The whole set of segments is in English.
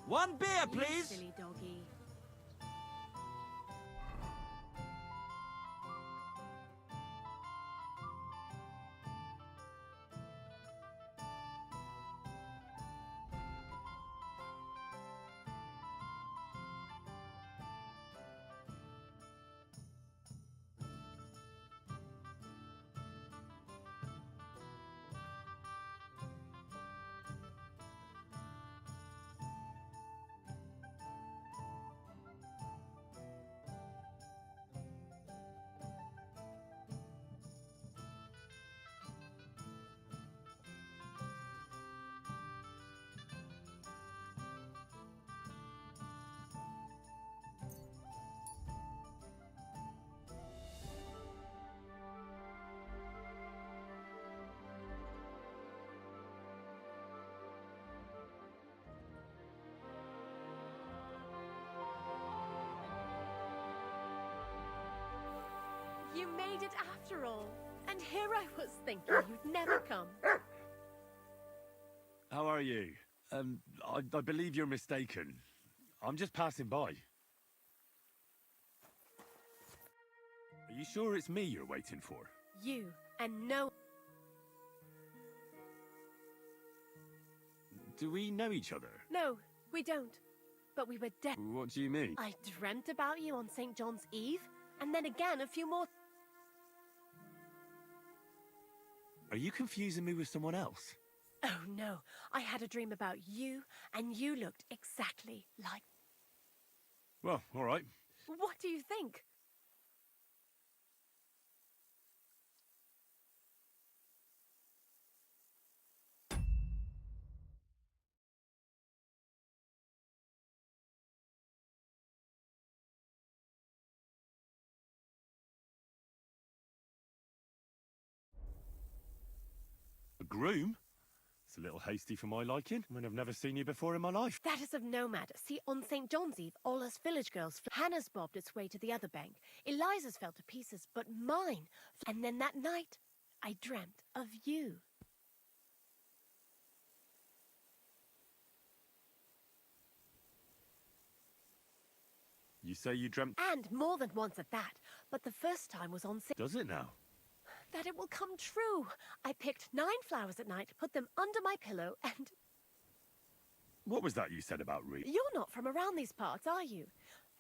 One beer, You please. silly doggy. You made it after all. And here I was thinking you'd never come. How are you? I believe you're mistaken. I'm just passing by. Are you sure it's me you're waiting for? You and no... Do we know each other? No, we don't. But we were dead. What do you mean? I dreamt about you on St. John's Eve, and then again a few more... Are you confusing me with someone else? Oh no, I had a dream about you, and you looked exactly like... Well, all right. What do you think? A groom? It's a little hasty for my liking. I mean, I've never seen you before in my life. That is of no matter. See, on St. John's Eve, all us village girls... Hannah's bobbed its way to the other bank. Eliza's fell to pieces, but mine... And then that night, I dreamt of you. You say you dreamt... And more than once at that. But the first time was on St. Does it now? That it will come true. I picked 9 flowers at night, put them under my pillow, and... What was that you said about Reed? You're not from around these parts, are you?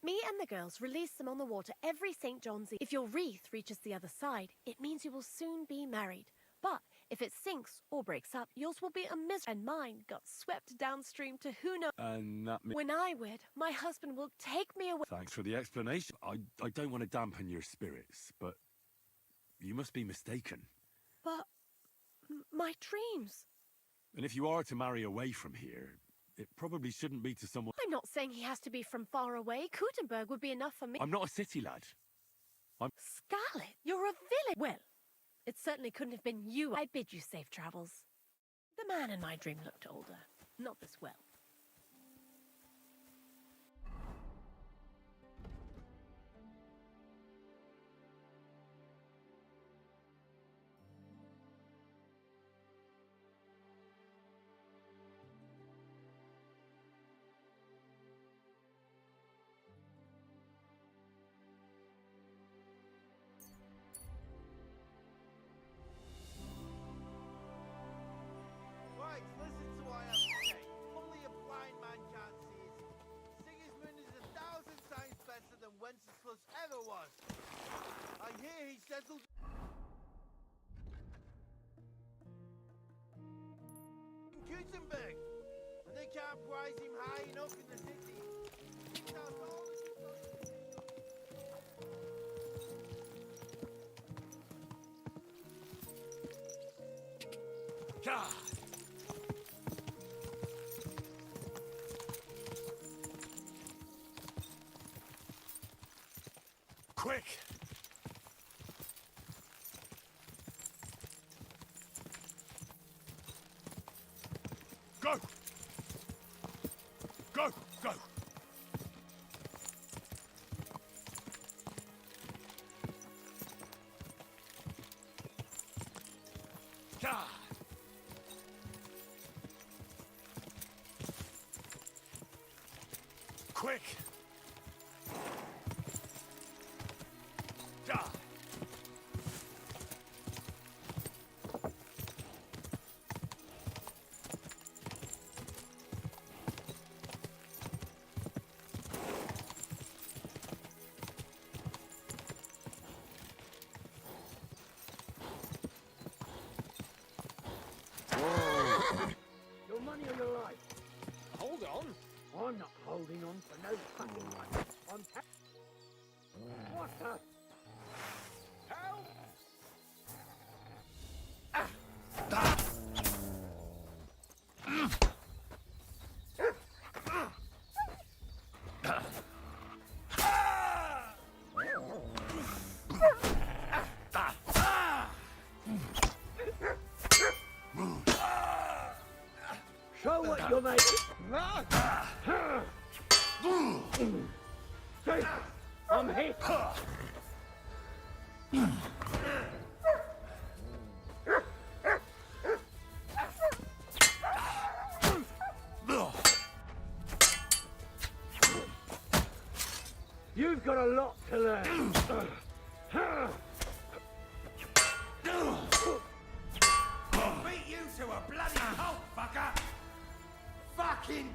Me and the girls release them on the water every St. John's Eve. If your wreath reaches the other side, it means you will soon be married. But if it sinks or breaks up, yours will be a misery. And mine got swept downstream to who knows. And that means... When I wed, my husband will take me away. Thanks for the explanation. I don't want to dampen your spirits, but you must be mistaken. But my dreams. And if you are to marry away from here, it probably shouldn't be to someone... I'm not saying he has to be from far away. Gutenberg would be enough for me. I'm not a city lad. Scarlet, you're a villain. Well, it certainly couldn't have been you. I bid you safe travels. The man in my dream looked older. Not this well. Right, listen to what I have to say. Only a blind man can't see it. Sigismund is 1,000 times better than Wenceslas ever was. I hear he settled... in Gutenberg, and they can't prize him high enough in the city. He sounds all the... God! Quick! Go! Go! Go! God! Quick! Ah. Your money or your life? Hold on. I'm not holding on for no fucking money. I'm what the? Help! Show what you're making. See, I'm hit. You've got a lot to learn. Beat you to a bloody pulp, fucker! Fucking...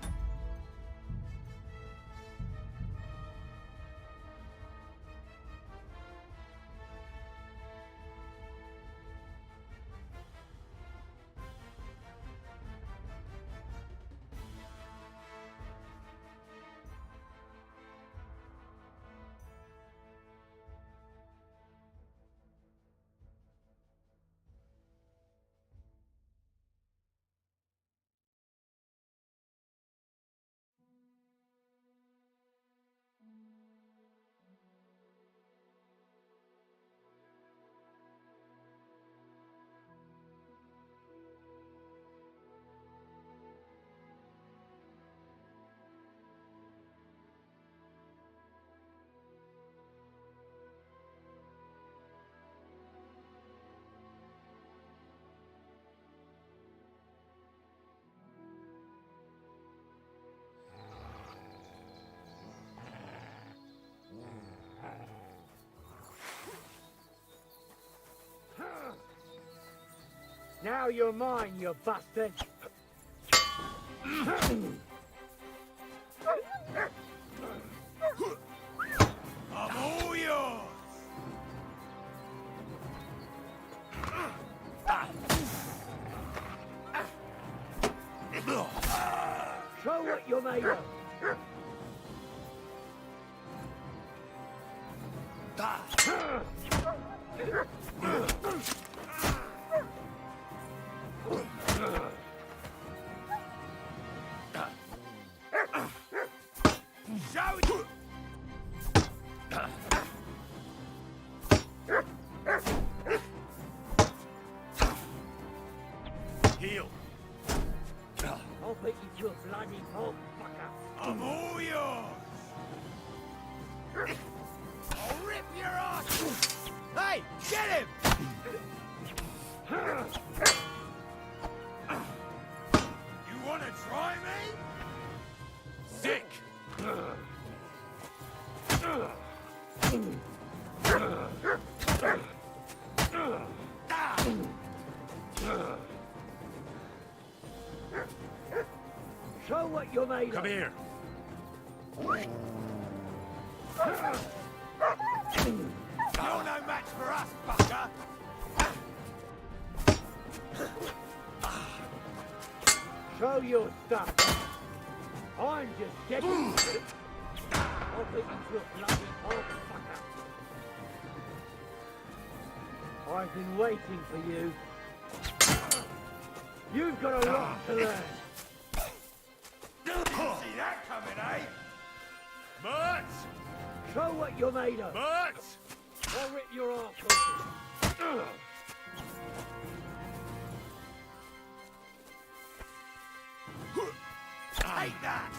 Now you're mine, you bastard. I'm all yours! Show what you're made of. Show it! Heal! I'll beat you to a bloody pulp, fucker. I'm all yours! I'll rip your ass! Hey, get him! You wanna try me? Sick! Show what you're made Come of. here! You're no match for us, fucker! Show your stuff. I'm just getting... I'll beat you to a bloody pulp, fucker. I've been waiting for you. You've got a lot to learn. Didn't see that coming, eh? Mutt! Show what you're made of. Mutt! I'll rip your arse open. Take that!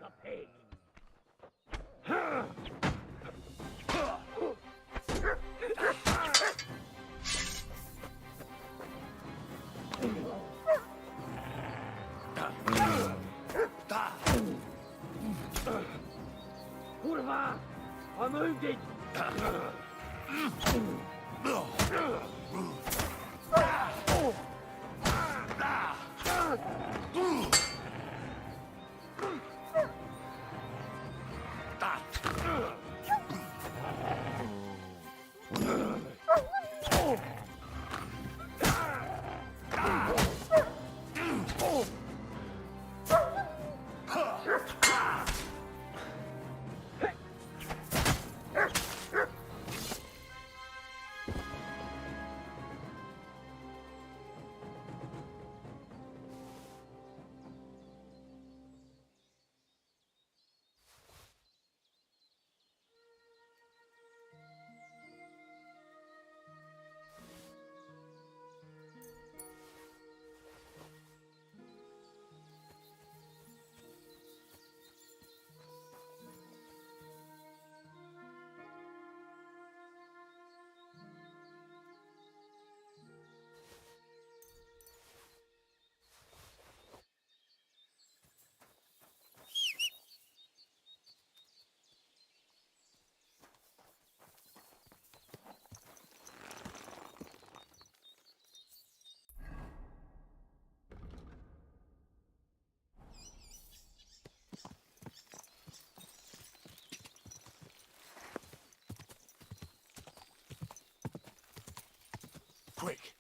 a pig. Kurwa! I moved it! Quick!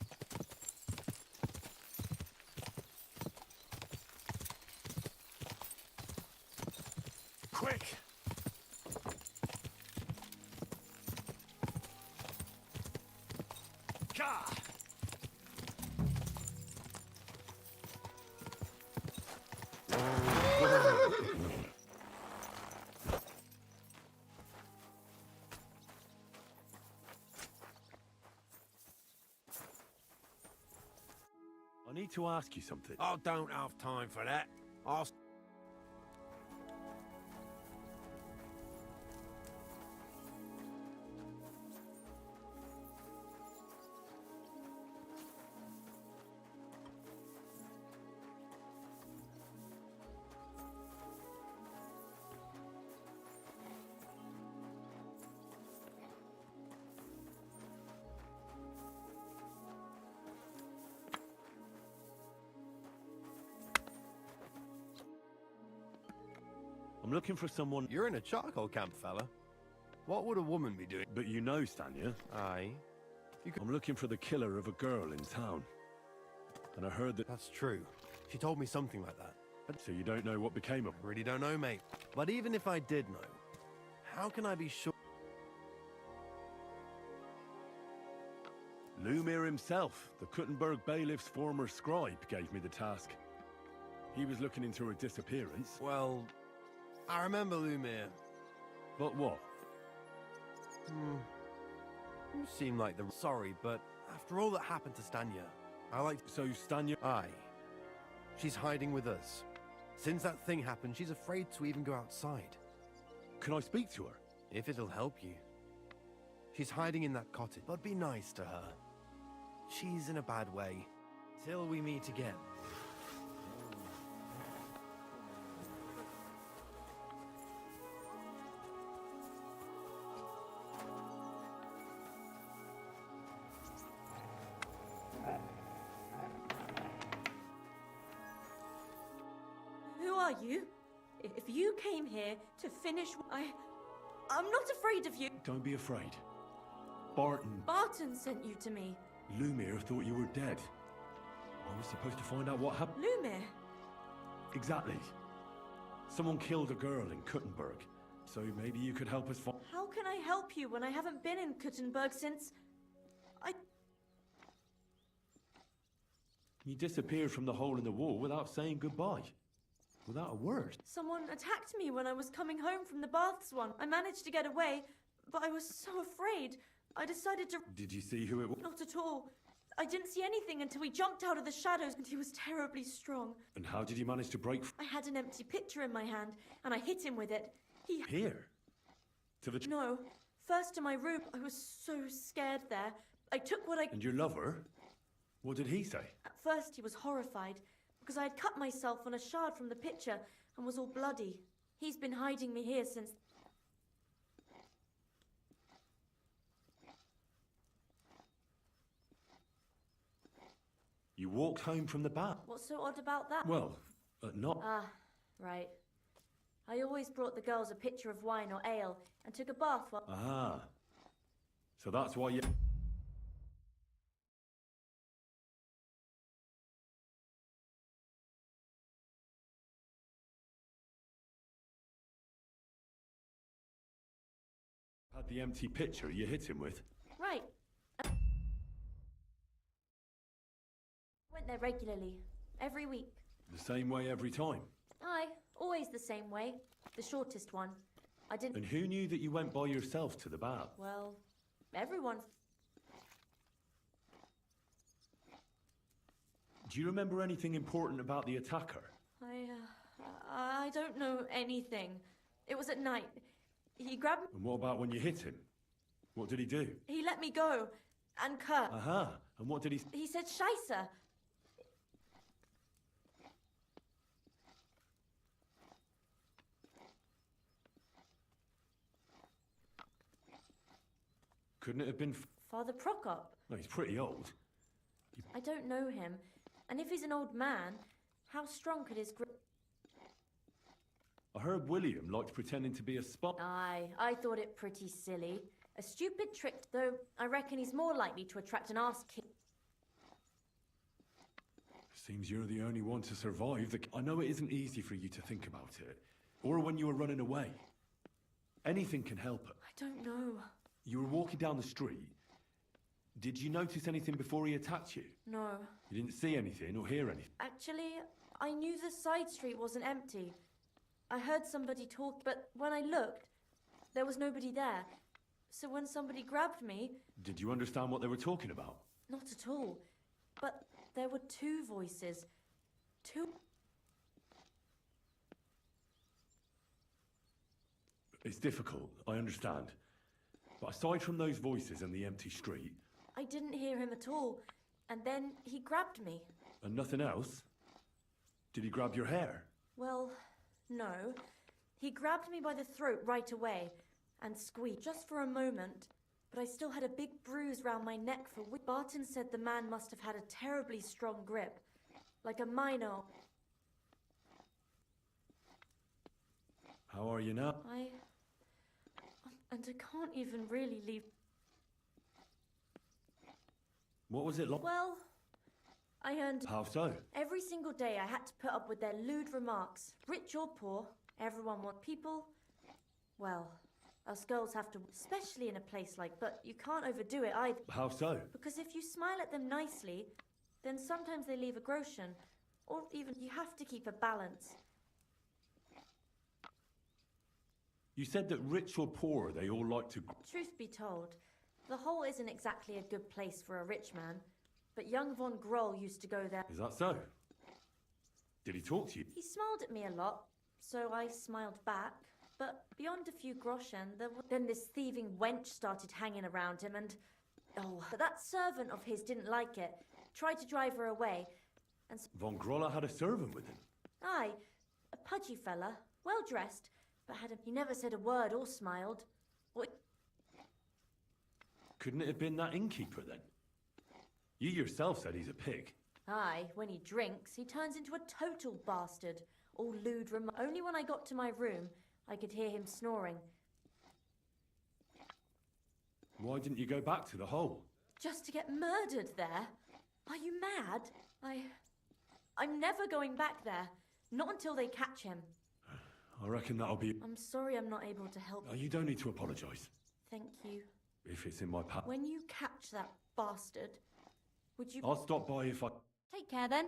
Quick! Gah! I need to ask you something. I don't have time for that. I'll... I'm looking for someone... You're in a charcoal camp, fella. What would a woman be doing? But you know, Stanya. Aye. I'm looking for the killer of a girl in town. And I heard that... That's true. She told me something like that. But So you don't know what became of her? I really don't know, mate. But even if I did know, how can I be sure? Lumir himself, the Kuttenberg bailiff's former scribe, gave me the task. He was looking into her disappearance. Well, I remember Lumir. But what? You seem like the... Sorry, but after all that happened to Stanya, I like... So Stanya... Aye. She's hiding with us. Since that thing happened, she's afraid to even go outside. Can I speak to her? If it'll help you. She's hiding in that cottage, but be nice to her. She's in a bad way. Till we meet again. Who are you? If you came here to finish, I'm not afraid of you. Don't be afraid. Barton... Barton sent you to me. Lumir thought you were dead. I was supposed to find out what happened. Lumir? Exactly. Someone killed a girl in Kuttenberg. So maybe you could help us find... How can I help you when I haven't been in Kuttenberg since... You disappeared from the hole in the wall without saying goodbye. Without a word. Someone attacked me when I was coming home from the baths one. I managed to get away, but I was so afraid. I decided to... Did you see who it was? Not at all. I didn't see anything until he jumped out of the shadows, and he was terribly strong. And how did you manage to break I had an empty picture in my hand, and I hit him with it. He... here? To the... No. First to my room. I was so scared there. I took what I... And your lover? What did he say? At first he was horrified, because I had cut myself on a shard from the picture and was all bloody. He's been hiding me here since... You walked home from the bath? What's so odd about that? Well, not... Ah, right. I always brought the girls a pitcher of wine or ale and took a bath while... Ah. So that's why you... had the empty pitcher you hit him with? Right. Went there regularly. Every week. The same way every time? Aye, always the same way. The shortest one. I didn't... And who knew that you went by yourself to the bath? Well, everyone. Do you remember anything important about the attacker? I don't know anything. It was at night. He grabbed me. And what about when you hit him? What did he do? He let me go. And Kurt. Aha. And what did he... He said Scheisse. Couldn't it have been... Father Prokop. No, he's pretty old. I don't know him. And if he's an old man, how strong could his grip... I heard William liked pretending to be a spy. Aye, I thought it pretty silly. A stupid trick, though I reckon he's more likely to attract an arse kick. Seems you're the only one to survive. I know it isn't easy for you to think about it. Or when you were running away. Anything can help it. I don't know. You were walking down the street. Did you notice anything before he attacked you? No. You didn't see anything or hear anything? Actually, I knew the side street wasn't empty. I heard somebody talk, but when I looked, there was nobody there. So when somebody grabbed me... Did you understand what they were talking about? Not at all. But there were two voices. Two... It's difficult, I understand. But aside from those voices and the empty street... I didn't hear him at all. And then he grabbed me. And nothing else? Did he grab your hair? Well, no. He grabbed me by the throat right away and squeezed just for a moment. But I still had a big bruise round my neck for which Barton said the man must have had a terribly strong grip. Like a minor. How are you now? And I can't even really leave... What was it like? Well, I earned... How so? Every single day I had to put up with their lewd remarks. Rich or poor, everyone wants people. Well, us girls have to... Especially in a place like... But you can't overdo it either. How so? Because if you smile at them nicely, then sometimes they leave a groschen. Or even you have to keep a balance. You said that rich or poor, they all like to... Truth be told, the hole isn't exactly a good place for a rich man. But young von Groll used to go there. Is that so? Did he talk to you? He smiled at me a lot, so I smiled back. But beyond a few groschen, then this thieving wench started hanging around him and... Oh, but that servant of his didn't like it. Tried to drive her away. And Von Groller had a servant with him? Aye, a pudgy fella, well-dressed, but he never said a word or smiled. Couldn't it have been that innkeeper then? You yourself said he's a pig. Aye, when he drinks, he turns into a total bastard. All lewd Only when I got to my room, I could hear him snoring. Why didn't you go back to the hole? Just to get murdered there? Are you mad? I'm never going back there. Not until they catch him. I reckon that'll be... I'm sorry I'm not able to help. Oh, you don't need to apologise. Thank you. If it's in my power. When you catch that bastard, would you... I'll stop by if I... Take care then.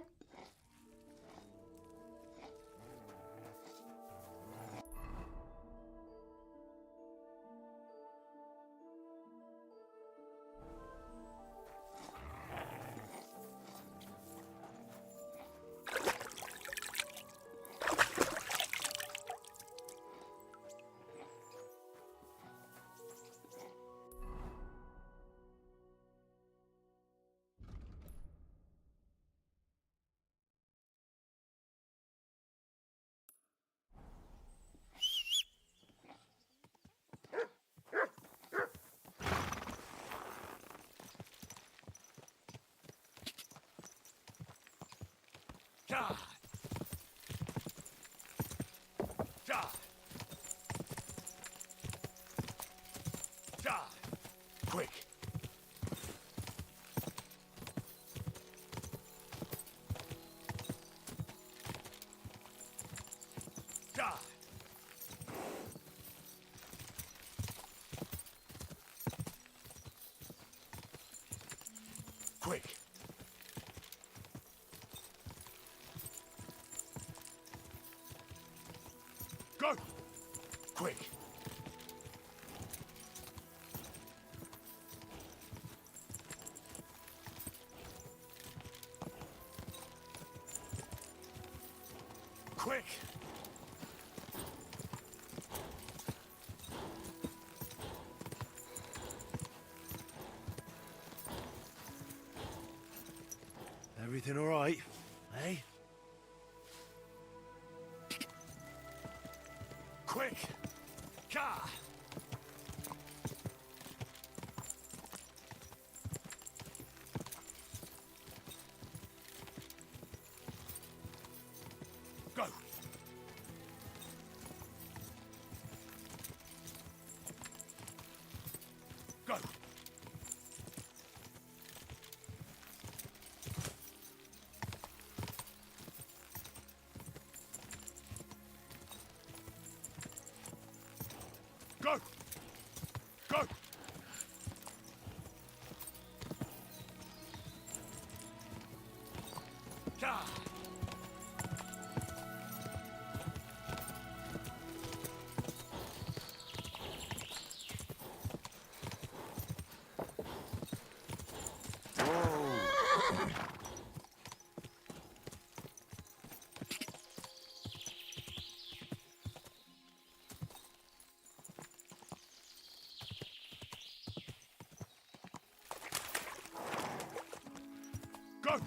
God! God! God! Quick! God! Quick! Go! Quick! Quick! Everything all right, eh? Quick! Ka! Go! Go! Go! Go! Ka! Go!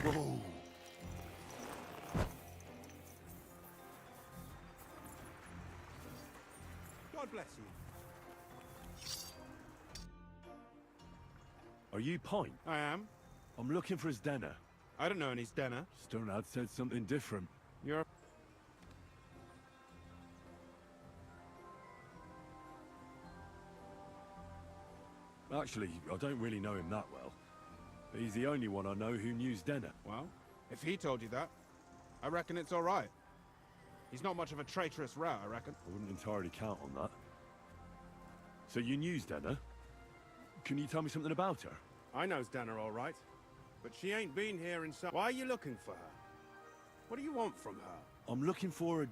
Whoa! God bless you. Are you Pint? I am. I'm looking for his Denner. I don't know any Denner. Sternad said something different. You're... Actually, I don't really know him that well. But he's the only one I know who knew Denner. Well, if he told you that, I reckon it's all right. He's not much of a traitorous rat, I reckon. I wouldn't entirely count on that. So you knew Denner? Can you tell me something about her? I knows Denner all right, but she ain't been here in some... Why are you looking for her? What do you want from her? I'm looking for a...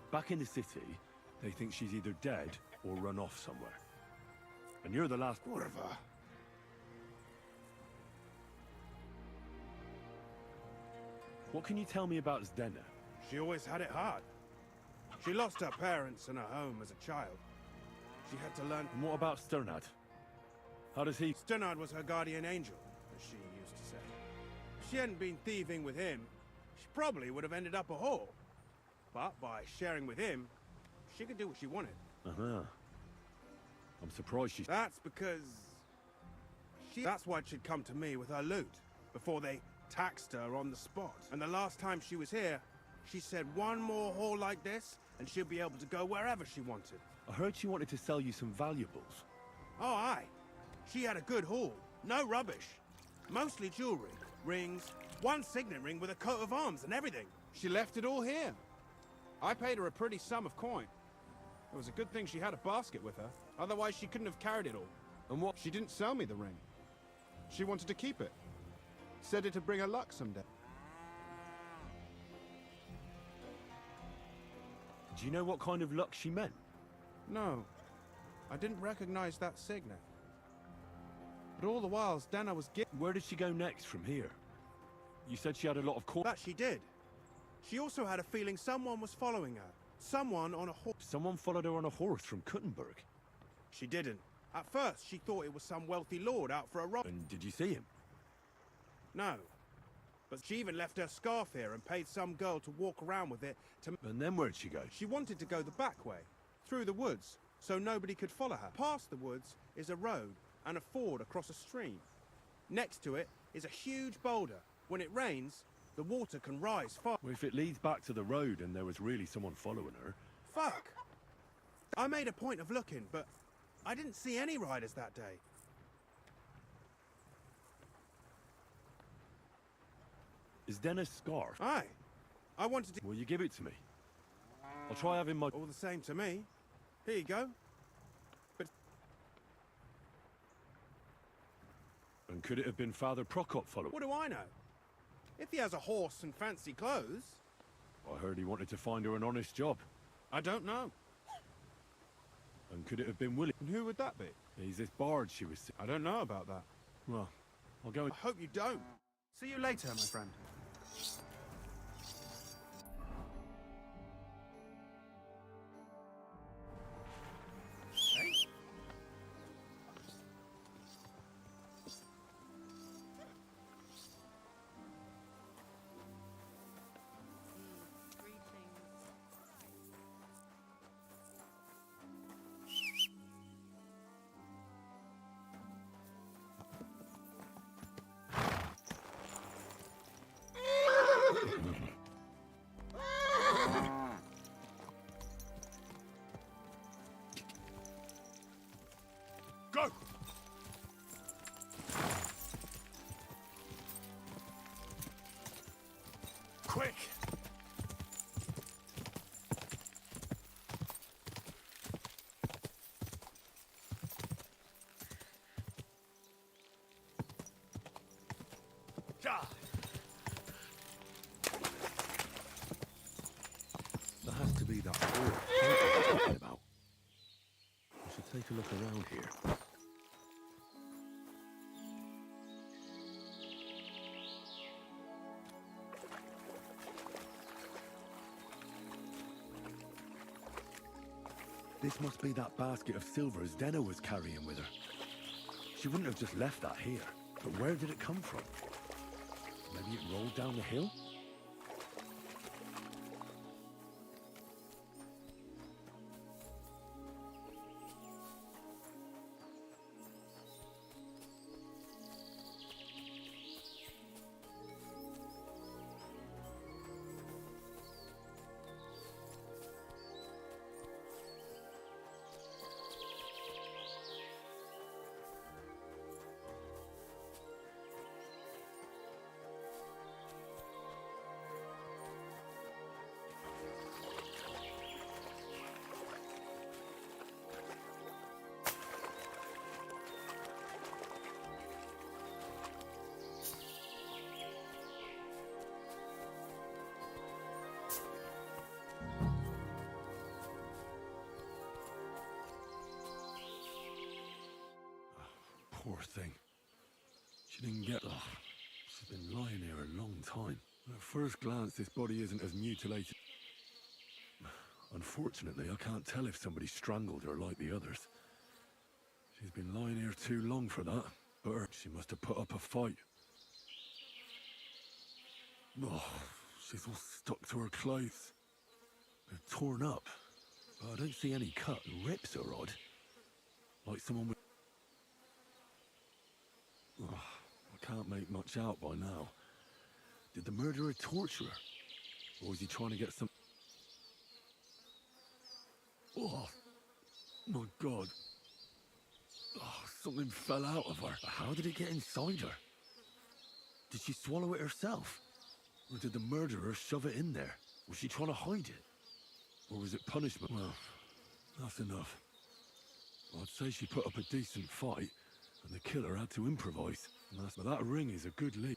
Back in the city, they think she's either dead or run off somewhere. And you're the last one of her. What can you tell me about Denner? She always had it hard. She lost her parents and her home as a child. She had to learn... And what about Sternad? How does he... Sternad was her guardian angel, as she used to say. If she hadn't been thieving with him, she probably would have ended up a whore. But by sharing with him, she could do what she wanted. Uh-huh. I'm surprised she's... That's because... That's why she'd come to me with her loot, before they taxed her on the spot. And the last time she was here, she said one more haul like this, and she'll be able to go wherever she wanted. I heard she wanted to sell you some valuables. Oh, aye. She had a good haul. No rubbish. Mostly jewelry, rings, one signet ring with a coat of arms and everything. She left it all here. I paid her a pretty sum of coin. It was a good thing she had a basket with her. Otherwise, she couldn't have carried it all. And what? She didn't sell me the ring. She wanted to keep it. Said it'd bring her luck someday. Do you know what kind of luck she meant? No. I didn't recognize that signet. But all the while, Dana was Where did she go next from here? You said she had a lot of coin. That she did. She also had a feeling someone was following her. Someone on a horse. Someone followed her on a horse from Kuttenberg. She didn't. At first, she thought it was some wealthy lord out for a ride. And did you see him? No. But she even left her scarf here and paid some girl to walk around with it to... And then where'd she go? She wanted to go the back way, through the woods, so nobody could follow her. Past the woods is a road and a ford across a stream. Next to it is a huge boulder. When it rains, the water can rise fast. Well, if it leads back to the road and there was really someone following her... Fuck! I made a point of looking, but I didn't see any riders that day. Is Dennis scarf? Aye. I wanted to... Will you give it to me? I'll try having my... All the same to me. Here you go. But... And could it have been Father Prokop following? What do I know? If he has a horse and fancy clothes... I heard he wanted to find her an honest job. I don't know. And could it have been Willie? And who would that be? He's this bard she was... I don't know about that. Well, I'll go and... I hope you don't. See you later, my friend. Go! Quick! Ja! There has to be that fort I'm talking about. I should take a look around here. This must be that basket of silver Zdena was carrying with her. She wouldn't have just left that here. But where did it come from? Maybe it rolled down the hill? Poor thing. She didn't get... Oh, she's been lying here a long time. At first glance, this body isn't as mutilated. Unfortunately, I can't tell if somebody strangled her like the others. She's been lying here too long for that. But she must have put up a fight. Oh, she's all stuck to her clothes. They're torn up. But I don't see any cut. Rips are odd. Like someone with... Oh, I can't make much out by now. Did the murderer torture her? Or was he trying to get some... Oh, my God. Oh, something fell out of her. How did it get inside her? Did she swallow it herself? Or did the murderer shove it in there? Was she trying to hide it? Or was it punishment? Well, that's enough. I'd say she put up a decent fight, and the killer had to improvise. But that ring is a good lead.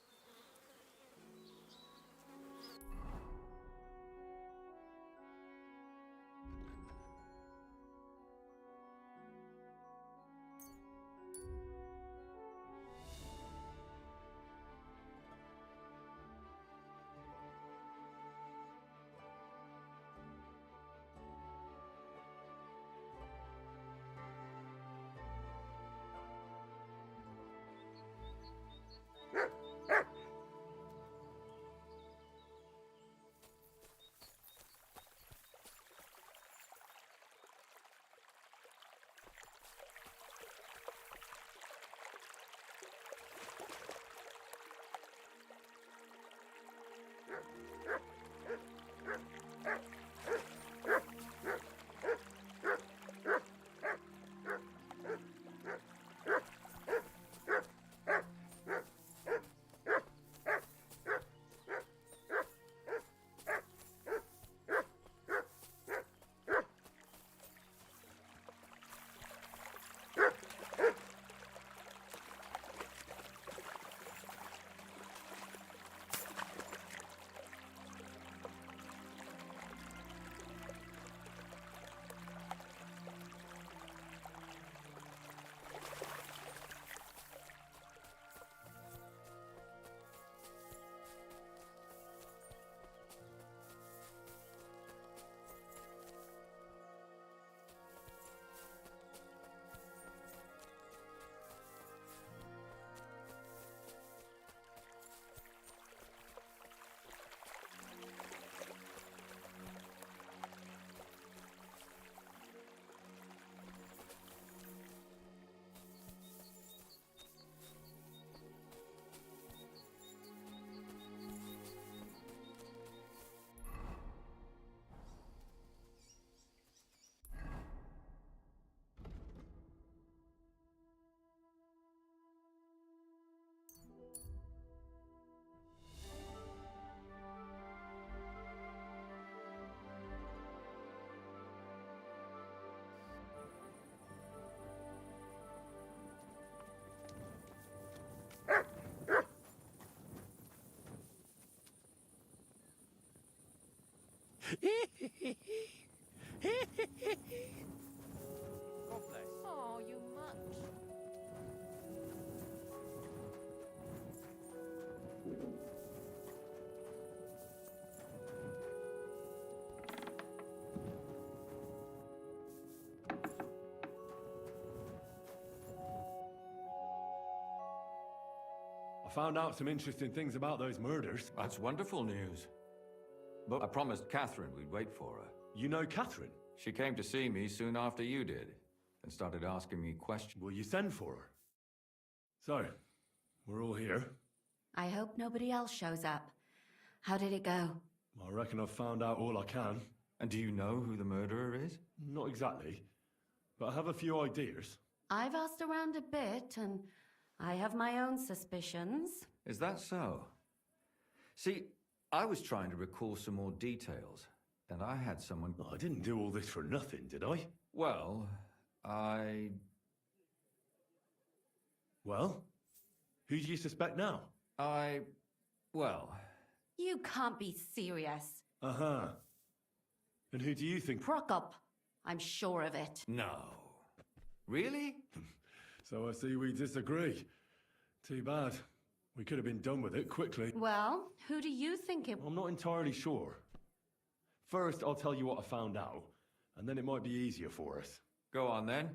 God bless. Oh, you much. I found out some interesting things about those murders. That's wonderful news. But I promised Catherine we'd wait for her. You know Catherine? She came to see me soon after you did, and started asking me questions. Will you send for her? So, we're all here. I hope nobody else shows up. How did it go? I reckon I've found out all I can. And do you know who the murderer is? Not exactly, but I have a few ideas. I've asked around a bit, and I have my own suspicions. Is that so? See, I was trying to recall some more details, and I had someone... I didn't do all this for nothing, did I? Well, Well? Who do you suspect now? Well... You can't be serious. Uh-huh. And who do you think? Prokop. I'm sure of it. No. Really? So I see we disagree. Too bad. We could have been done with it quickly. Well, who do you think it... I'm not entirely sure. First, I'll tell you what I found out, and then it might be easier for us. Go on then.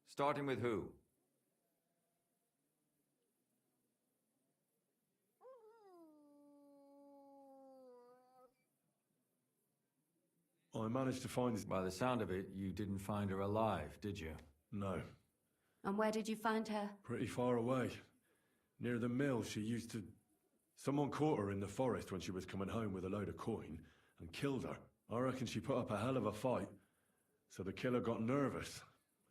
Starting with who? I managed to find... By the sound of it, you didn't find her alive, did you? No. And where did you find her? Pretty far away. Near the mill she used to... Someone caught her in the forest when she was coming home with a load of coin and killed her. I reckon she put up a hell of a fight. So the killer got nervous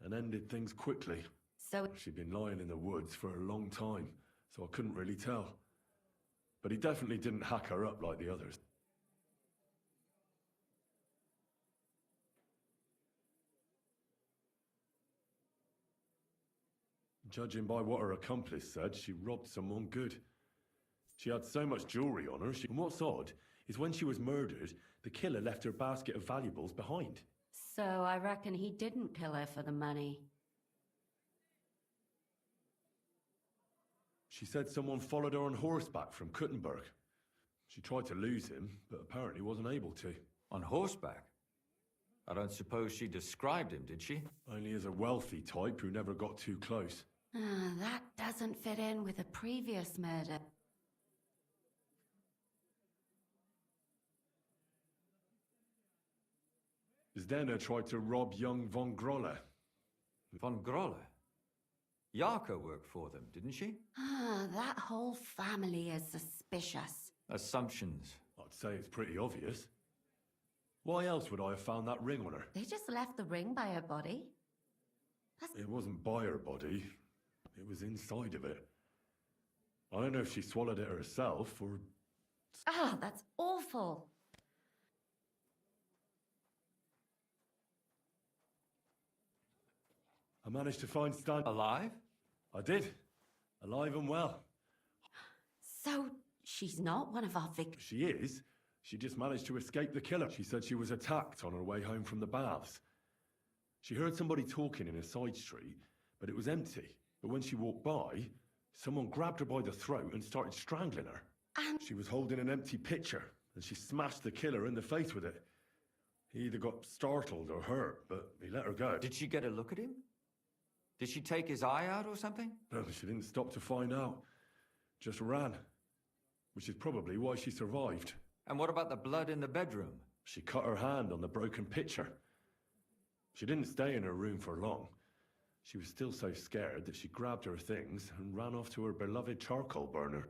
and ended things quickly. So... She'd been lying in the woods for a long time, so I couldn't really tell. But he definitely didn't hack her up like the others. Judging by what her accomplice said, she robbed someone good. She had so much jewellery on her, and what's odd is when she was murdered, the killer left her basket of valuables behind. So I reckon he didn't kill her for the money. She said someone followed her on horseback from Kuttenberg. She tried to lose him, but apparently wasn't able to. On horseback? I don't suppose she described him, did she? Only as a wealthy type who never got too close. That doesn't fit in with a previous murder. Zdena tried to rob young von Grolle. Von Grolle? Yarka worked for them, didn't she? That whole family is suspicious. Assumptions. I'd say it's pretty obvious. Why else would I have found that ring on her? They just left the ring by her body. It wasn't by her body. It was inside of it. I don't know if she swallowed it herself or... That's awful. I managed to find Stan... Alive? I did. Alive and well. So, she's not one of our victims? She is. She just managed to escape the killer. She said she was attacked on her way home from the baths. She heard somebody talking in a side street, but it was empty. But when she walked by, someone grabbed her by the throat and started strangling her. And... She was holding an empty pitcher, and she smashed the killer in the face with it. He either got startled or hurt, but he let her go. Did she get a look at him? Did she take his eye out or something? No, she didn't stop to find out. Just ran. Which is probably why she survived. And what about the blood in the bedroom? She cut her hand on the broken pitcher. She didn't stay in her room for long. She was still so scared that she grabbed her things and ran off to her beloved charcoal burner.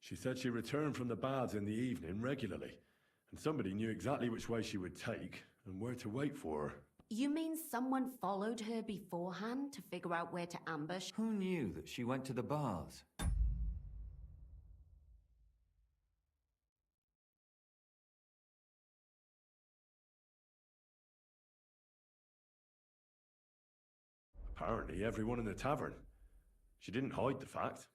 She said she returned from the baths in the evening regularly, and somebody knew exactly which way she would take and where to wait for her. You mean someone followed her beforehand to figure out where to ambush? Who knew that she went to the baths? Apparently everyone in the tavern. She didn't hide the fact.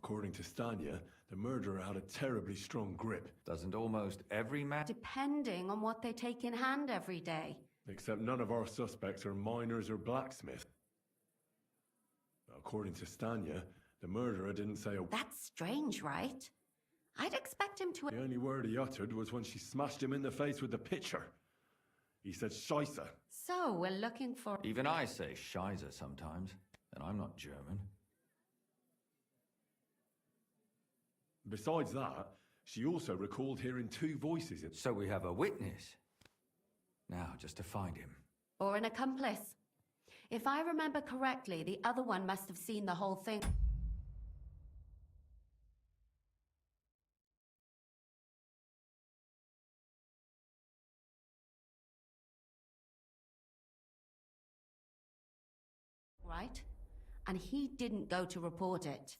According to Stanya, the murderer had a terribly strong grip. Doesn't almost every man... Depending on what they take in hand every day. Except none of our suspects are miners or blacksmiths. According to Stanya, the murderer didn't say a... That's strange, right? I'd expect him to... The only word he uttered was when she smashed him in the face with the pitcher. He said Scheisse. So, we're looking for... Even I say Scheiße sometimes, and I'm not German. Besides that, she also recalled hearing two voices. So we have a witness. Now, just to find him. Or an accomplice. If I remember correctly, the other one must have seen the whole thing. Right? And he didn't go to report it.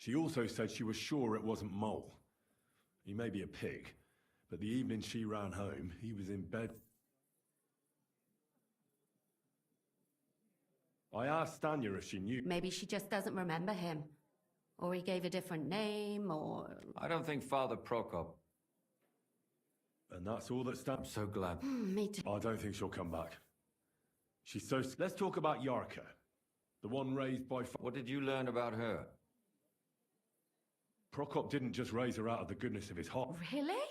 She also said she was sure it wasn't Mole. He may be a pig, but the evening she ran home, he was in bed. I asked Stanya if she knew. Maybe she just doesn't remember him. Or he gave a different name, or... I don't think Father Prokop... And that's all that I'm so glad. Me too. I don't think she'll come back. She's so... Let's talk about Yarka. The one raised by... What did you learn about her? Prokop didn't just raise her out of the goodness of his heart. Really?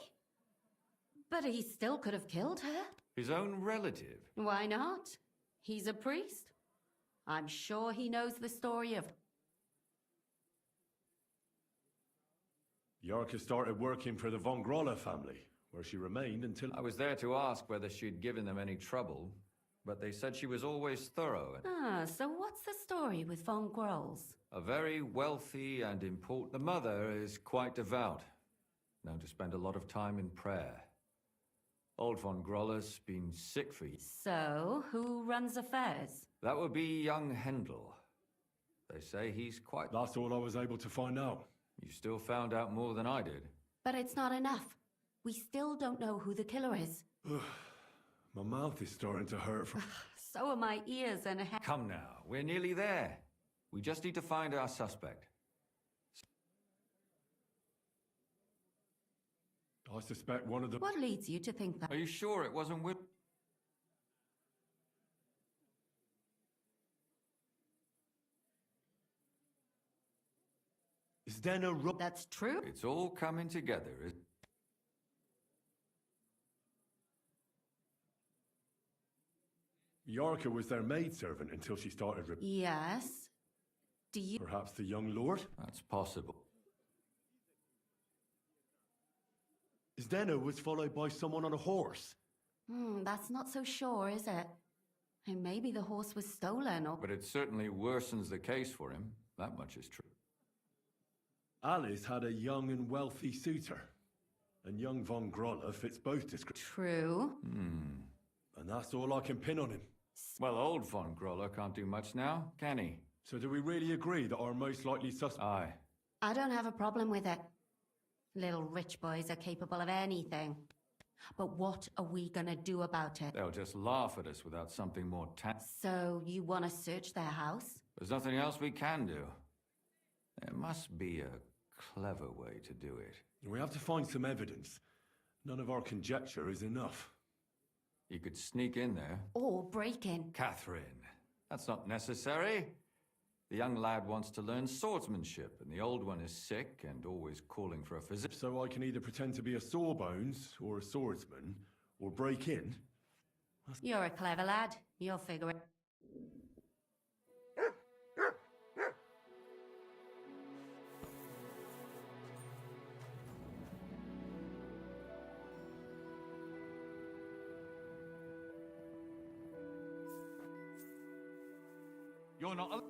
But he still could have killed her. His own relative? Why not? He's a priest. I'm sure he knows the story of... Yarka started working for the von Groller family, where she remained until... I was there to ask whether she'd given them any trouble, but they said she was always thorough. Ah, so what's the story with von Grolls? A very wealthy and important... The mother is quite devout, known to spend a lot of time in prayer. Old von Groller's been sick for years. So, who runs affairs? That would be young Hendel. They say he's quite... That's all I was able to find out. You still found out more than I did. But it's not enough. We still don't know who the killer is. My mouth is starting to hurt from... So are my ears and head. Come now, we're nearly there. We just need to find our suspect. I suspect one of the... What leads you to think that? Are you sure it wasn't with... Is there no... That's true. It's all coming together. Yarka was their maidservant until she started... Yes. Do you... Perhaps the young lord? That's possible. Zdeno was followed by someone on a horse. That's not so sure, is it? And maybe the horse was stolen or... But it certainly worsens the case for him. That much is true. Alice had a young and wealthy suitor. And young von Groller fits both descriptions. True. And that's all I can pin on him. Well, old von Groller can't do much now, can he? So do we really agree that our most likely suspect... Aye. I don't have a problem with it. Little rich boys are capable of anything. But what are we gonna do about it? They'll just laugh at us without something more So you want to search their house? There's nothing else we can do. There must be a clever way to do it. We have to find some evidence. None of our conjecture is enough. You could sneak in there. Or break in. Catherine, that's not necessary. The young lad wants to learn swordsmanship, and the old one is sick and always calling for a physician. So I can either pretend to be a sawbones, or a swordsman, or break in? You're a clever lad. You'll figure it. You're not...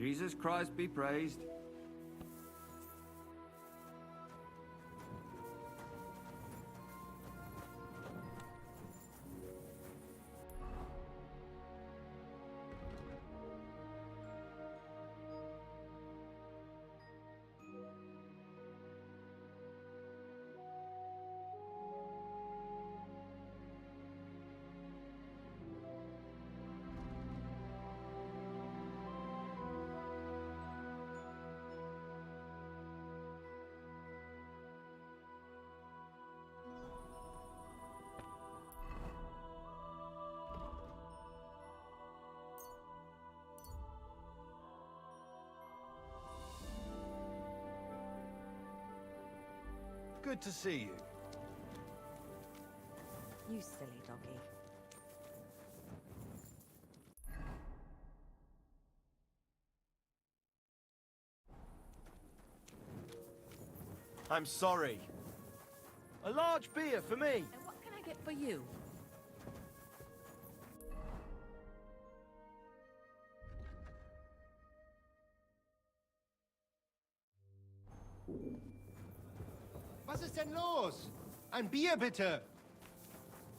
Jesus Christ be praised. Good to see you. You silly doggy. I'm sorry. A large beer for me. And what can I get for you? Was ist denn los? Ein Bier bitte!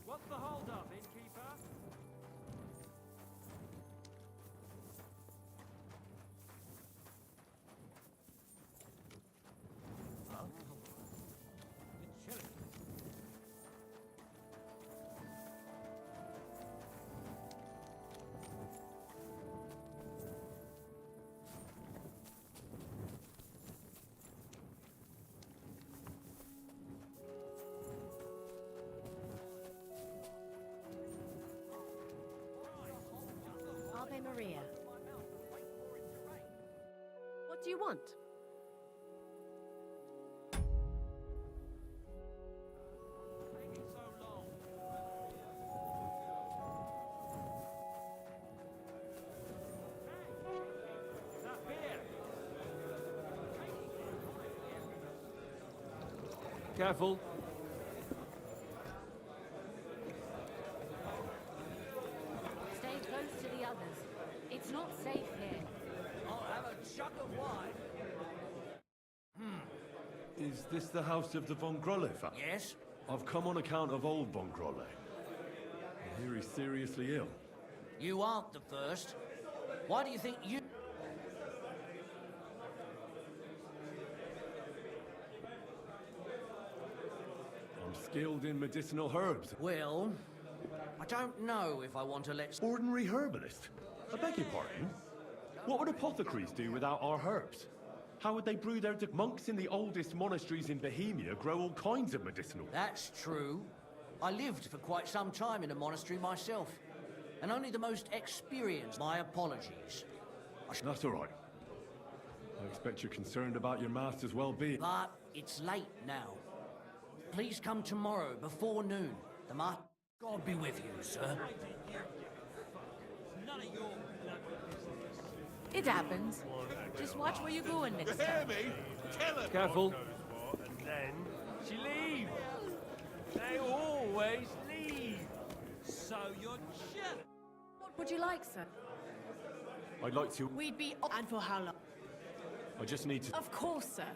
What's the hold-up, innkeeper? It's chilly. Ave Maria. What do you want? Taking so long. Hey, that beer. Careful. Stay close to the others. It's not safe here. I'll have a chuck of wine. Is this the house of the Von Grolle family? Yes? I've come on account of old Von Grolle. I hear he's seriously ill. You aren't the first. Why do you think you... I'm skilled in medicinal herbs. Well, I don't know if I want to let... Ordinary herbalist? I beg your pardon? What would apothecaries do without our herbs? How would they brew their... Monks in the oldest monasteries in Bohemia grow all kinds of medicinal... That's true. I lived for quite some time in a monastery myself. And only the most experienced... My apologies. That's all right. I expect you're concerned about your master's well-being. But it's late now. Please come tomorrow before noon. The ma... God be with you, sir. None of your... It happens. Just watch where you're going next time. me? Tell her. Careful. And then she leaves. They always leave. So you're jealous. What would you like, sir? I'd like to... We'd be... And for how long? I just need to... Of course, sir.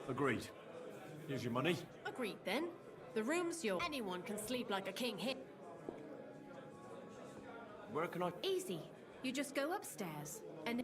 Agreed. Here's your money. Agreed, then. The room's yours. Anyone can sleep like a king here. Where can I... Easy. You just go upstairs, and...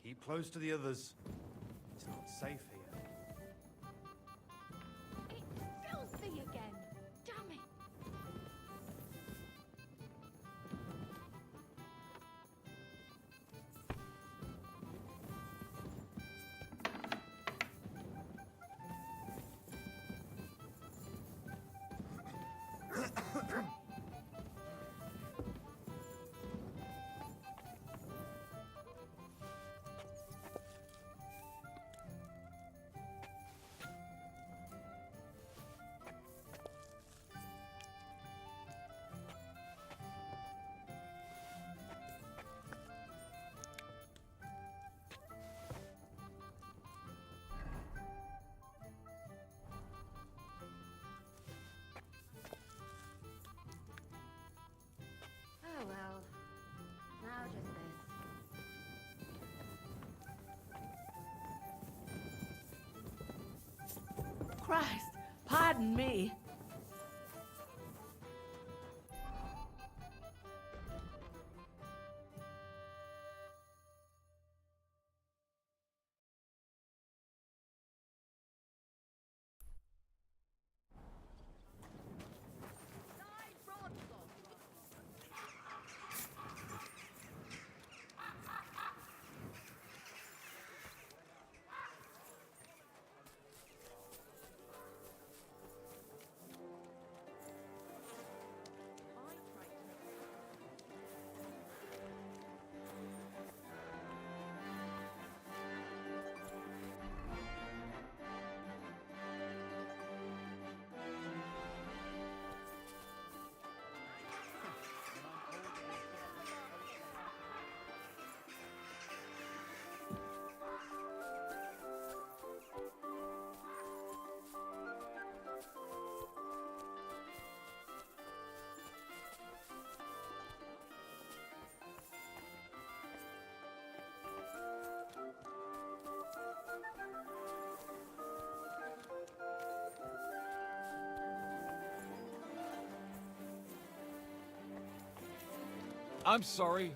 Keep close to the others. It's not safe here. It's filthy again. Damn it. Christ! Pardon me. I'm sorry.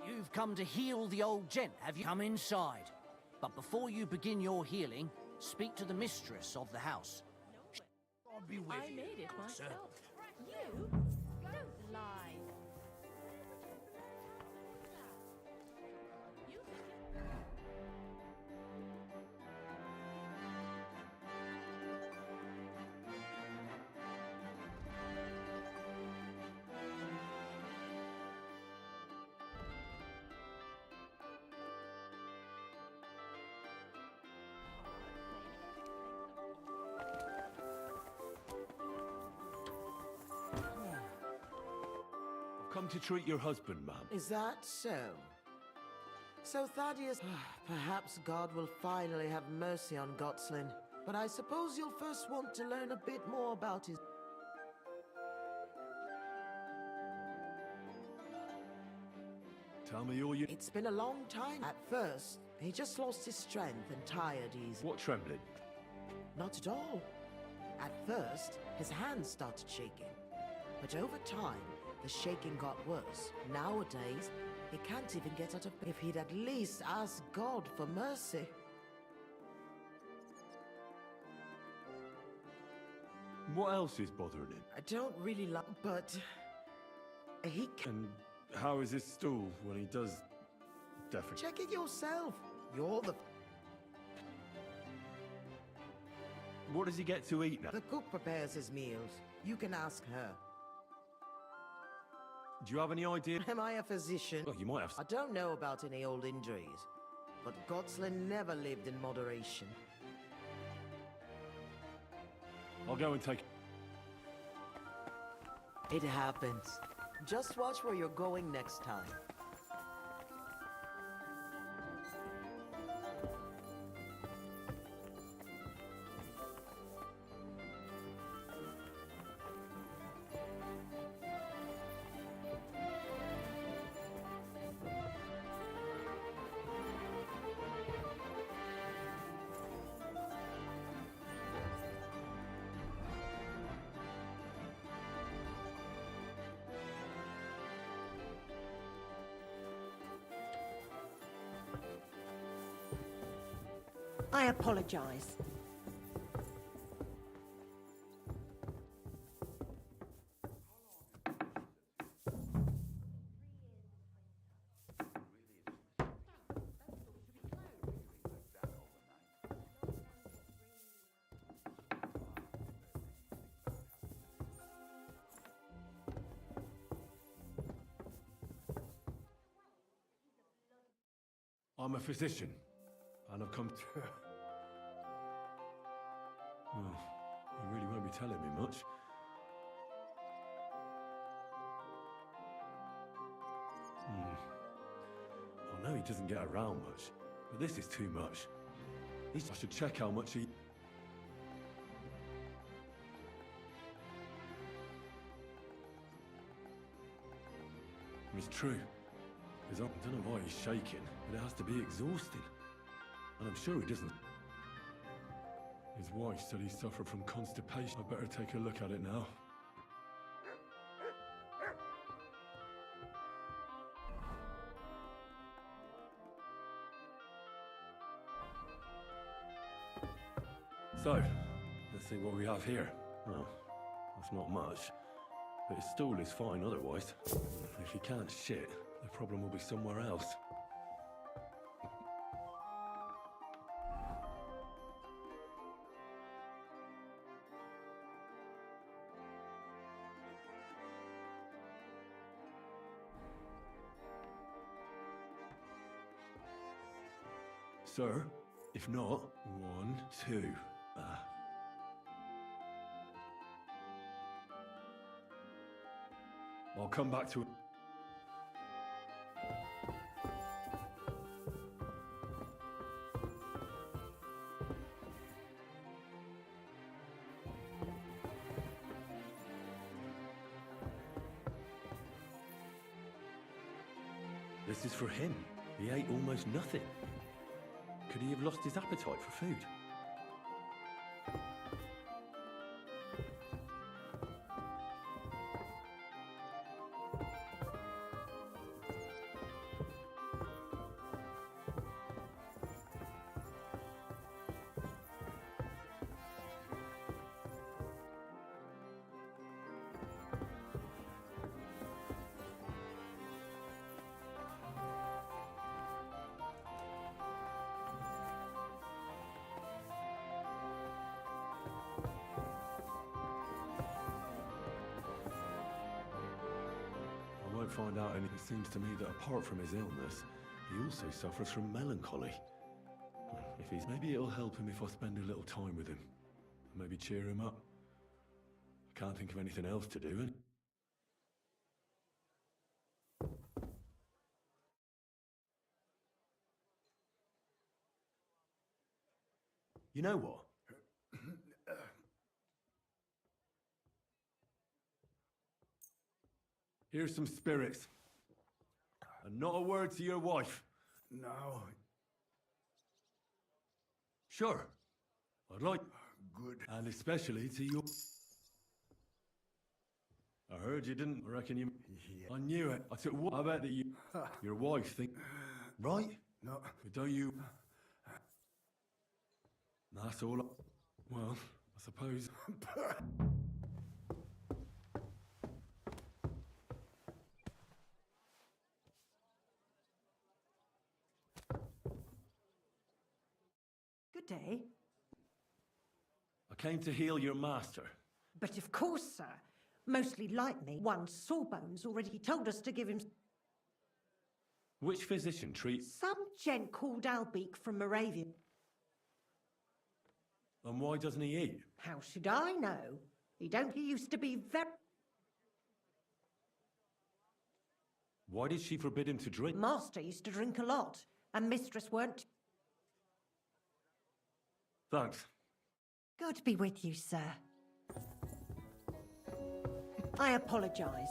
You've come to heal the old gent, have you? Come inside. But before you begin your healing, speak to the mistress of the house. I'll be with I you. made it Sir. myself. You? Don't lie. You I've come to treat your husband, ma'am. Is that so? So Thaddeus... Perhaps God will finally have mercy on Gotslin. But I suppose you'll first want to learn a bit more about his... Tell me all you... It's been a long time. At first, he just lost his strength and tired easily. What trembling? Not at all. At first, his hands started shaking. But over time, the shaking got worse. Nowadays, he can't even get out of bed. If he'd at least ask God for mercy. What else is bothering him? I don't really like... But... He can... And how is his stool when he does defecate? Check it yourself. You're the... What does he get to eat now? The cook prepares his meals. You can ask her. Do you have any idea? Am I a physician? Well, you might have... I don't know about any old injuries, but Gotslin never lived in moderation. I'll go and take... It happens. Just watch where you're going next time. I apologize. I'm a physician, and I've come to... Well, you really won't be telling me much. doesn't get around much, but this is too much. I should check how much he... It's true. Because I don't know why he's shaking, but it has to be exhausting. And I'm sure he doesn't. His wife said he suffered from constipation. I better take a look at it now. So, let's see what we have here. Well, that's not much. But his stool is fine otherwise. If he can't shit, the problem will be somewhere else. Sir, if not, 1, 2. I'll come back to it. This is for him. He ate almost nothing. Could he have lost his appetite for food? Find out, and it seems to me that apart from his illness, he also suffers from melancholy. If he's... Maybe it'll help him if I spend a little time with him. Maybe cheer him up. I can't think of anything else to do, and... You know what? Here's some spirits. And not a word to your wife. No. Sure. I'd like... Good. And especially to your... I heard you didn't. I reckon you... Yeah. I knew it. I took... I bet that you... Your wife think... Right? No. But don't you... That's all I... Well, I suppose... Good day. I came to heal your master. But of course, sir. Mostly like me. One Sawbones already told us to give him... Which physician treats... Some gent called Albeek from Moravia. And why doesn't he eat? How should I know? He used to be very... Why did she forbid him to drink? Master used to drink a lot, and mistress weren't... Thanks. God be with you, sir. I apologise.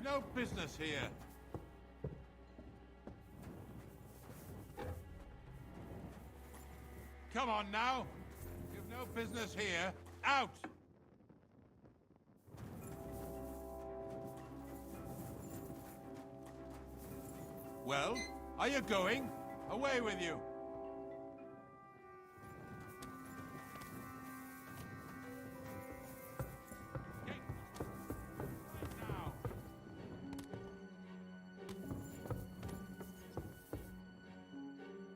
You've no business here. Come on now. You've no business here. Out! Well, are you going? Away with you.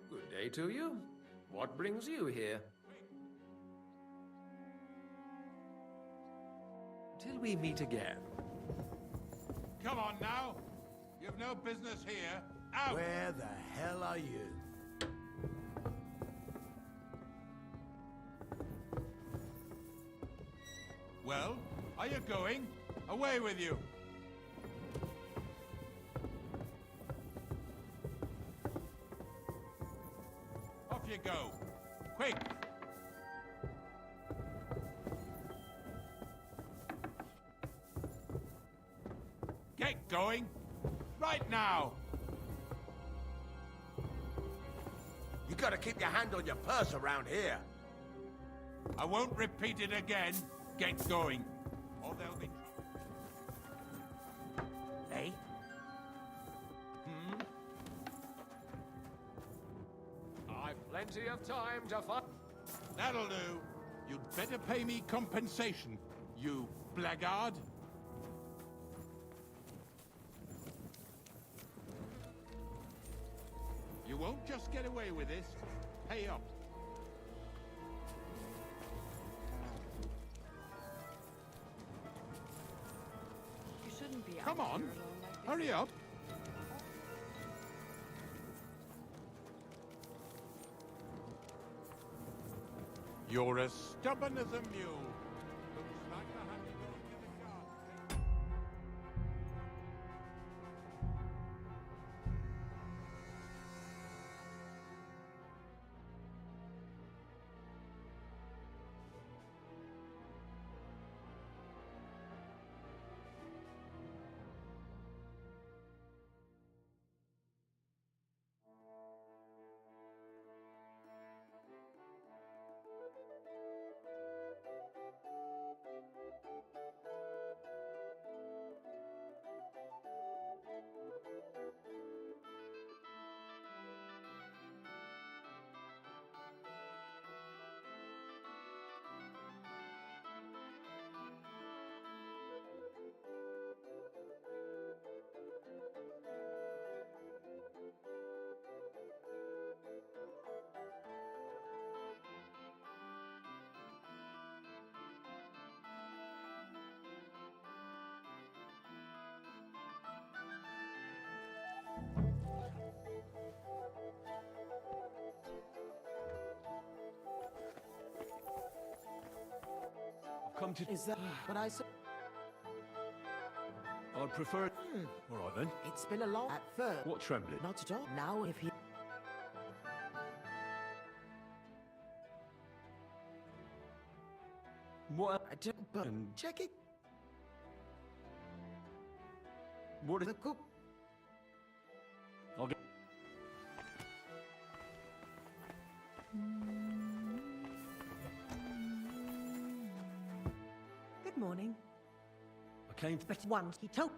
Good day to you. What brings you here? Till we meet again. Come on now. You've no business here. Out! Where the hell are you? Well, are you going? Away with you. Off you go. Quick! Get going! Right now! You gotta keep your hand on your purse around here. I won't repeat it again. Get going. Or there'll be... Hey? I've plenty of time to find... That'll do. You'd better pay me compensation, you blackguard. You won't just get away with this. Pay up. You shouldn't be Come out on. here alone like this. Hurry up. You're as stubborn as a mule. Looks like the hand you're going to the guard. Come to... Is that what I said? I'd prefer... All right, then. It's been a long... At first. What trembling? Not at all. Now if he... What? I didn't... But check it. What is... The cook... I'll get... Good morning. I came... But once he told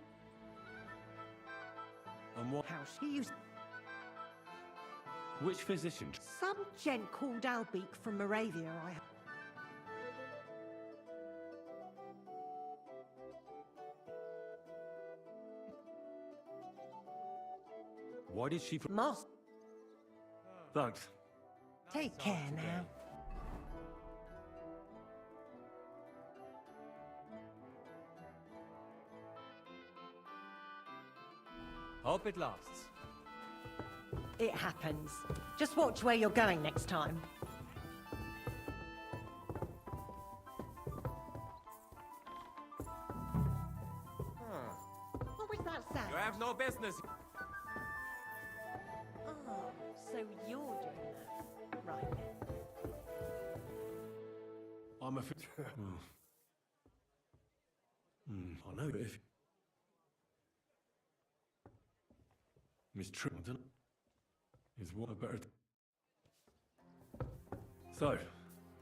And what... house he used Which physician? some gent called Albeek from Moravia. Why did she... Moss, Thanks. take care now. Hope it lasts. It happens. Just watch where you're going next time. What was that sound? You have no business. Oh, so you're doing that. Right then. I'm a... I know, but if... Miss Trimden is what I better. So,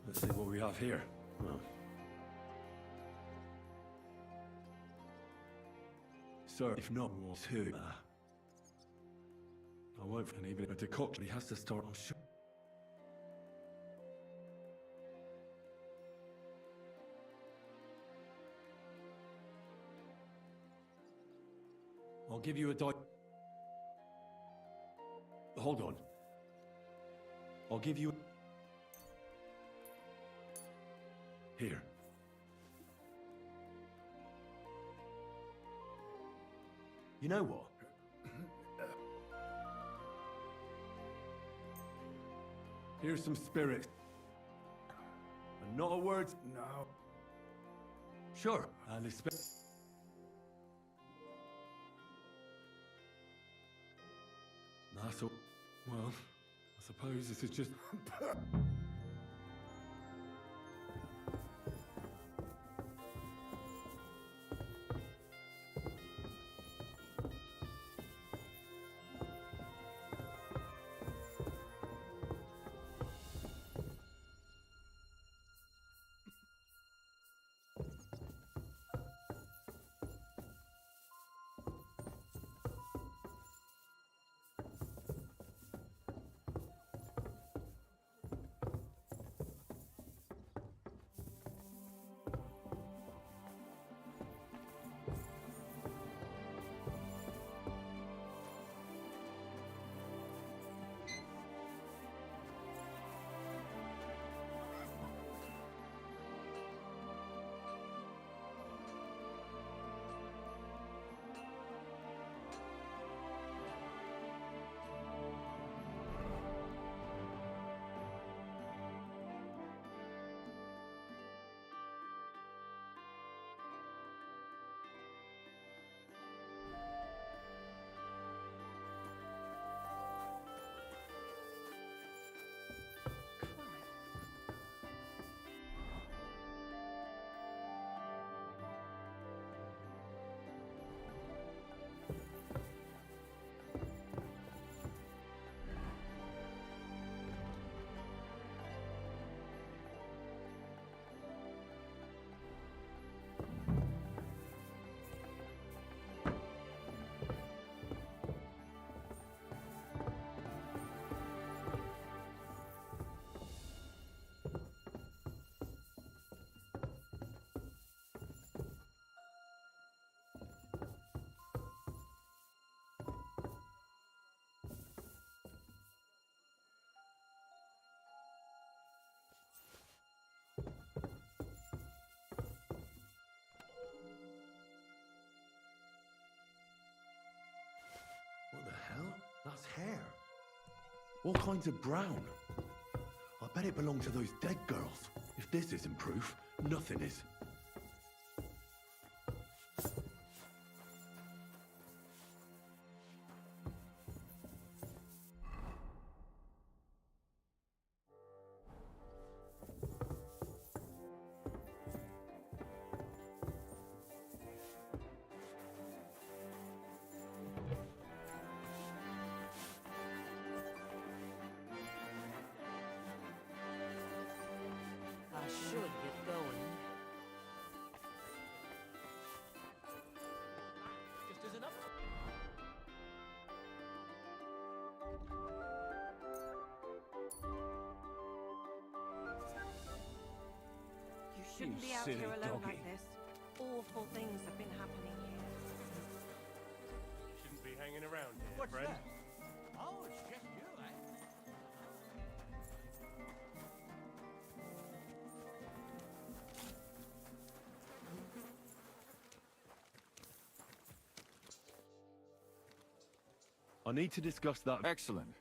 let's see what we have here. Well, sir, if not, two. I won't find even a decoction. He has to start on show. I'll give you a Hold on. I'll give you... Here. You know what? Here's some spirits. And not a word... No. Sure. And expect... That's all. Well, I suppose this is just... What the hell? That's hair. All kinds of brown. I bet it belonged to those dead girls. If this isn't proof, nothing is. I should get going. Just as enough. You shouldn't be out silly here alone doggy. like this. Awful things have been happening here. Shouldn't be hanging around here, What's friend. that? Oh, it's just you, eh? I need to discuss that. Excellent.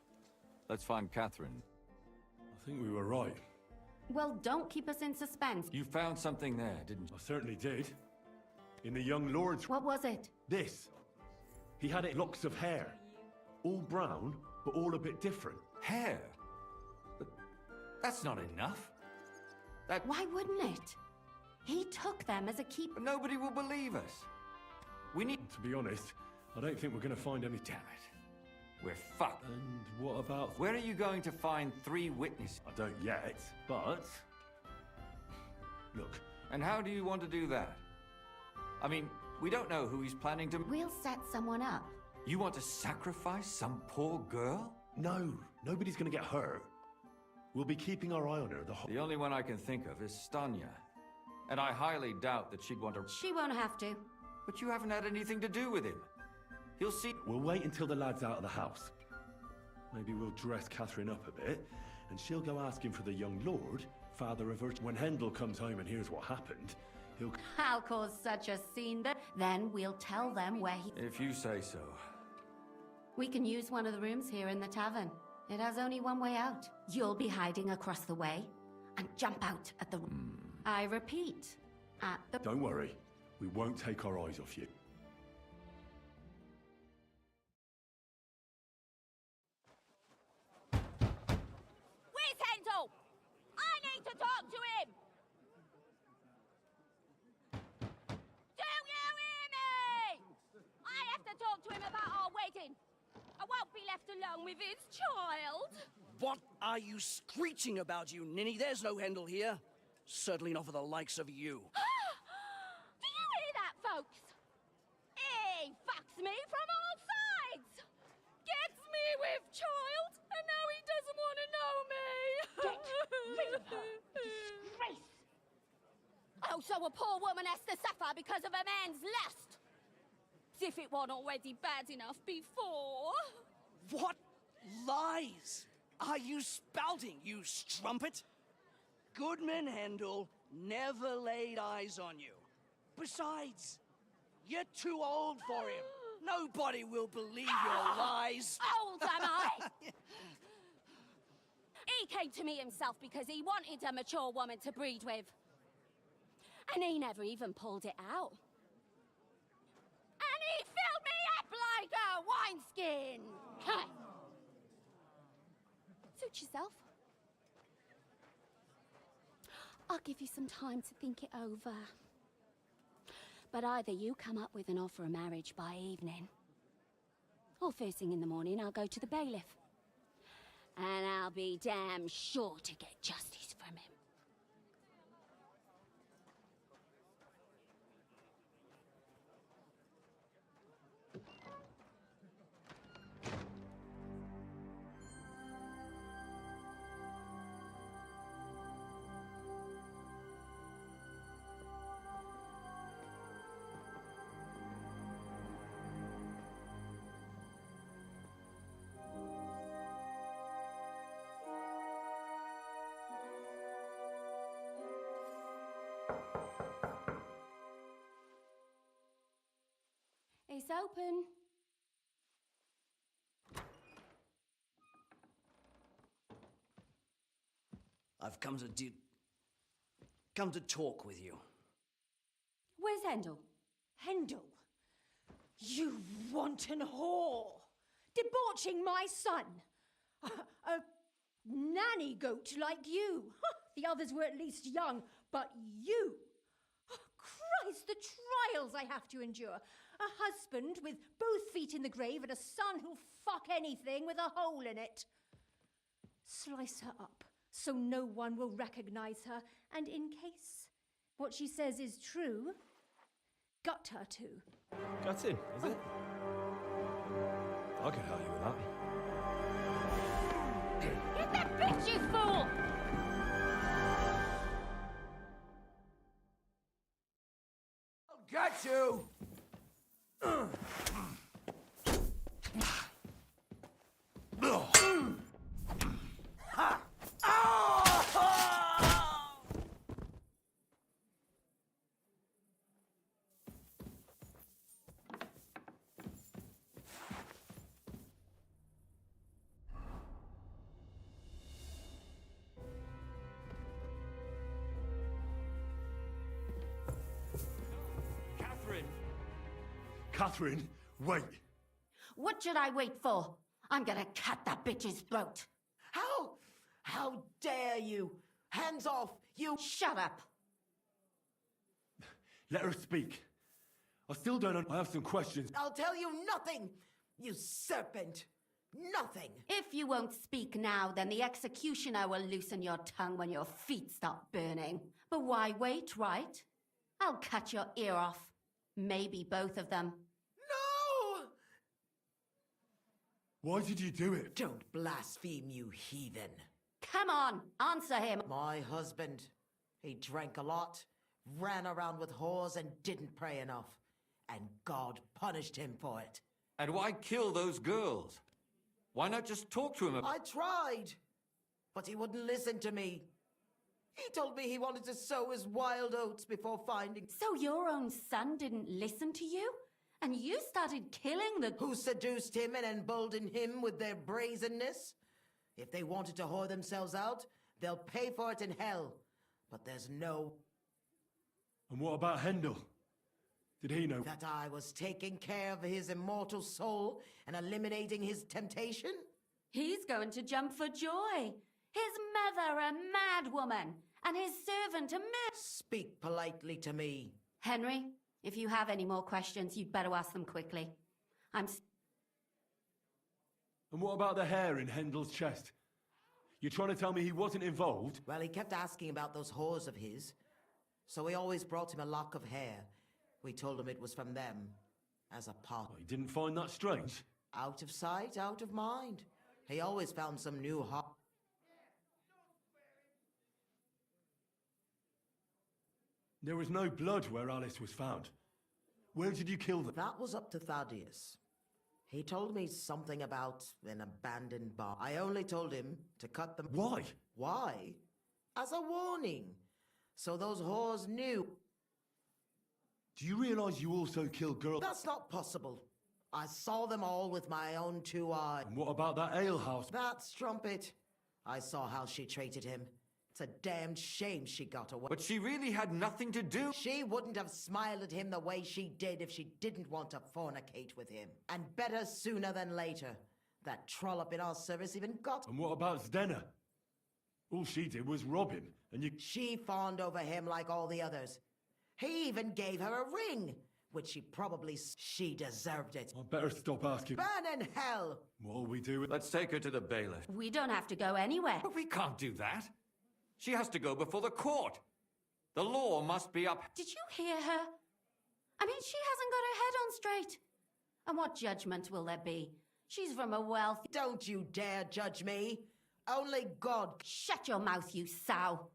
Let's find Catherine. I think we were right. Well, don't keep us in suspense. You found something there, didn't you? I certainly did. In the young lord's... What was it? This. He had it locks of hair. All brown, but all a bit different. Hair? But that's not enough. That... Why wouldn't it? He took them as a keep. But nobody will believe us. We need... To be honest, I don't think we're going to find any... Damn it. we're fucked. And what about... Where are you going to find 3 witnesses? I don't yet, but... Look. And how do you want to do that? I mean, we don't know who he's planning to... We'll set someone up. You want to sacrifice some poor girl? No, nobody's gonna get hurt. We'll be keeping our eye on her the whole... The only one I can think of is Stanya. And I highly doubt that she'd want to... She won't have to. But you haven't had anything to do with him. He'll see... We'll wait until the lad's out of the house. Maybe we'll dress Catherine up a bit, and she'll go asking for the young lord, father of her... When Hendel comes home and hears what happened, he'll... I'll cause such a scene that... Then we'll tell them where he... If you say so. We can use one of the rooms here in the tavern. It has only one way out. You'll be hiding across the way, and jump out at the... I repeat, at the... Don't worry. We won't take our eyes off you. Where's Hendel? I need to talk to him! Do you hear me? I have to talk to him about our wedding. I won't be left alone with his child. What are you screeching about, you ninny? There's no Hendel here. Certainly not for the likes of you. Do you hear that, folks? He fucks me from all sides. Gets me with child, and now he doesn't want to know me. Get rid of her. Disgrace. Oh, so a poor woman has to suffer because of a man's lust. As if it wasn't already bad enough before. What lies are you spouting, you strumpet? Goodman Hendel never laid eyes on you. Besides, you're too old for him. Nobody will believe your lies. Old am I? He came to me himself because he wanted a mature woman to breed with. And he never even pulled it out. And he filled me up like a wineskin. Suit yourself. I'll give you some time to think it over. But either you come up with an offer of marriage by evening, or first thing in the morning I'll go to the bailiff. And I'll be damn sure to get justice from him. It's open. I've come to talk with you. Where's Hendel? Hendel? You wanton whore! Debauching my son! A nanny goat like you! The others were at least young, but you! Christ, the trials I have to endure! A husband with both feet in the grave and a son who'll fuck anything with a hole in it. Slice her up so no one will recognize her, and in case what she says is true, gut her too. Gutting, is it? I can help you with that. Get that bitch, you fool! I'll get you! Catherine, wait! What should I wait for? I'm gonna cut that bitch's throat. How dare you? Hands off, you... Shut up! Let her speak. I still don't know. I have some questions. I'll tell you nothing, you serpent. Nothing! If you won't speak now, then the executioner will loosen your tongue when your feet start burning. But why wait, right? I'll cut your ear off. Maybe both of them. No! Why did you do it? Don't blaspheme, you heathen. Come on, answer him. My husband. He drank a lot, ran around with whores, and didn't pray enough. And God punished him for it. And why kill those girls? Why not just talk to him? I tried, but he wouldn't listen to me. He told me he wanted to sow his wild oats before finding... So your own son didn't listen to you? And you started killing the... Who seduced him and emboldened him with their brazenness? If they wanted to whore themselves out, they'll pay for it in hell. But there's no... And what about Hendel? Did he know that I was taking care of his immortal soul and eliminating his temptation? He's going to jump for joy. His mother a mad woman, and his servant a mad... Speak politely to me. Henry, if you have any more questions, you'd better ask them quickly. And what about the hair in Hendel's chest? You're trying to tell me he wasn't involved? Well, he kept asking about those whores of his. So we always brought him a lock of hair. We told him it was from them, as a part. He didn't find that strange? Out of sight, out of mind. He always found some new hot... There was no blood where Alice was found. Where did you kill them? That was up to Thaddeus. He told me something about an abandoned bar. I only told him to cut them... Why? Why? As a warning. So those whores knew... Do you realize you also killed girls? That's not possible. I saw them all with my own 2 eyes. And what about that alehouse? That strumpet. I saw how she treated him. It's a damned shame she got away. But she really had nothing to do. She wouldn't have smiled at him the way she did if she didn't want to fornicate with him. And better sooner than later. That trollop in our service even got... And what about Zdenna? All she did was rob him, and you... She fawned over him like all the others. He even gave her a ring, which she deserved it. I better stop asking. Burn in hell! What'll we do with... Let's take her to the bailiff. We don't have to go anywhere. But we can't do that. She has to go before the court. The law must be up. Did you hear her? I mean, she hasn't got her head on straight. And what judgment will there be? She's from a wealthy... Don't you dare judge me. Only God... Shut your mouth, you sow.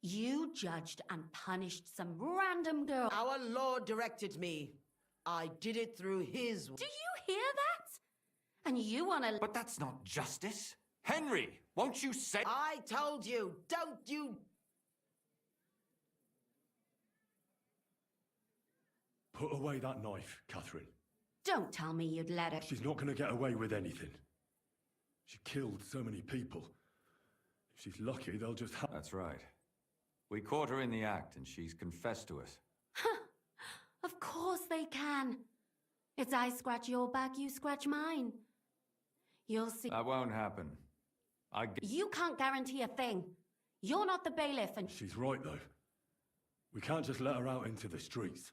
You judged and punished some random girl. Our Lord directed me. I did it through his... Do you hear that? And you want to... But that's not justice. Henry, won't you say... I told you, don't you... Put away that knife, Catherine. Don't tell me you'd let her... She's not going to get away with anything. She killed so many people. If she's lucky, they'll just have... That's right. We caught her in the act, and she's confessed to us. Of course they can. It's I scratch your back, you scratch mine. You'll see... That won't happen. You can't guarantee a thing. You're not the bailiff and... She's right, though. We can't just let her out into the streets.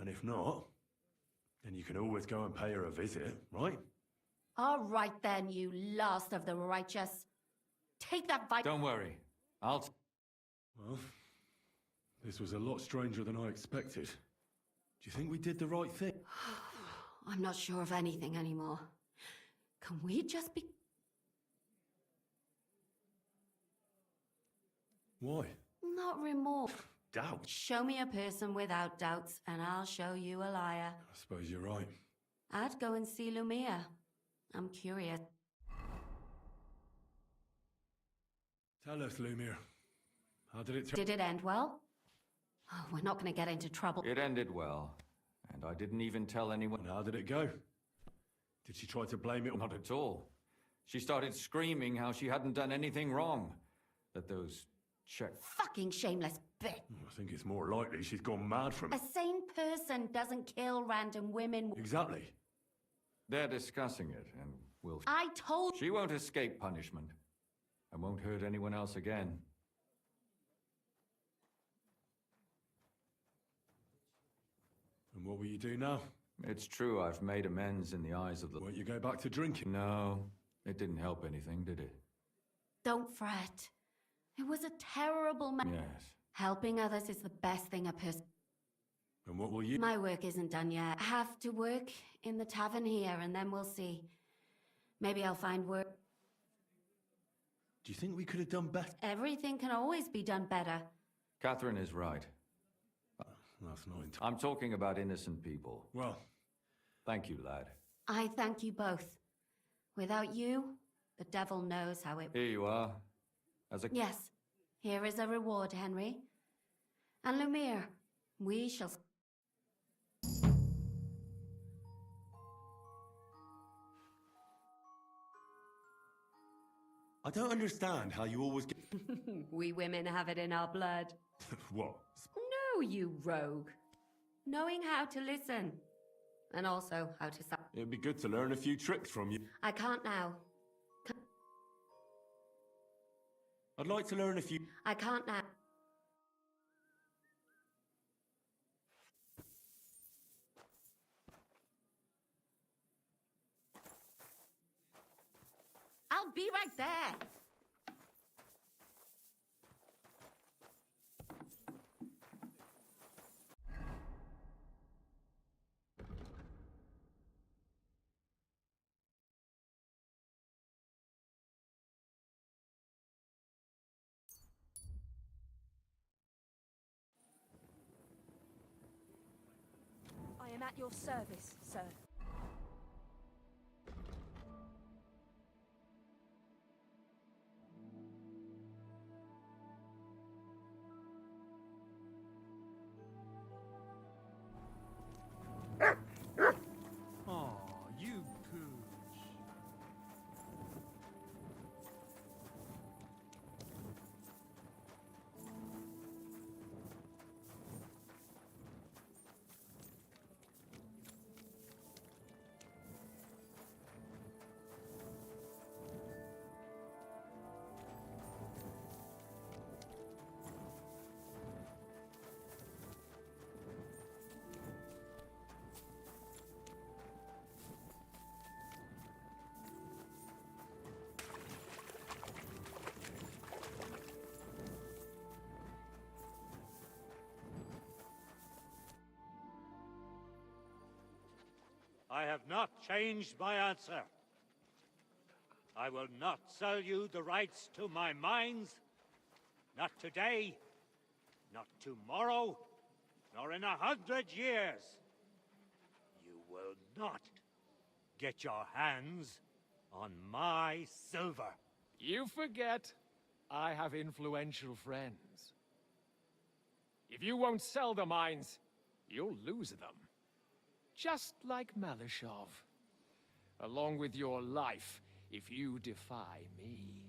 And if not, then you can always go and pay her a visit, right? All right then, you last of the righteous. Take that bite... Don't worry. Well, this was a lot stranger than I expected. Do you think we did the right thing? I'm not sure of anything anymore. Can we just be... Why? Not remorse. Doubt? Show me a person without doubts, and I'll show you a liar. I suppose you're right. I'd go and see Lumia. I'm curious. Tell us, Lumia. How did it turn? Did it end well? Oh, we're not going to get into trouble. It ended well. And I didn't even tell anyone. And how did it go? Did she try to blame it? Not at all. She started screaming how she hadn't done anything wrong. That those fucking shameless bitch. I think it's more likely she's gone mad from it. A sane person doesn't kill random women. Exactly. They're discussing it, and we'll... I told... She won't escape punishment. And won't hurt anyone else again. And what will you do now? It's true, I've made amends in the eyes of the... Won't you go back to drinking? No, it didn't help anything, did it? Don't fret. It was a terrible Yes. Helping others is the best thing a person... And what will you... My work isn't done yet. I have to work in the tavern here, and then we'll see. Maybe I'll find work. Do you think we could have done better? Everything can always be done better. Catherine is right. That's not entirely... I'm talking about innocent people. Well... Thank you, lad. I thank you both. Without you, the devil knows how it... Here you are. As a... Yes. Here is a reward, Henry. And Lumiere, we shall... I don't understand how you always get... We women have it in our blood. What? No, you rogue. Knowing how to listen. And also how to... It'd be good to learn a few tricks from you. I can't now. I'd like to learn a few... I can't now. I'll be right there. I am at your service, sir. Oh, you pooch. I have not changed my answer. I will not sell you the rights to my mines. Not today, not tomorrow, nor in 100 years. You will not get your hands on my silver. You forget I have influential friends. If you won't sell the mines, you'll lose them. Just like Malishov. Along with your life, if you defy me.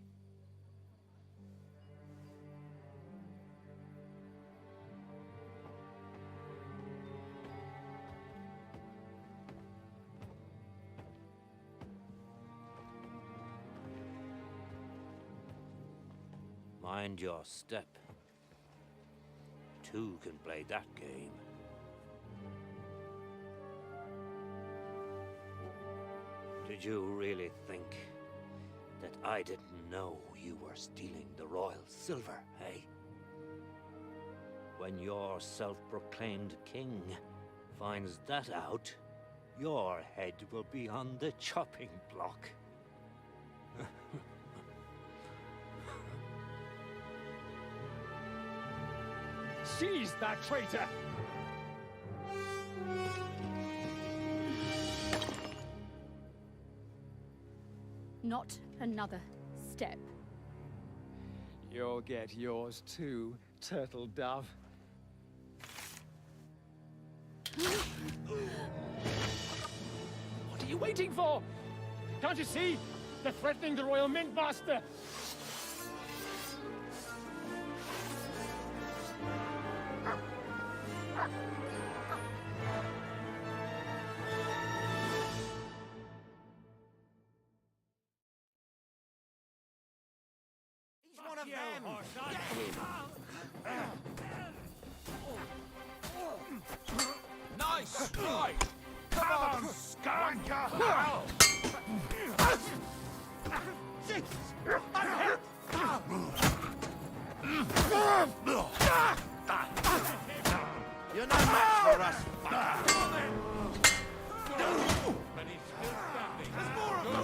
Mind your step. Two can play that game. Did you really think that I didn't know you were stealing the royal silver, eh? When your self-proclaimed king finds that out, your head will be on the chopping block. Seize that traitor! Not another step. You'll get yours too, turtle dove. What are you waiting for? Can't you see? They're threatening the Royal Mint Master! One of them! Nice strike! Come on, skunker! Jesus! I'm hit! You're no match for us, fucker! But he's still standing. There's more of them!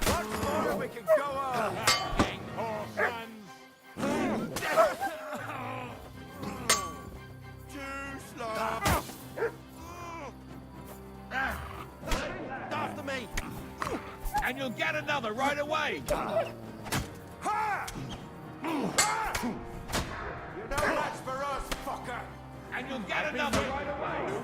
Once more and we can go home! Poor sons. Too slow! After me! And you'll get another right away! You're no match for us, fucker! And you'll get another right away!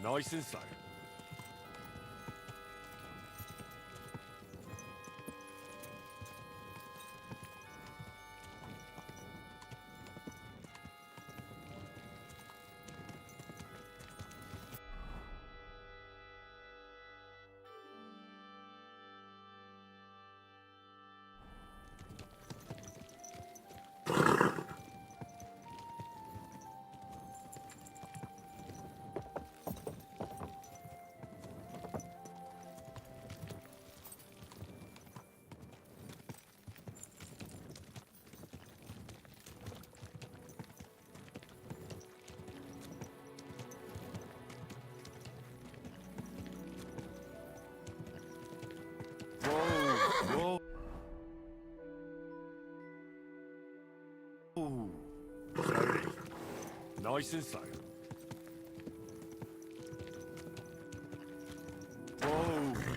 Nice and slow. Whoa. Ooh. Slowly. Nice and slow.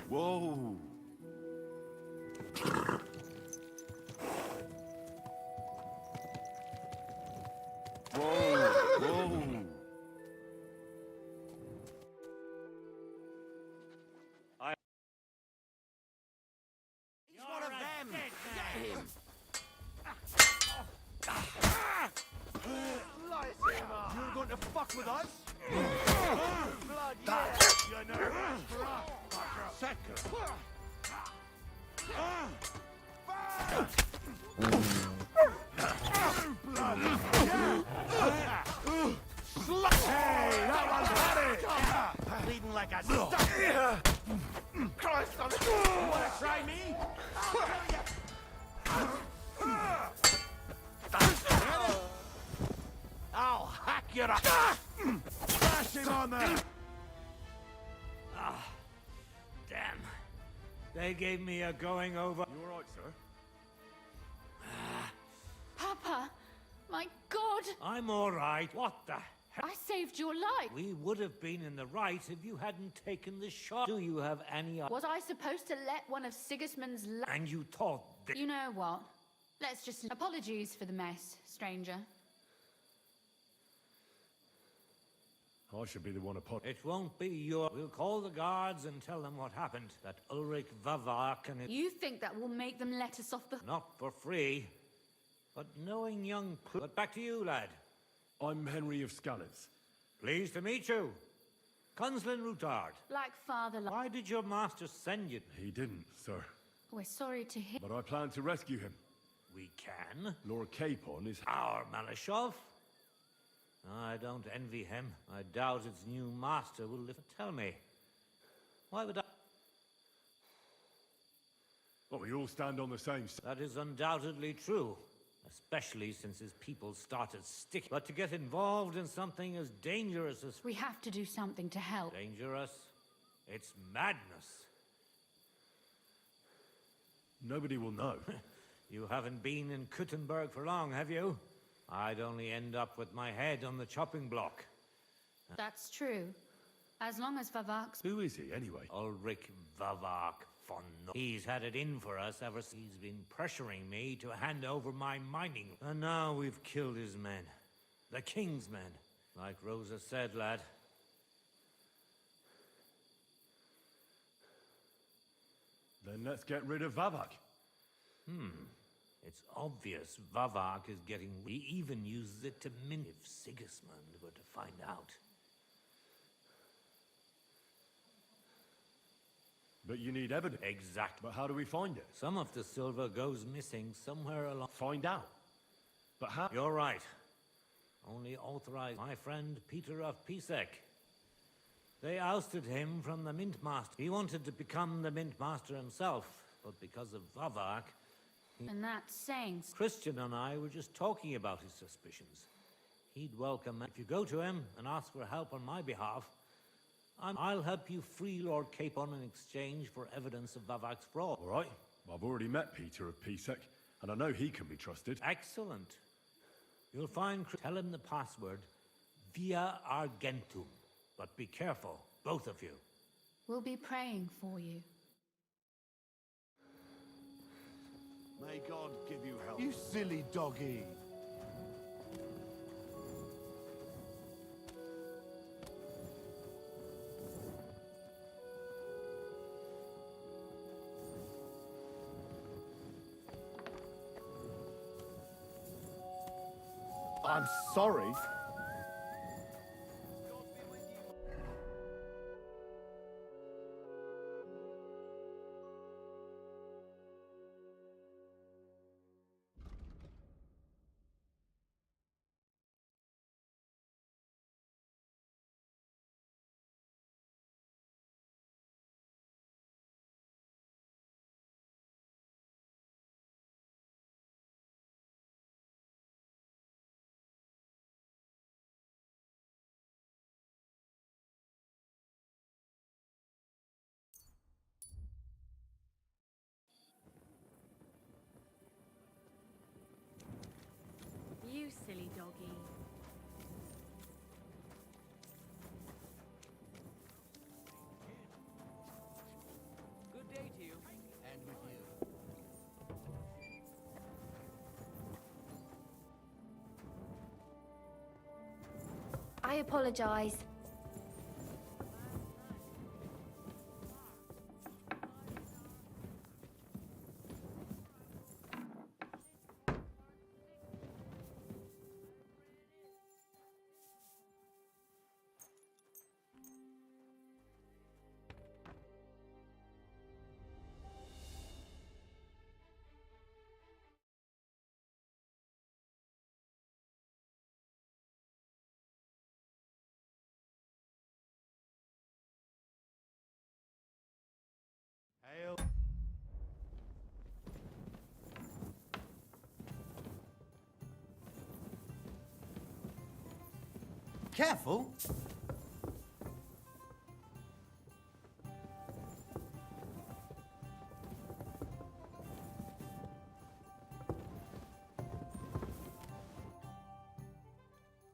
Whoa. Whoa. He's one of them! Get him! You're going to fuck with us? Blood, yeah! You know, for us, second! Blood, yeah! Hey, that one's had it! Bleeding like a stuck! Christ on the Get up! Bash him on there! Ah, damn. They gave me a going over. You all right, sir? Papa! My God! I'm all right. What the hell? I saved your life! We would have been in the right if you hadn't taken the shot. Do you have any... Was I supposed to let one of Sigismund's And you thought that... You know what? Let's just... Apologies for the mess, stranger. I should be the one to put... It won't be your... We'll call the guards and tell them what happened. That Ulrich Vavak and... You think that will make them let us off the... Not for free. But knowing young... But back to you, lad. I'm Henry of Scanners. Pleased to meet you. Conslin Routard. Like father... Why did your master send you? He didn't, sir. We're sorry to hear... But I plan to rescue him. We can. Lord Capon is... Our Malashov. I don't envy him. I doubt its new master will live. Tell me, why would I... Well, we all stand on the same side. That is undoubtedly true, especially since his people started sticking. But to get involved in something as dangerous as... We have to do something to help. Dangerous? It's madness. Nobody will know. You haven't been in Kuttenberg for long, have you? I'd only end up with my head on the chopping block. That's true. As long as Vavak's... Who is he, anyway? Ulrich Vavak von... He's had it in for us ever since he's been pressuring me to hand over my mining. And now we've killed his men. The king's men. Like Rosa said, lad. Then let's get rid of Vavak. It's obvious Vavak is getting... He even uses it to min... If Sigismund were to find out. But you need evidence. Exactly. But how do we find it? Some of the silver goes missing somewhere along... Find out. But how... You're right. Only authorized my friend Peter of Pisek. They ousted him from the Mint Master. He wanted to become the Mint Master himself, but because of Vavak... And that's saying... Christian and I were just talking about his suspicions. He'd welcome... If you go to him and ask for help on my behalf, I'll help you free Lord Capon in exchange for evidence of Vavak's fraud. All right. I've already met Peter of Pisek, and I know he can be trusted. Excellent. You'll find... Tell him the password, Via Argentum. But be careful, both of you. We'll be praying for you. May God give you help. You silly doggy. I'm sorry. You silly doggy. Good day to you. And with you. I apologize. Careful.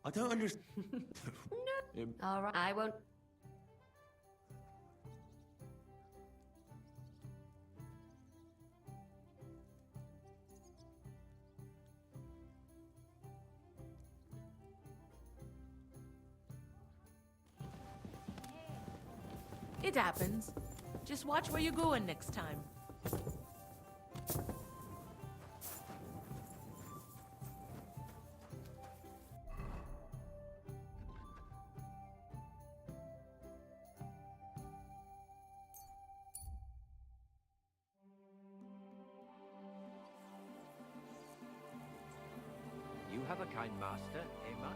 I don't understand. All right, I won't. It happens. Just watch where you're going next time. You have a kind master, eh, Matt?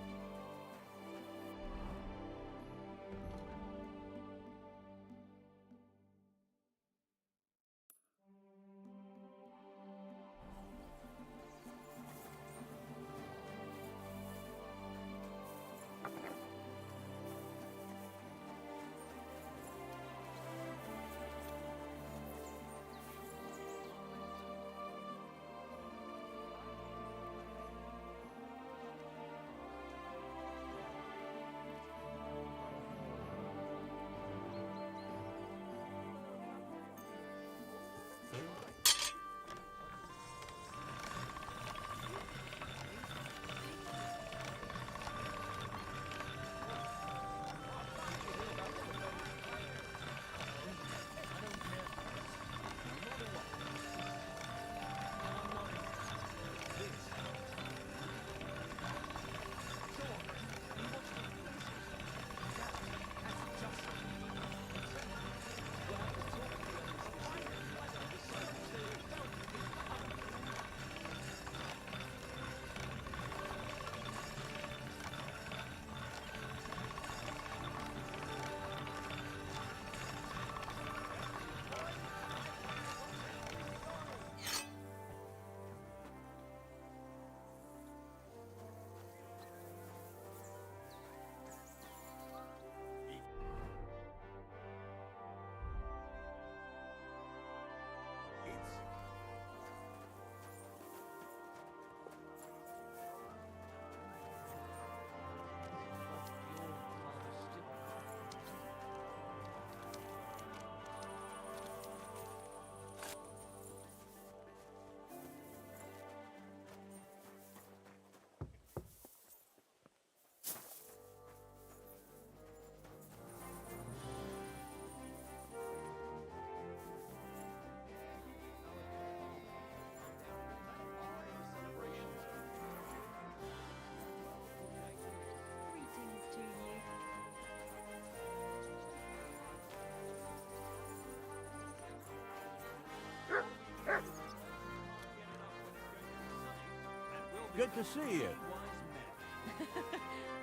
Good to see you.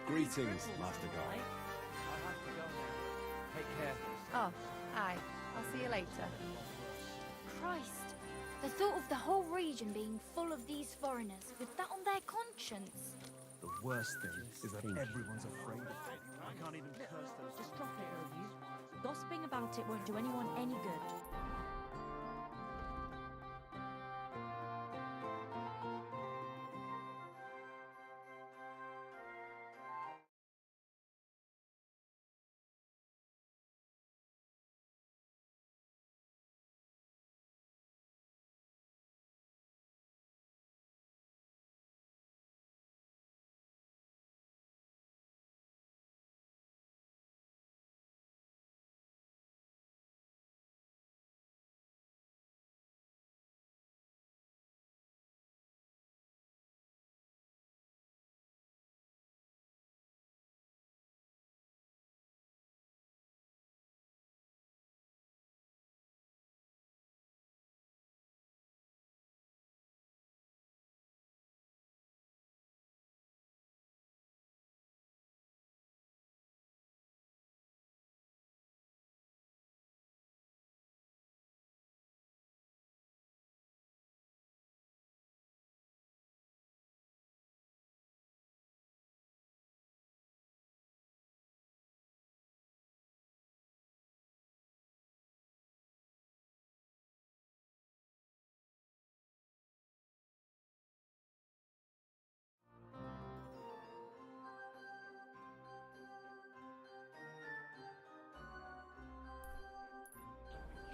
Greetings, Master Guy. Take care. Oh, aye. I'll see you later. Christ, the thought of the whole region being full of these foreigners, with that on their conscience. The worst thing is that everyone's afraid of it. I can't even curse those. Just drop it, will you? Gossiping about it won't do anyone any good.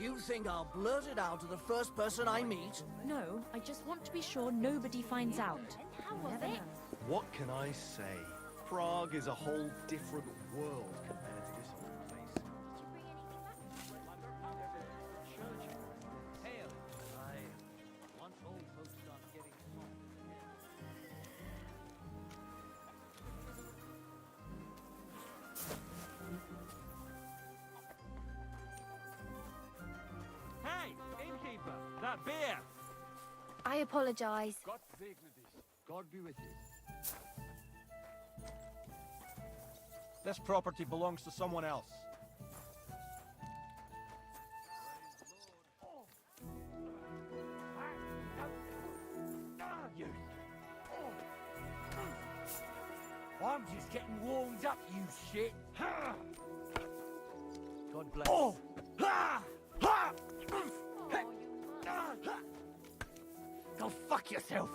You think I'll blurt it out to the first person I meet? No, I just want to be sure nobody finds out. How was it? What can I say? Prague is a whole different world compared to this old place. Hey, innkeeper, that beer! I apologize. God be with you. This property belongs to someone else. You. I'm just getting warmed up, you shit. God bless. Oh! Go fuck yourself.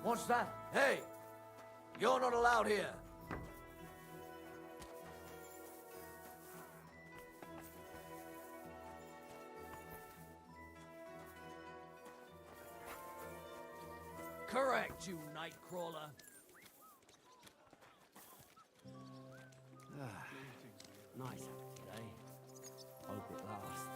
What's that? Hey! You're not allowed here. Correct, you nightcrawler. Nice day. Hope it lasts.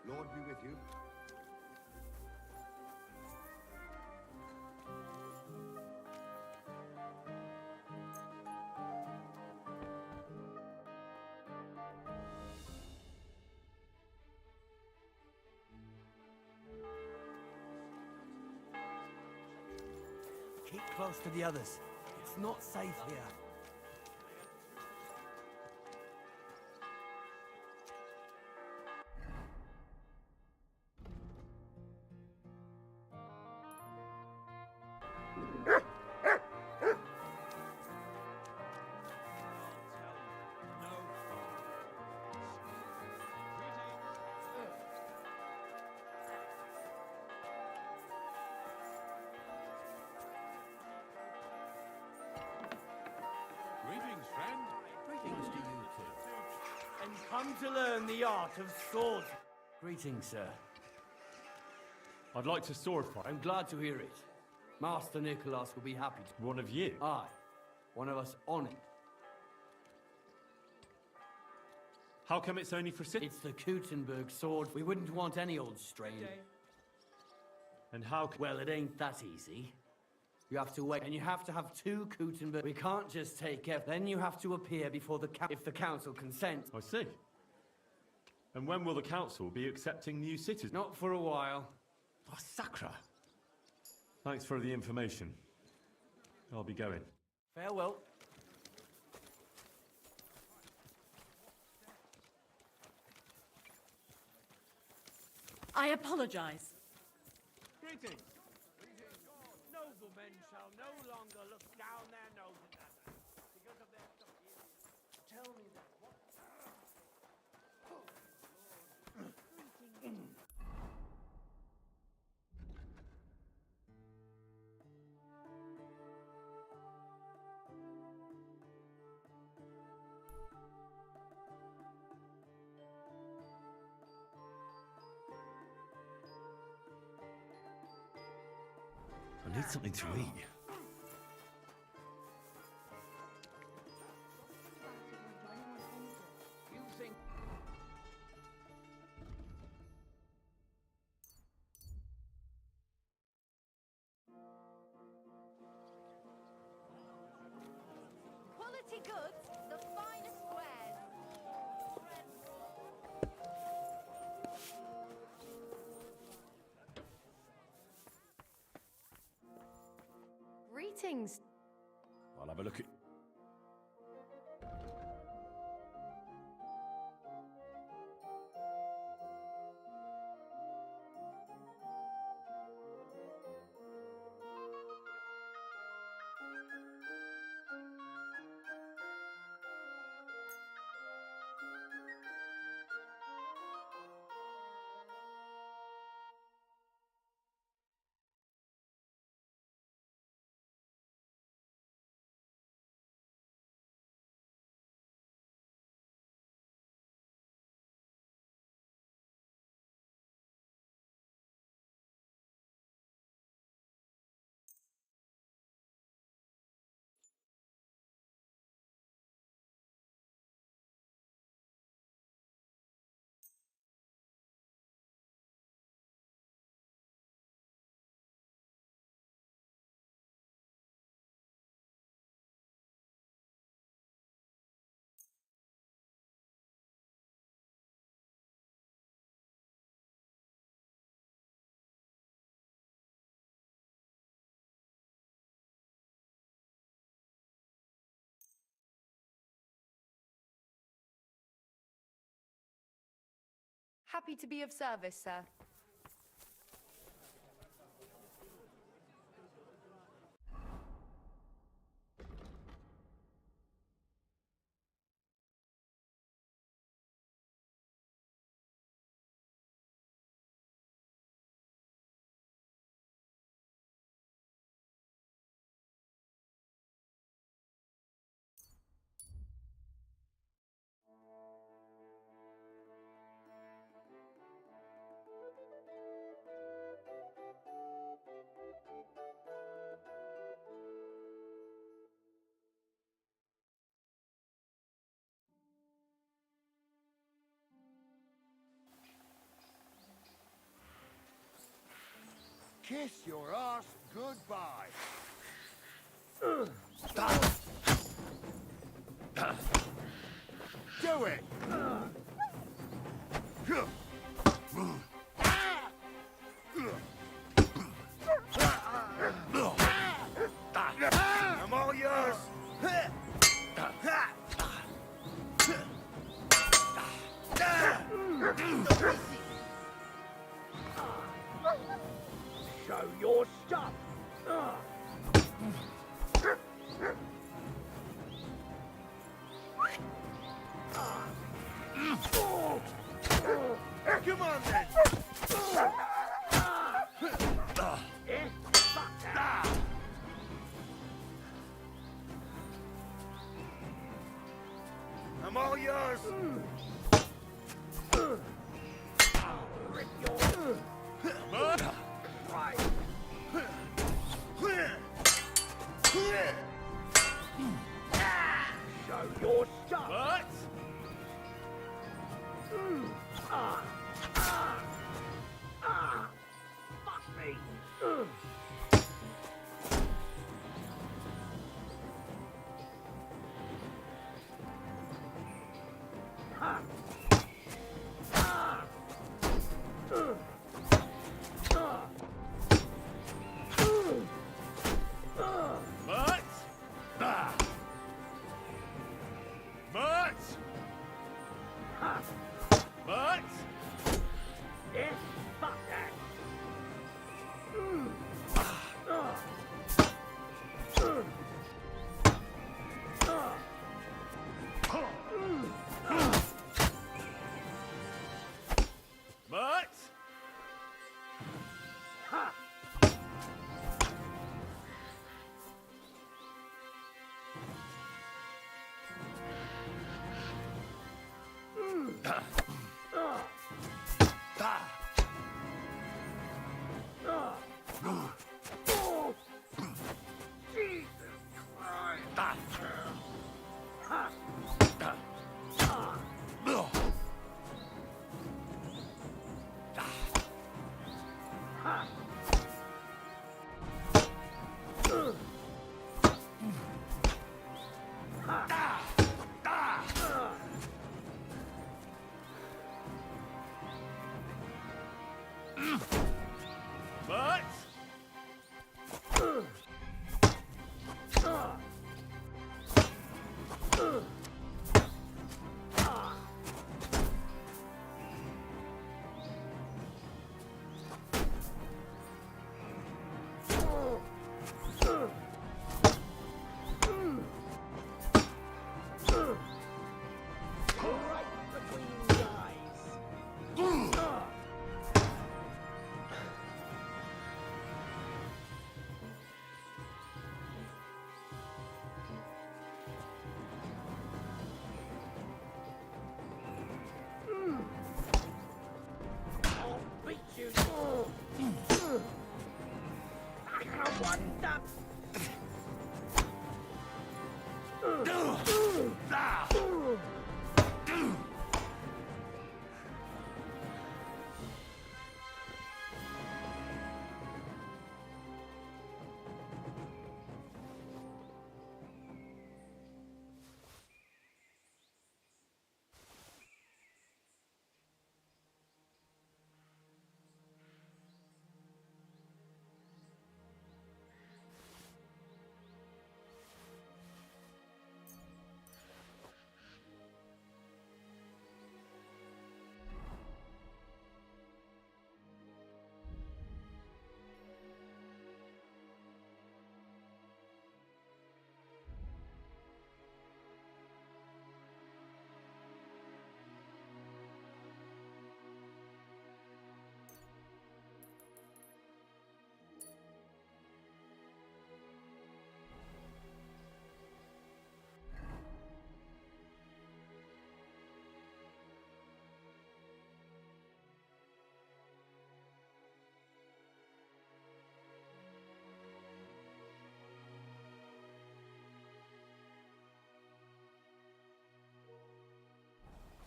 Lord be with you. Keep close to the others. It's not safe here. Greetings, friend. Greetings to you too. And come to learn the art of sword. Greetings, sir. I'd like to sword fight. I'm glad to hear it. Master Nicholas will be happy to. One of you? Aye. One of us on it. How come it's only for It's the Kuttenberg sword. We wouldn't want any old strain. And how... Well, it ain't that easy. You have to wait, and you have to have two Kuttenberg. We can't just take it. Then you have to appear before the if the council consents. I see. And when will the council be accepting new citizens? Not for a while. Oh, Sacra. Thanks for the information. I'll be going. Farewell. I apologize. Greetings. Noblemen shall no longer look down their noses at us because of their stupidity. Tell me that. I need something to eat. Quality goods, the finest wares. Greetings. I'll have a look at... Happy to be of service, sir. Kiss your ass goodbye. Do it. I'm all yours. Show your stuff. Come on then. I'm all yours. Right. Show your stuff. What? Fuck me.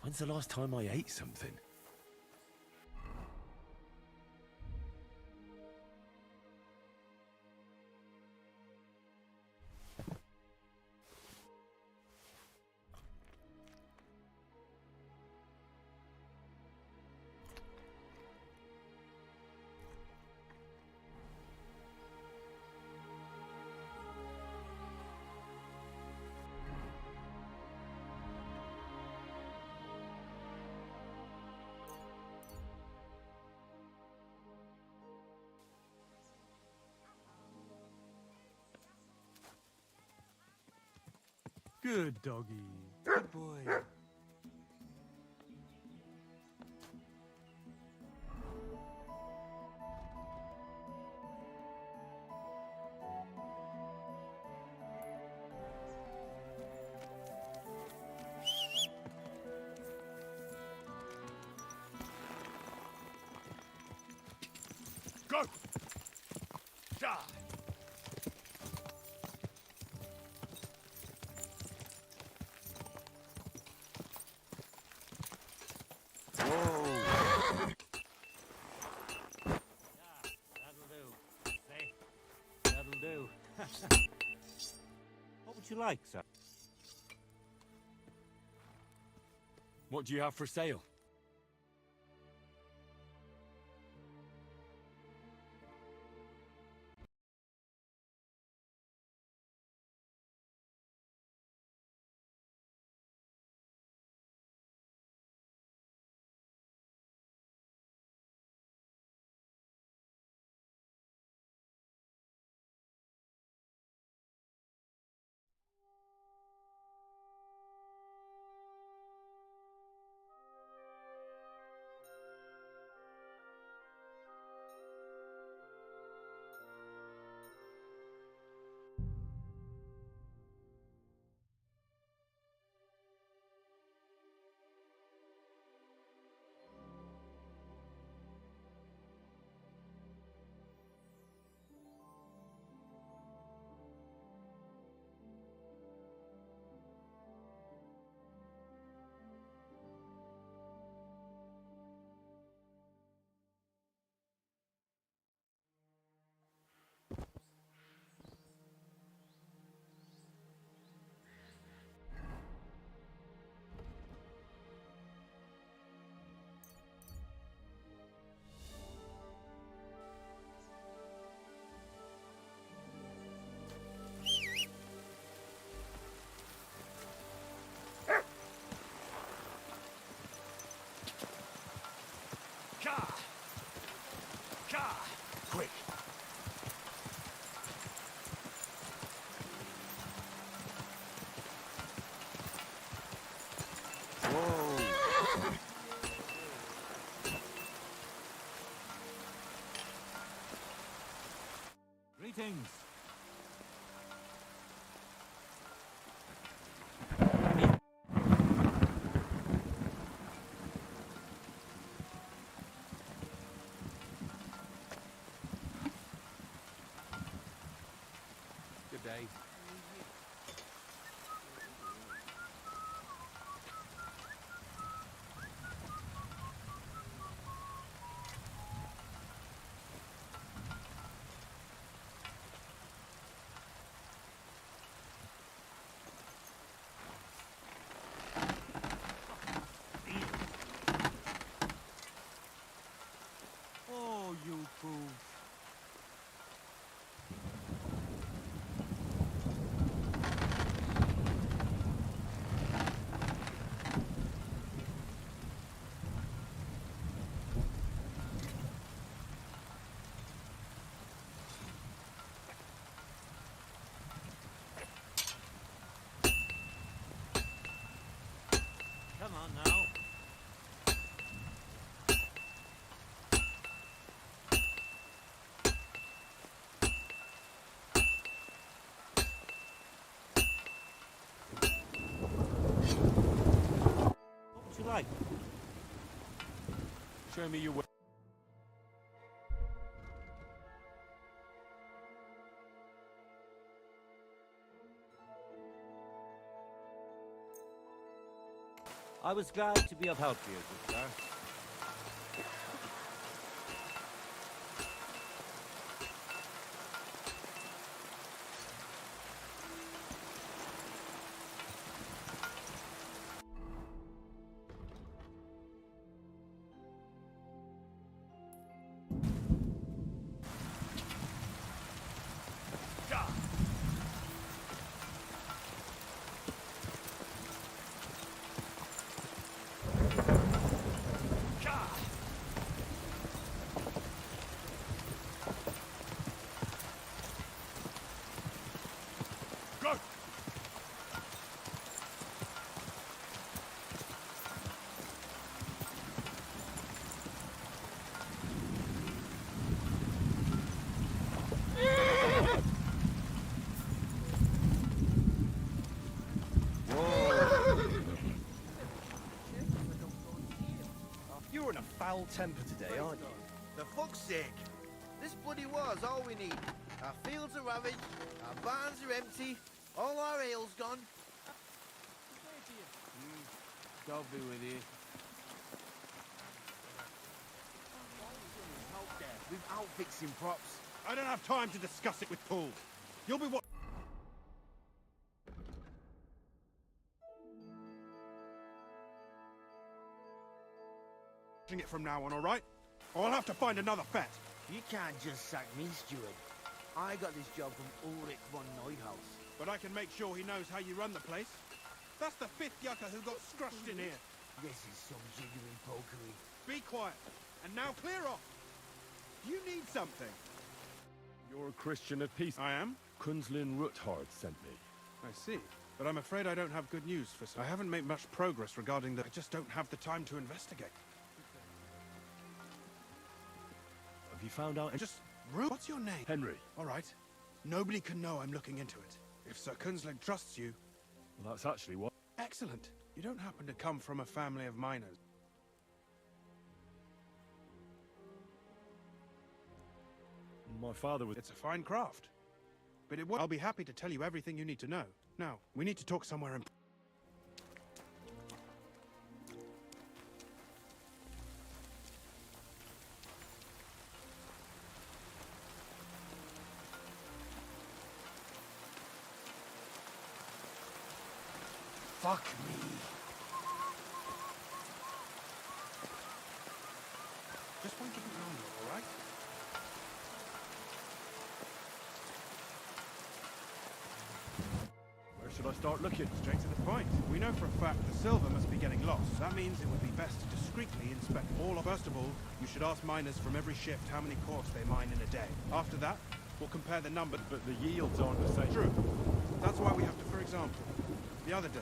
When's the last time I ate something? Good doggy. Good boy. Go! Die! That'll do. What would you like, sir? What do you have for sale? Quick! Greetings. Good day. Oh, you fools. Come on now. What would you like? Show me your way. I was glad to be of help to you, good sir. You're in a foul temper today, aren't you? For fuck's sake. This bloody war's all we need. Our fields are ravaged, our barns are empty, all our ale's gone. God be with you. Without fixing props. I don't have time to discuss it with Paul. You'll be what? It from now on, all right? Or I'll have to find another vet. You can't just sack me, steward. I got this job from Ulrich von Neuhaus. But I can make sure he knows how you run the place. That's the 5th yucca who got scrushed in here. This is some genuine pokery. Be quiet. And now clear off. You need something. You're a Christian of peace. I am? Kunzlin Ruthard sent me. I see. But I'm afraid I don't have good news for some. I haven't made much progress regarding the... I just don't have the time to investigate. Have you found out... Just... What's your name? Henry. All right. Nobody can know I'm looking into it. If Sir Kunzlin trusts you... Well, that's actually what... Excellent. You don't happen to come from a family of miners. My father was... It's a fine craft. But I'll be happy to tell you everything you need to know. Now, we need to talk somewhere in... Fuck me. Just won't give it longer, all right? Where should I start looking? Straight to the point. We know for a fact the silver must be getting lost. That means it would be best to discreetly inspect all of... First of all, you should ask miners from every shift how many quartz they mine in a day. After that, we'll compare the number... But the yields aren't the same. True. That's why we have to, for example, the other day,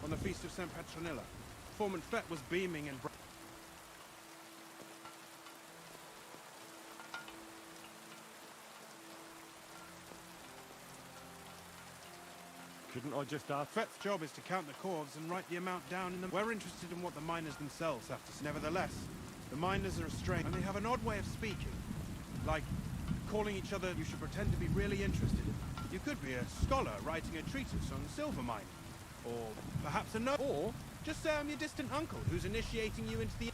on the Feast of St. Petronilla, Foreman Fett was beaming and... Couldn't I just ask? Fett's job is to count the corves and write the amount down in them. We're interested in what the miners themselves have to say. Nevertheless, the miners are strange, and they have an odd way of speaking. Like, calling each other, you should pretend to be really interested. You could be a scholar writing a treatise on silver mining. Or perhaps a no... Or just say I'm your distant uncle who's initiating you into the...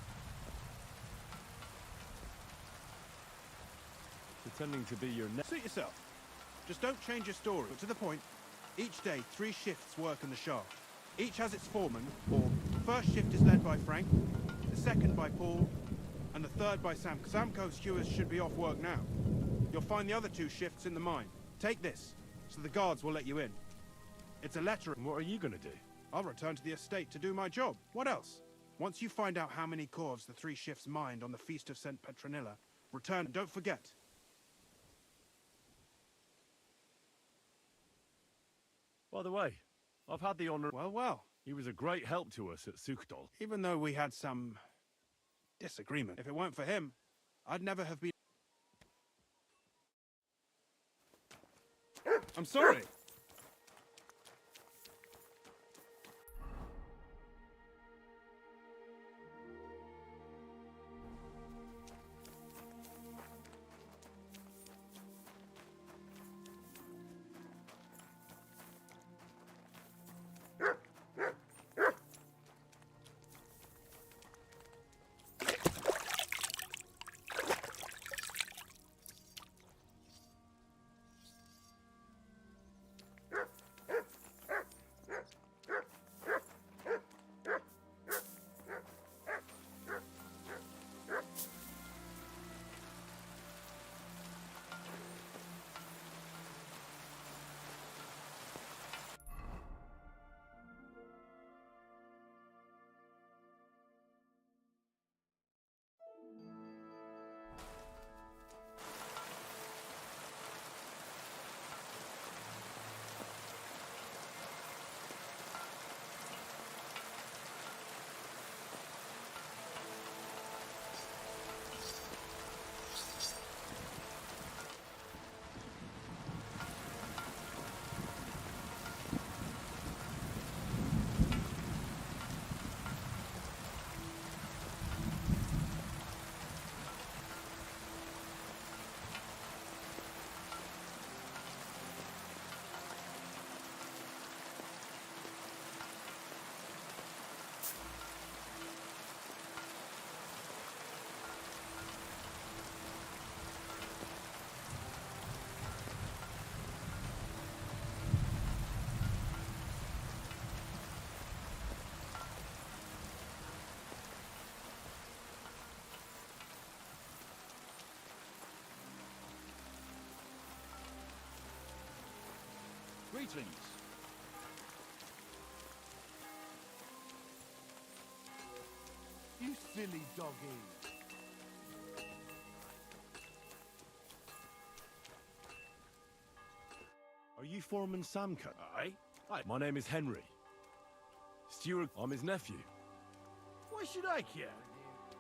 Pretending to be your... Suit yourself. Just don't change your story. But to the point, each day 3 shifts work in the shaft. Each has its foreman, or the first shift is led by Frank, the second by Paul, and the third by Sam. Samco's hewers should be off work now. You'll find the other 2 shifts in the mine. Take this, so the guards will let you in. It's a letter. And what are you going to do? I'll return to the estate to do my job. What else? Once you find out how many corves the 3 shifts mined on the Feast of St. Petronilla, return and don't forget. By the way, I've had the honor... Well. He was a great help to us at Sukhdal. Even though we had some... disagreement. If it weren't for him, I'd never have been... I'm sorry. Greetings. You silly doggy. Are you Foreman Samcut? Aye? Aye. My name is Henry. Stewart, I'm his nephew. Why should I care?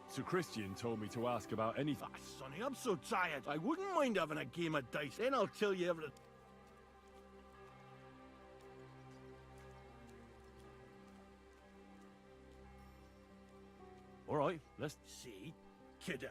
Sir Christian told me to ask about anything. Ah, Sonny, I'm so tired. I wouldn't mind having a game of dice. Then I'll tell you everything. All right, let's see. Kidder.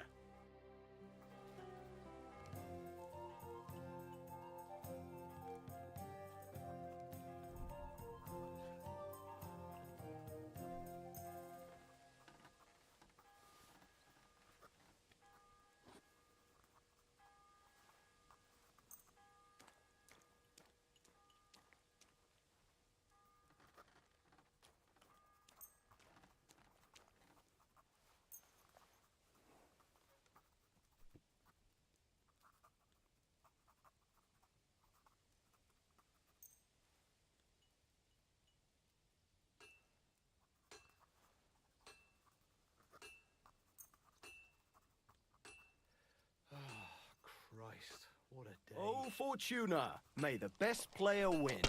Christ, what a day. Oh, Fortuna! May the best player win.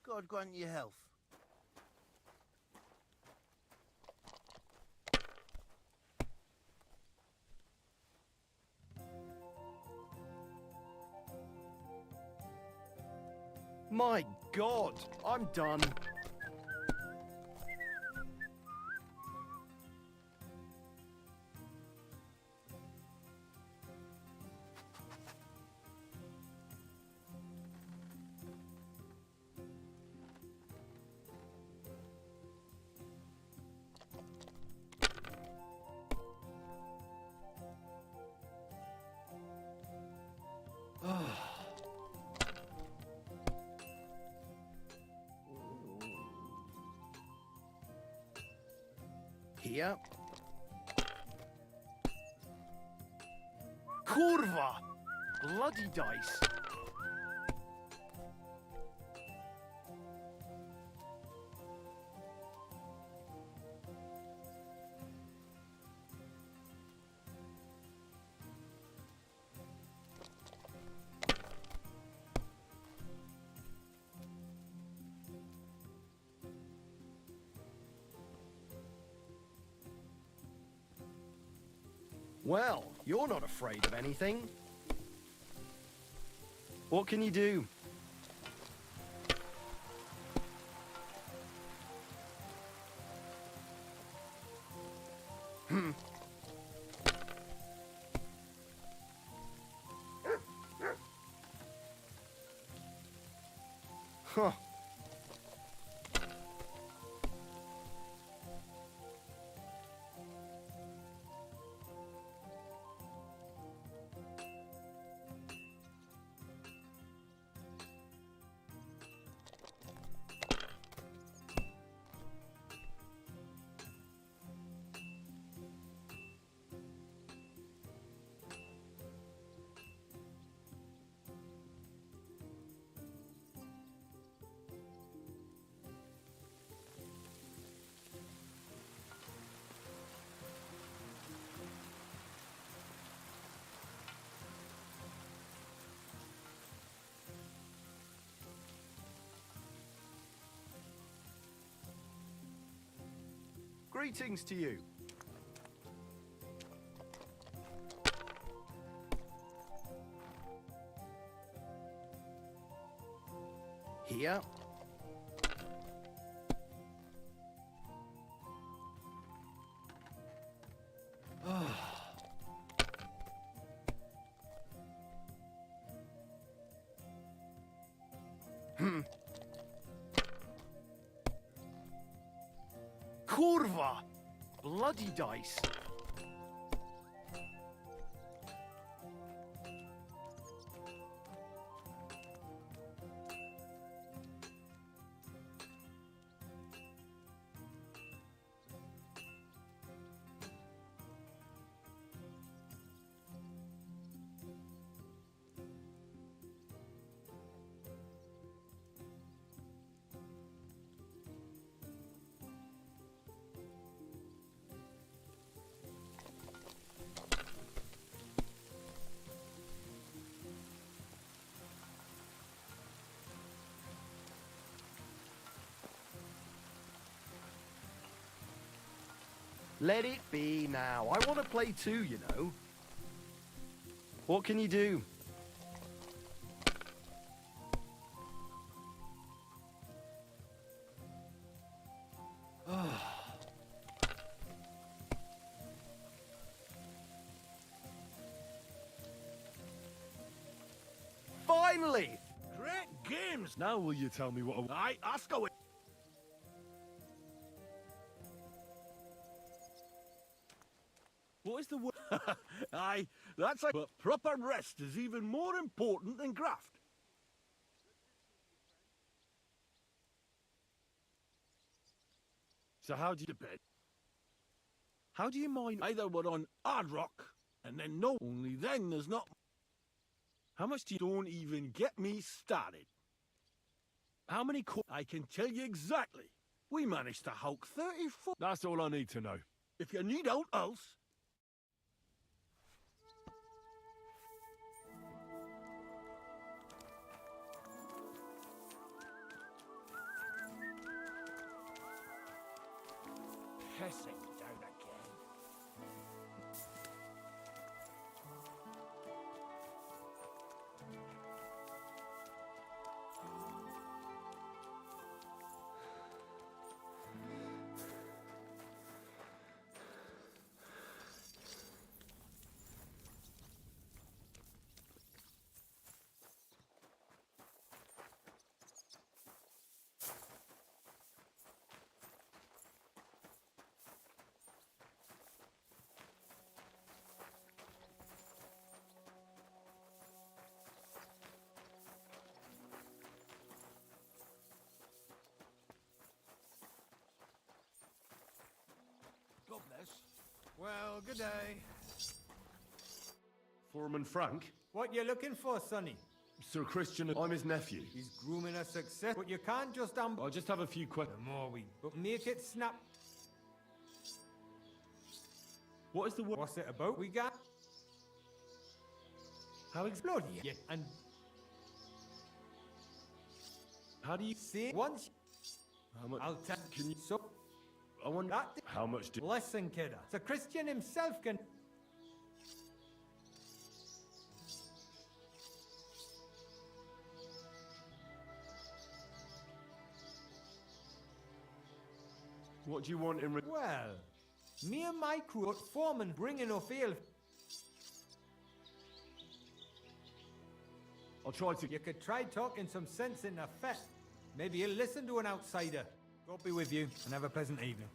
God grant you health. My God, I'm done. Here. Kurva! Bloody dice. Well, you're not afraid of anything. What can you do? Huh. Greetings to you. Here. Kurva! Bloody dice. Let it be now. I want to play too, you know. What can you do? Finally! Great games! Now will you tell me what Aye, ask away. What is the word? Aye, that's like... But proper rest is even more important than graft. So how do you depend? How do you mine? Either we're on hard rock, and then no, only then there's not... How much do you... Don't even get me started. How many I can tell you exactly. We managed to hulk 34... That's all I need to know. If you need out else... Pissing down again. God bless. Well, good day. Foreman Frank? What you looking for, Sonny? Sir Christian, I'm his nephew. He's grooming a success, but you can't just I'll just have a few questions. The more we... But make it snap. What is the word? What's it about? We got... How explode you? And... How do you... See? Once... How much... I'll tell... Can you... So... I want... That... How much do... Listen, kidder. So Christian himself can... What do you want in... Well... Me and my crew at Foreman bringing a field. I'll try to... You could try talking some sense into Fett. Maybe he'll listen to an outsider. God be with you, and have a pleasant evening.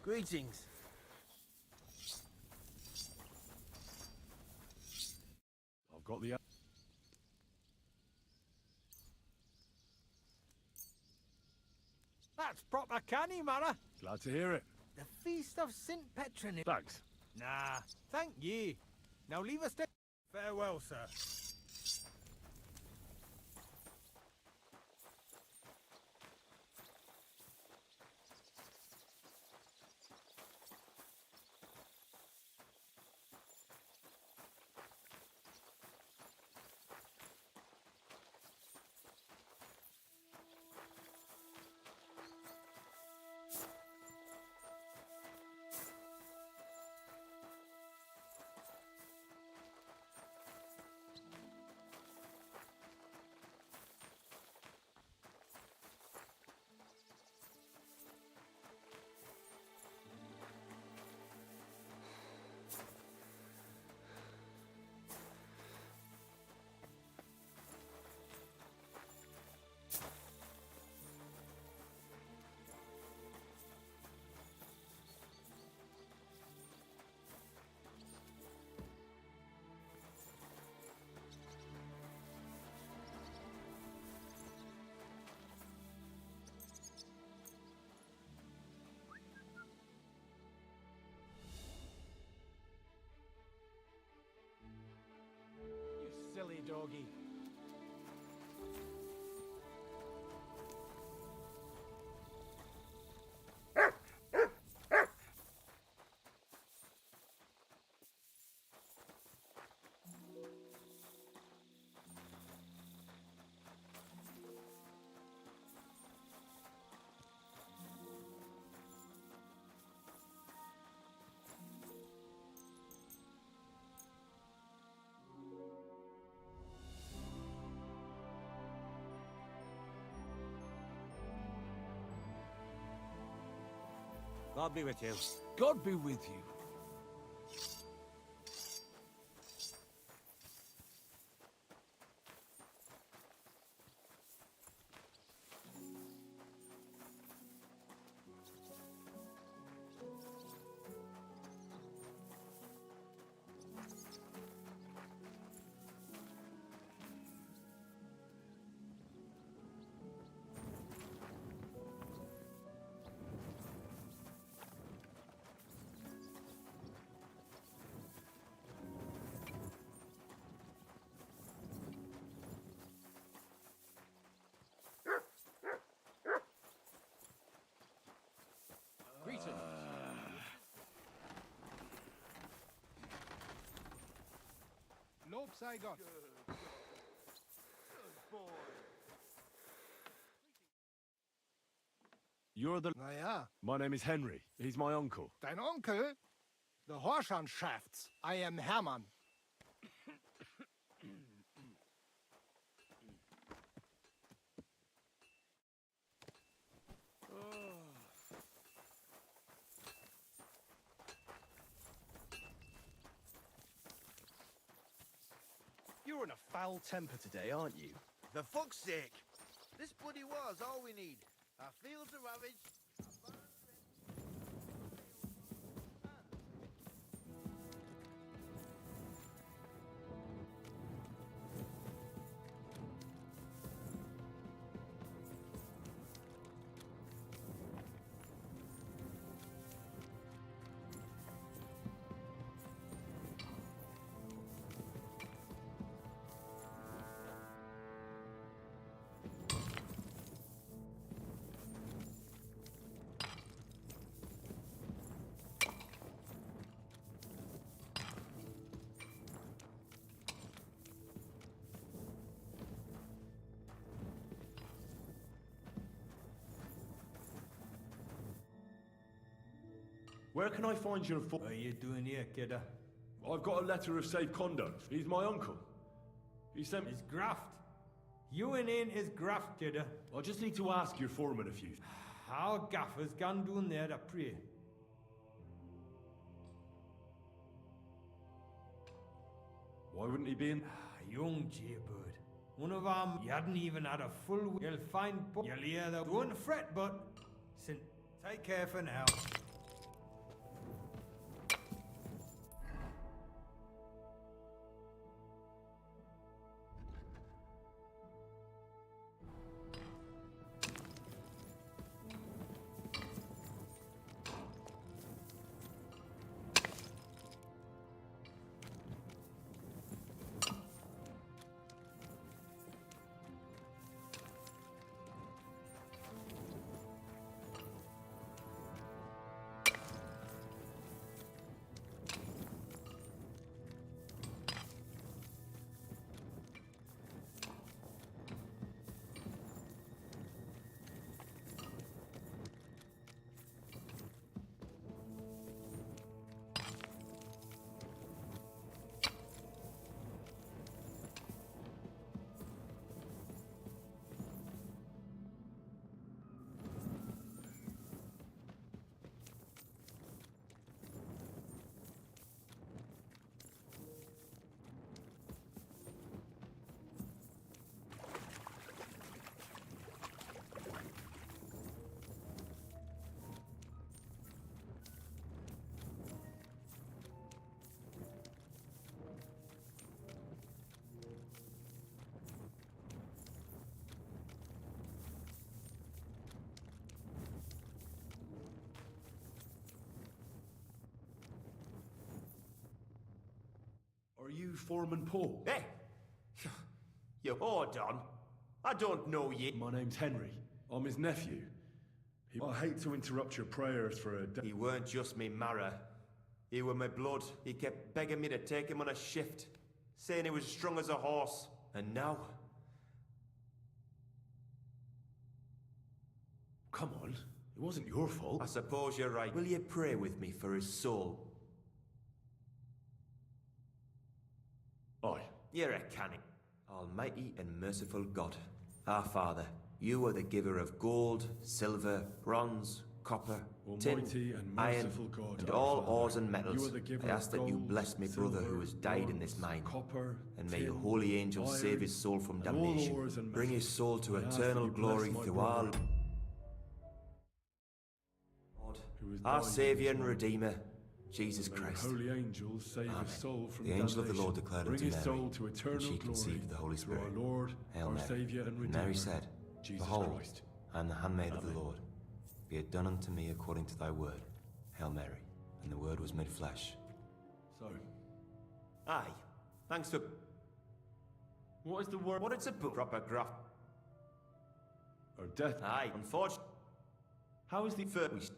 Greetings. I've got the... That's proper canny, Mara. Glad to hear it. The Feast of St. Petronil. Thanks. Nah, thank ye. Now leave us to... Farewell, sir. doggy. God be with you. God be with you. Greetings. Lopes I got. Good boy. You're the... Na ja, My name is Henry. He's my uncle. dein Onkel? The Horschanschafts. I am Hermann. You're in a foul temper today, aren't you? For fuck's sake. This bloody war's all we need. Our fields are ravaged. Our barns Where can I find your... What are you doing here, kidder? I've got a letter of safe conduct. He's my uncle. He sent... His graft. You and in his graft, kidder. I just need to ask your foreman a few... How gaffers gone doing there to pray? Why wouldn't he be in... Young jaybird. One of them, you hadn't even had a full... You'll find... You'll hear the... Don't fret, but... Take care for now. Are you Foreman Paul? Hey! You hold on. I don't know you. My name's Henry. I'm his nephew. I hate to interrupt your prayers for a day. He weren't just me marrow. He were my blood. He kept begging me to take him on a shift, saying he was strong as a horse. And now... Come on, it wasn't your fault. I suppose you're right. Will you pray with me for his soul? Aye. You're a canny. Almighty and merciful God, our Father, you are the giver of gold, silver, bronze, copper, Almighty tin, and iron, merciful God, and our all Father, ores and metals. you are the giver I ask of that you gold, bless my brother silver, who has died in this bronze, mine. copper, And may tin, your holy angels iron, save his soul from and all ores damnation. and Bring his metals. soul to I ask that eternal you bless glory my through our... brother, who has Our died in Saviour this and mine. Redeemer, Jesus May your Christ. holy angels save Amen. his soul from The angel of the damnation. Lord declared Bring unto his Mary, soul to and eternal she glory conceived the Holy through Spirit. our Lord, Hail our Mary. Saviour and And Redeemer, Mary said, Jesus Behold, Christ. I am the handmaid of the Amen. Lord. Be it done unto me according to thy word. Hail Mary. And the word was made flesh. So, Aye. Thanks for... What is the word? What it's a book? Proper graph. or death. Aye. Unfortunately. How is the first?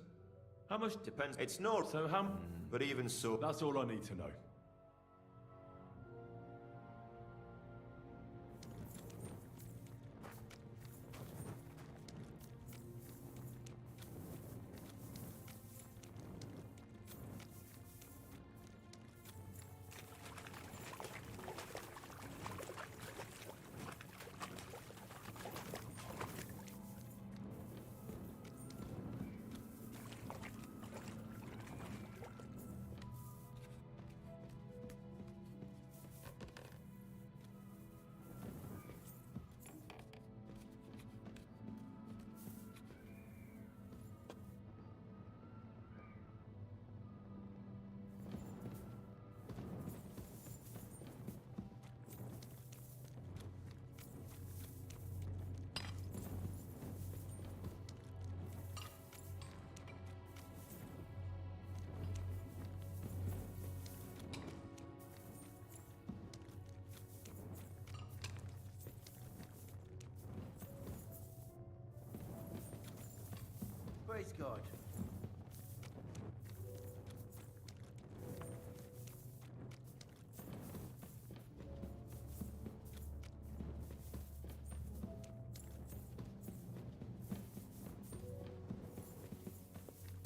How much depends? It's no. So how? But even so... That's all I need to know. Praise God.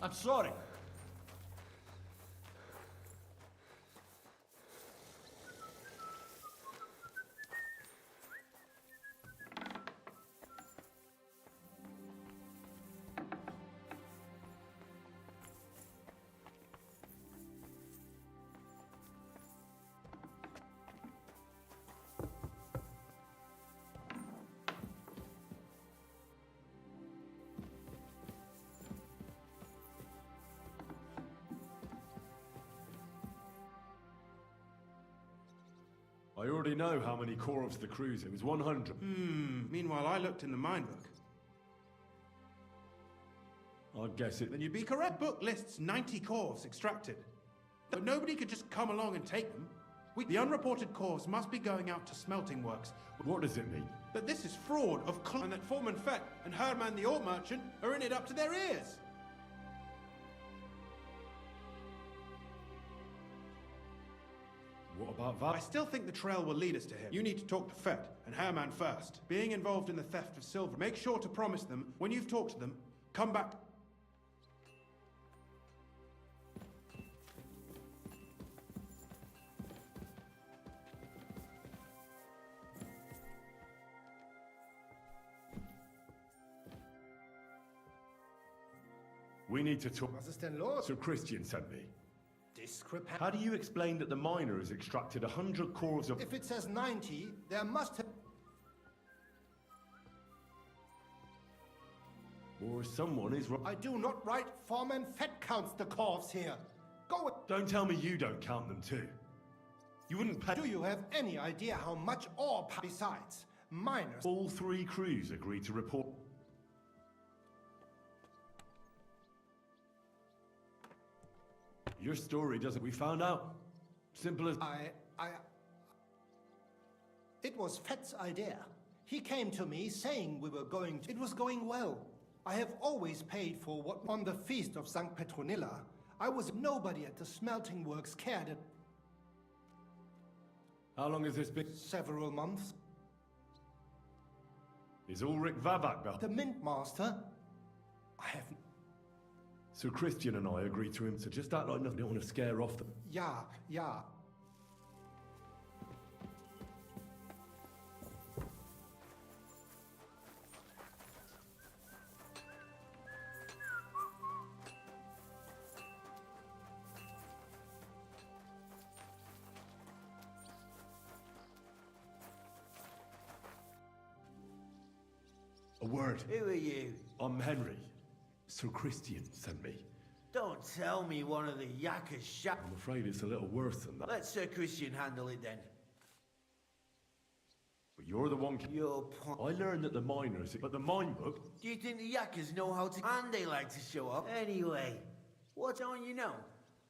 I'm sorry. I already know how many corves the cruise. It was 100. Meanwhile, I looked in the mine book. I'd guess it. Then you'd be correct. Book lists 90 corves extracted. But nobody could just come along and take them. The unreported corves must be going out to smelting works. What does it mean? That this is fraud of and that Foreman Fett and Herman the ore merchant are in it up to their ears. What about that? I still think the trail will lead us to him. You need to talk to Fett and Herman first. Being involved in the theft of silver, make sure to promise them, when you've talked to them, come back. We need to talk. Was ist denn los? So Christian sent me. Discrepant. How do you explain that the miner has extracted 100 corves of... If it says 90, there must have... Or someone is... I do not write Foreman Fett counts the corves here. Go with... Don't tell me you don't count them too. You wouldn't pay... Do you have any idea how much ore... Besides, miners... All three crews agreed to report... Your story doesn't... We found out. Simple as... It was Fett's idea. He came to me saying we were going to... It was going well. I have always paid for what... On the feast of St. Petronilla, I was... Nobody at the smelting works cared at... How long has this been? Several months. Is Ulrich Vavak back? The Mint Master? I have... Sir Christian and I agreed to him to just act like nothing. Don't want to scare off them. Yeah. A word. Who are you? I'm Henry. Sir Christian sent me. Don't tell me one of the yakkers shot. I'm afraid it's a little worse than that. Let Sir Christian handle it then. But you're the one... Your point. I learned that the miners... But the mine book... Do you think the yakkers know how to... And they like to show up? Anyway, what don't you know?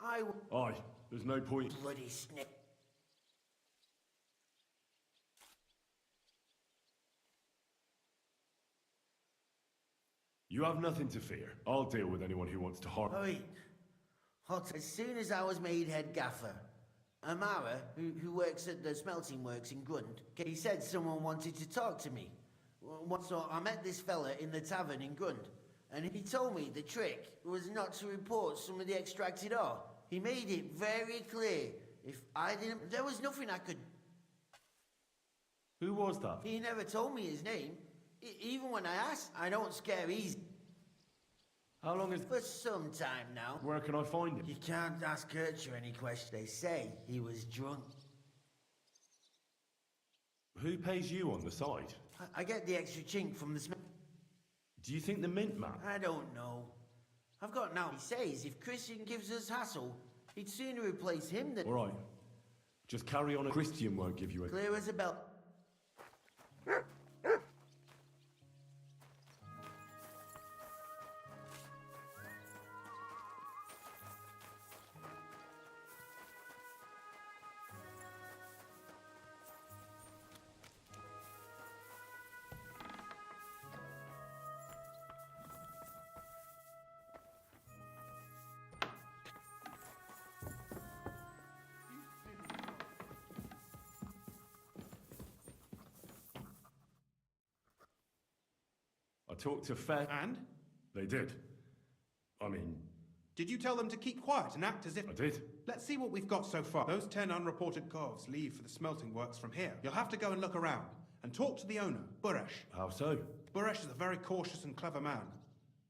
Aye, there's no point... Bloody snake. You have nothing to fear. I'll deal with anyone who wants to harm... Wait. As soon as I was made head gaffer, Amara, who works at the smelting works in Grund, he said someone wanted to talk to me. So I met this fella in the tavern in Grund, and he told me the trick was not to report some of the extracted ore. He made it very clear. If I didn't... There was nothing I could... Who was that? He never told me his name. Even when I asked, I don't scare easy. How long is... For some time now. Where can I find him? You can't ask Kircher any questions. They say he was drunk. Who pays you on the side? I get the extra chink from the smell. Do you think the mint man? I don't know. I've got now. He says if Christian gives us hassle, he'd sooner replace him than... All right. Just carry on. Christian won't give you a... Clear as a bell. I talked to Fett. And? They did. I mean... Did you tell them to keep quiet and act as if... I did. Let's see what we've got so far. Those 10 unreported corves leave for the smelting works from here. You'll have to go and look around and talk to the owner, Buresh. How so? Buresh is a very cautious and clever man.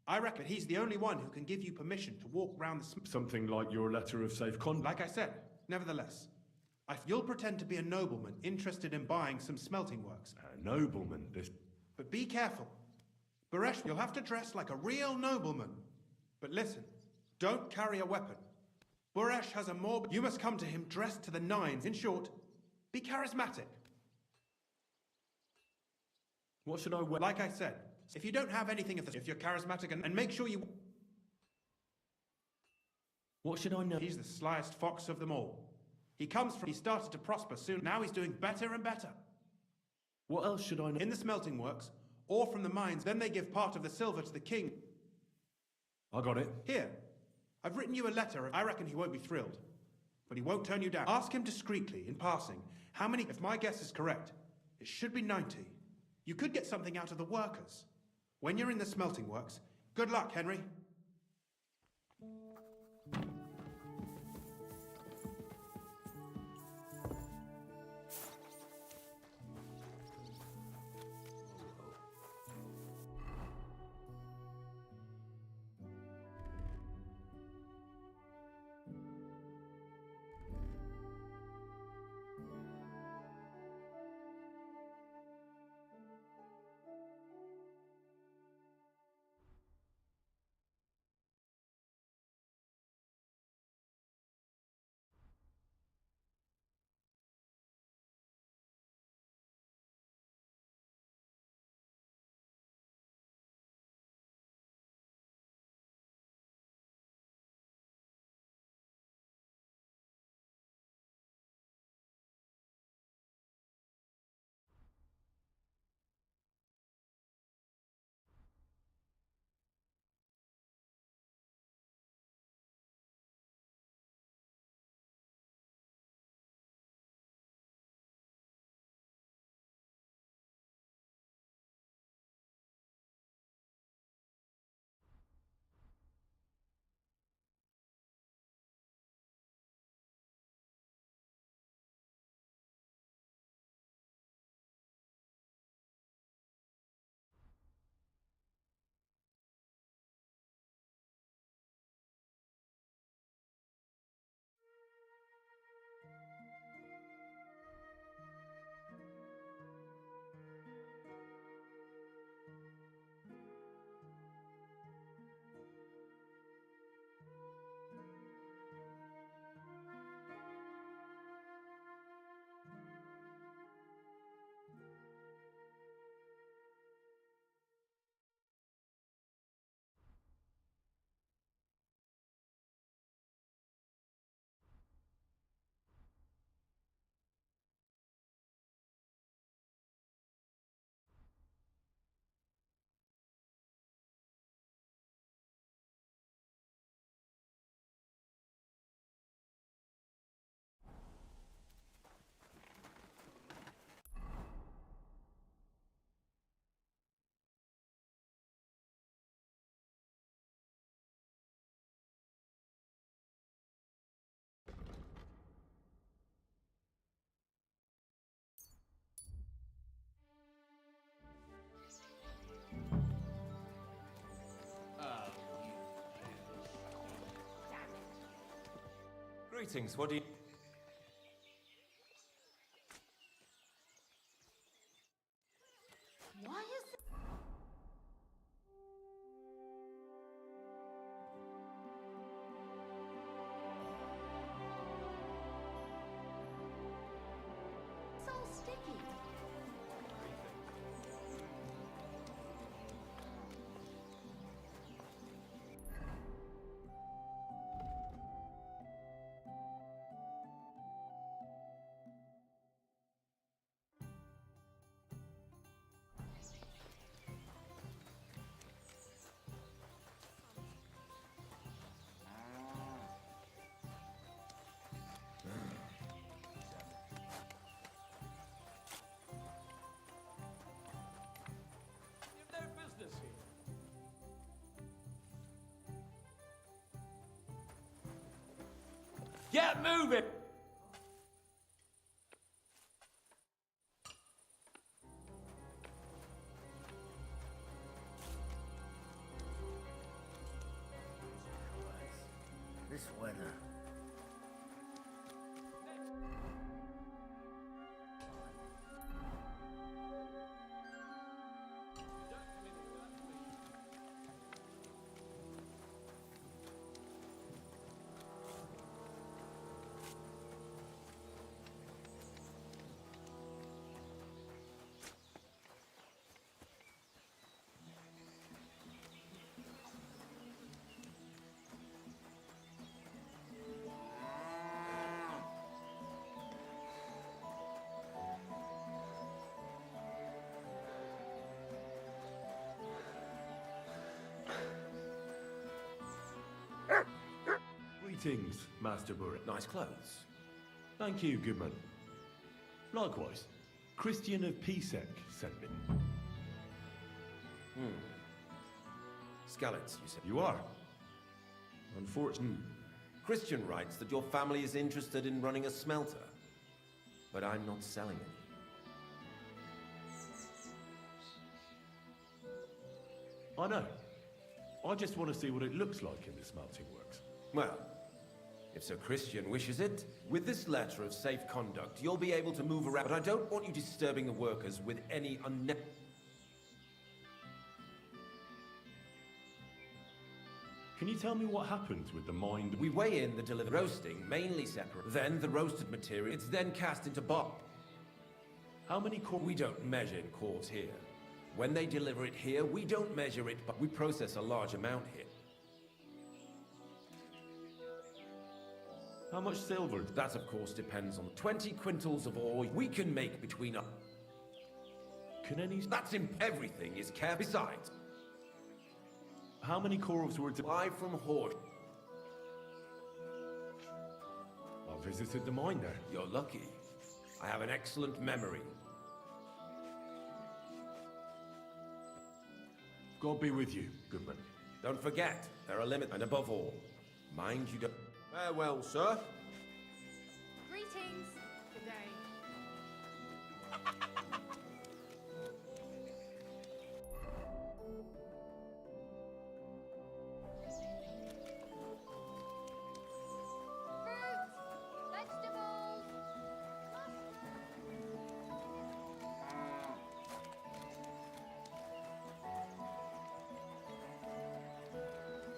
I reckon he's the only one who can give you permission to walk round the... Something like your letter of safe conduct. Like I said, nevertheless, you'll pretend to be a nobleman interested in buying some smelting works. A nobleman? But be careful. Buresh, you'll have to dress like a real nobleman. But listen, don't carry a weapon. Buresh has a mob. You must come to him dressed to the nines. In short, be charismatic. What should I wear? Like I said, if you don't have anything of the... If you're charismatic and make sure you... What should I know? He's the slyest fox of them all. He started to prosper soon. Now he's doing better and better. What else should I know? In the smelting works, or from the mines, then they give part of the silver to the king. I got it. Here, I've written you a letter. I reckon he won't be thrilled, but he won't turn you down. Ask him discreetly, in passing, how many... If my guess is correct, it should be 90. You could get something out of the workers. When you're in the smelting works, good luck, Henry. Greetings, what do you... Why is it? So sticky. No business here. Get moving! This weather. Greetings, Master Bury. Nice clothes. Thank you, Goodman. Likewise, Christian of Pisek sent me. Skallets, you said. You are? Unfortunately. Christian writes that your family is interested in running a smelter. But I'm not selling any. I know. I just want to see what it looks like in the smelting works. Well, if Sir Christian wishes it, with this letter of safe conduct, you'll be able to move around. But I don't want you disturbing the workers with any Can you tell me what happens with the mind? We weigh in the delivered roasting, mainly separate. Then the roasted material, it's then cast into bot. How many cores? We don't measure in cores here. When they deliver it here, we don't measure it, but we process a large amount here. How much silver? That, of course, depends on 20 quintals of ore we can make between us. Can any... That's in everything is care. Besides, how many cores were to... buy from Horse? I visited the mine there. You're lucky. I have an excellent memory. God be with you, Goodman. Don't forget, there are limits, and above all, mind you don't... Farewell, sir. Greetings. Good day.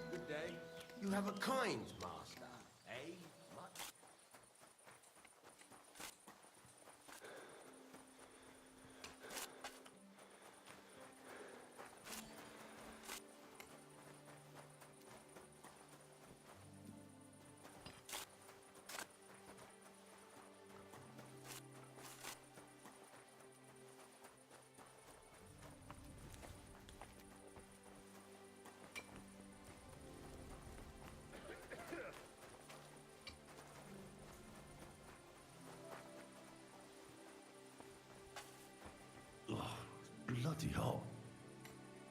Good day. You have a kind master, eh? Much? Bloody hot.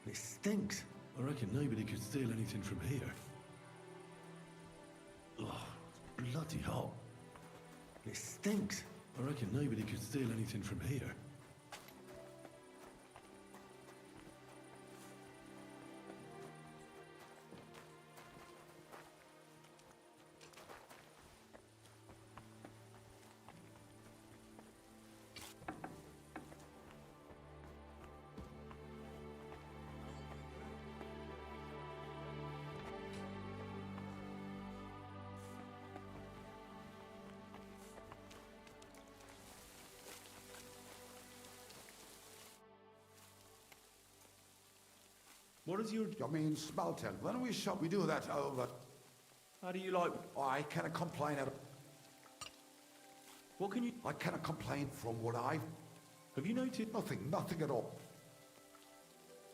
It stinks. I reckon nobody could steal anything from here. Bloody hot. It stinks. I reckon nobody could steal anything from here. What is your... I mean, smelting. When we shop, we do that over. How do you like... I cannot complain at... What can you... I cannot complain from what I... Have you noted... Nothing at all.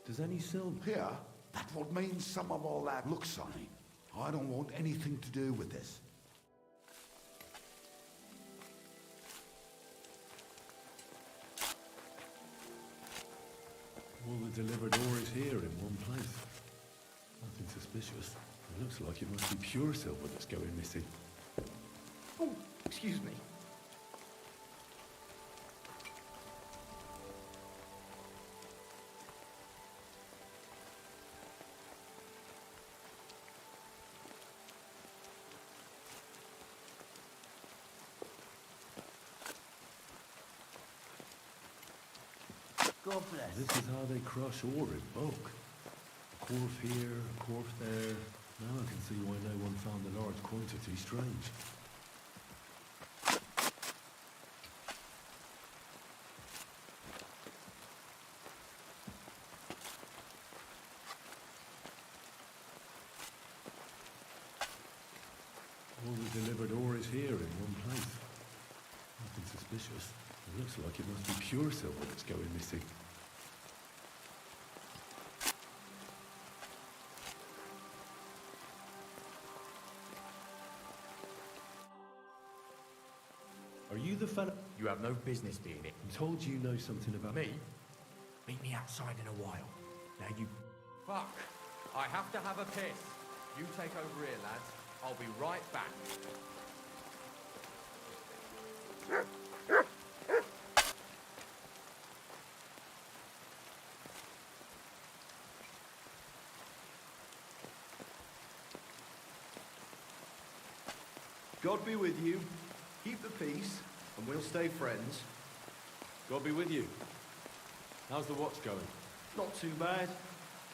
Does any silver... Here, that would mean some of all that. Look, Sonny, I don't want anything to do with this. All the delivered ore is here in one place. Nothing suspicious. It looks like it must be pure silver that's going missing. Oh, excuse me. God bless. This is how they crush ore in bulk. A quarf here, a quarf there. Now I can see why no one found the large quantity strange. All the delivered ore is here in one place. Nothing suspicious. It looks like it must be pure silver that's going missing. Are you the fellow? You have no business being it. I'm told you know something about me. Meet me outside in a while. Now you... Fuck. I have to have a piss. You take over here, lads. I'll be right back. God be with you. Keep the peace, and we'll stay friends. God be with you. How's the watch going? Not too bad.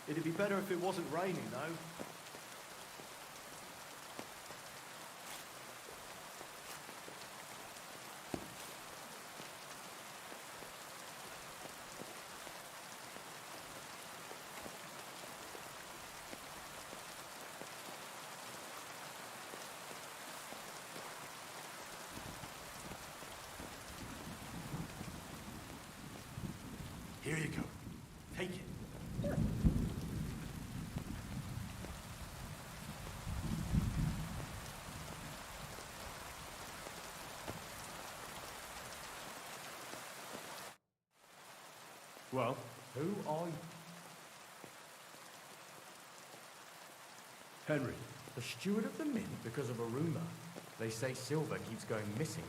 It'd be better if it wasn't raining, though. Here you go. Take it. Well, who are you? Henry. The steward of the mint because of a rumour. They say silver keeps going missing.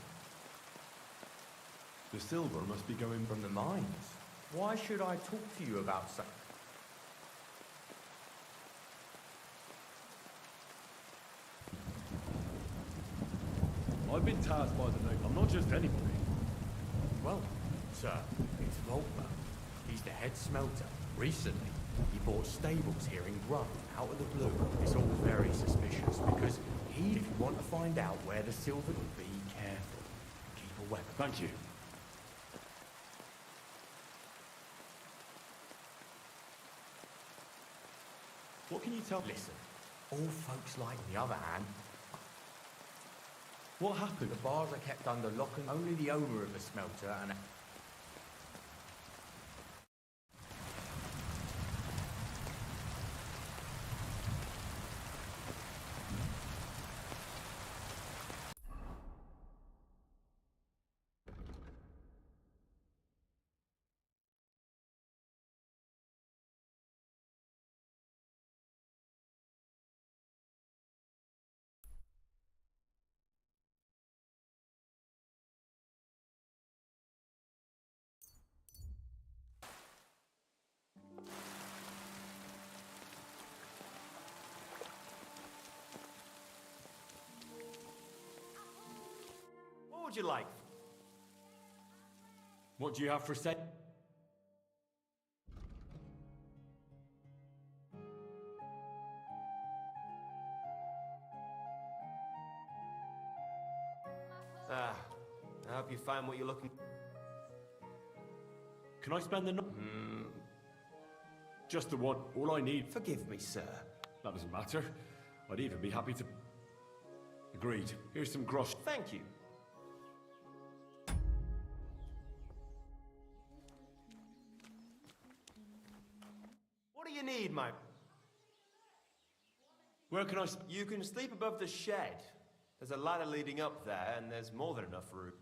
The silver must be going from the mines. Why should I talk to you about such? I've been tasked by the note. I'm not just anybody. Well, sir, it's Volkmer. He's the head smelter. Recently, he bought stables here in Grub, out of the blue. It's all very suspicious because if you want to find out where the silver would be, careful. Keep a weapon. Thank you. What can you tell? Listen, all folks like the other hand. What happened? The bars are kept under lock and only the owner of the smelter and... What would you like? What do you have for sale? I hope you find what you're looking... Can I spend the night? Just the one. All I need. Forgive me, sir. That doesn't matter. I'd even be happy to... Agreed. Here's some grosh. Thank you. What do you need, mate? Where can I... You can sleep above the shed. There's a ladder leading up there, and there's more than enough room.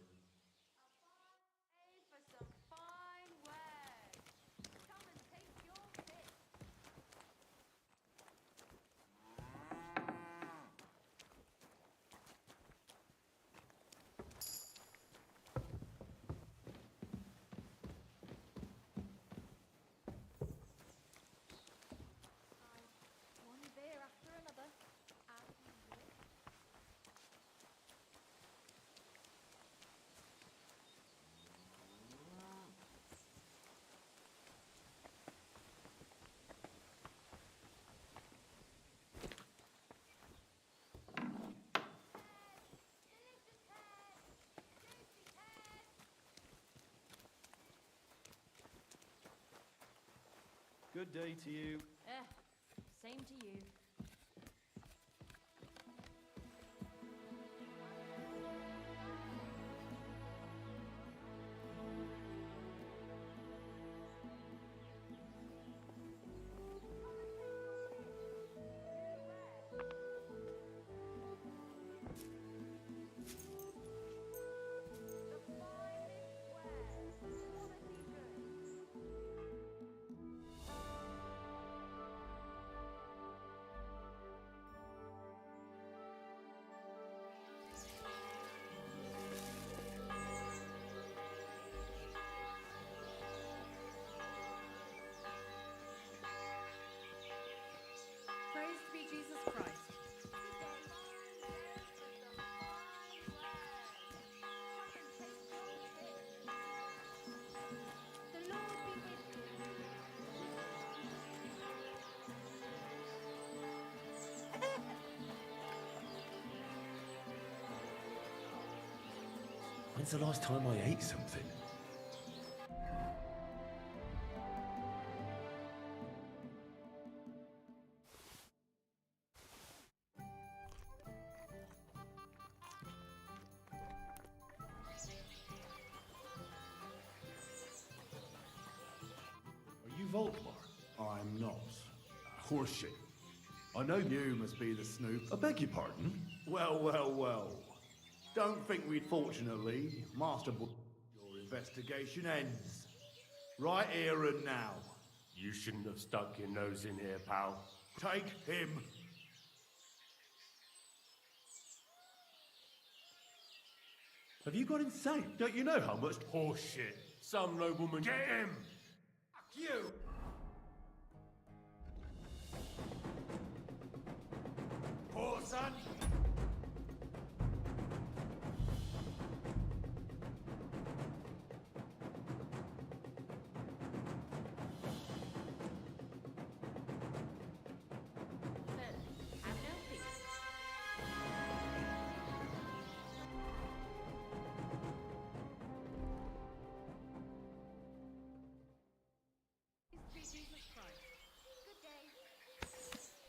Good day to you. Same to you. Praise be Jesus Christ. The Lord be with When's the last time I ate something? Are you Volkmar? I'm not. Horseshit. I know you must be the snoop. I beg your pardon? Well, well, well. Don't think we'd fortunately, Master your investigation ends. Right here and now. You shouldn't have stuck your nose in here, pal. Take him. Have you gone insane? Don't you know how much horseshit some nobleman... Get him! Fuck you! Poor son! Have no fear. Praise be Jesus Christ. Good day.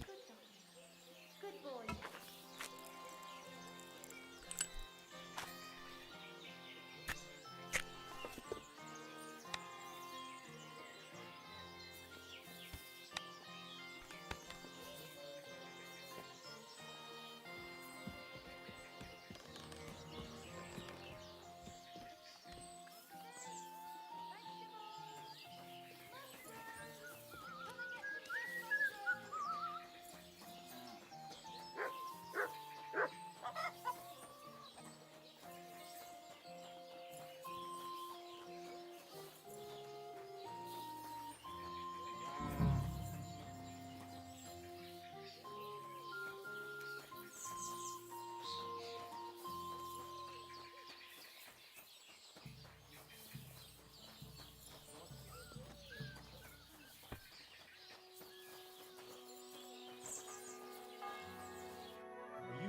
Good dog. Good boy.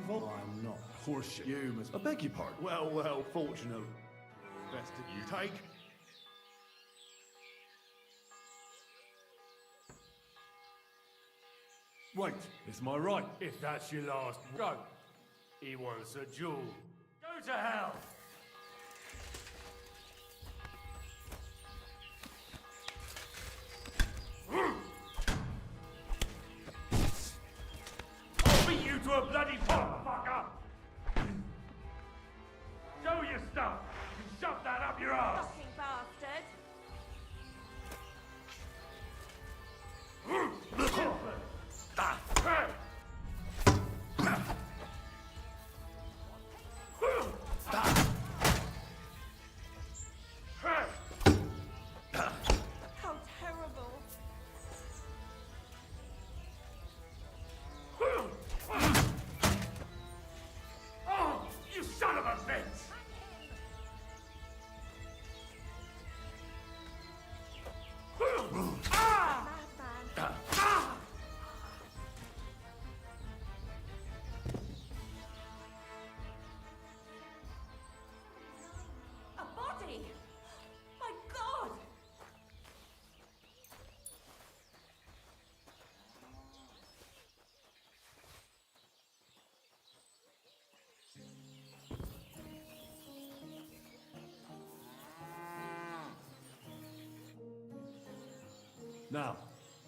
I'm not. Horseshit. You must... I beg your pardon? Well, well, fortunately. Invested you take. Wait, it's my right. If that's your last go. He wants a jewel. Go to hell! I'll beat you to a bloody pulp, fucker! Show your stuff! You shove that up your ass! Fucking bastard! How terrible! Oh, you son of a bitch! A body! My God! Now,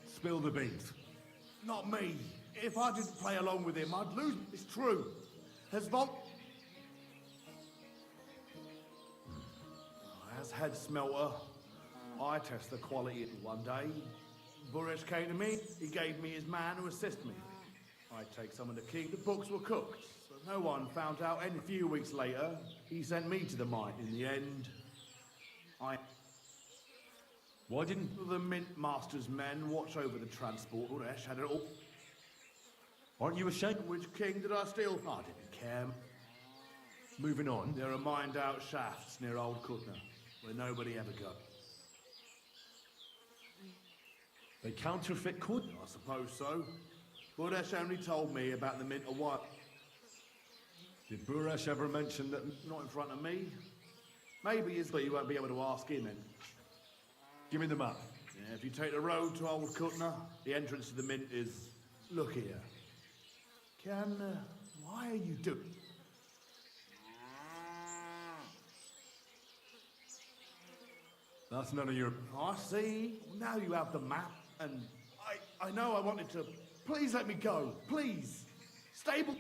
spill the beans. Not me. If I didn't play along with him, I'd lose. It's true. As head smelter, I test the quality one day. Buresh came to me. He gave me his man to assist me. I take some of the king. The books were cooked, so no one found out. And a few weeks later, he sent me to the mine. In the end, Why didn't the Mint Master's men watch over the transport? Buresh had it all. Aren't you ashamed? Which king did I steal? I didn't care. Moving on. There are mined-out shafts near Old Kutna, where nobody ever goes. They counterfeit could? I suppose so. Buresh only told me about the mint a while. Did Buresh ever mention that? Not in front of me. Maybe but you won't be able to ask him then. Give me the map. Yeah, if you take the road to Old Kutna, the entrance to the mint is... Look here. Why are you doing... That's none of your... I see. Now you have the map, and I know I wanted to... Please let me go. Please. Stable...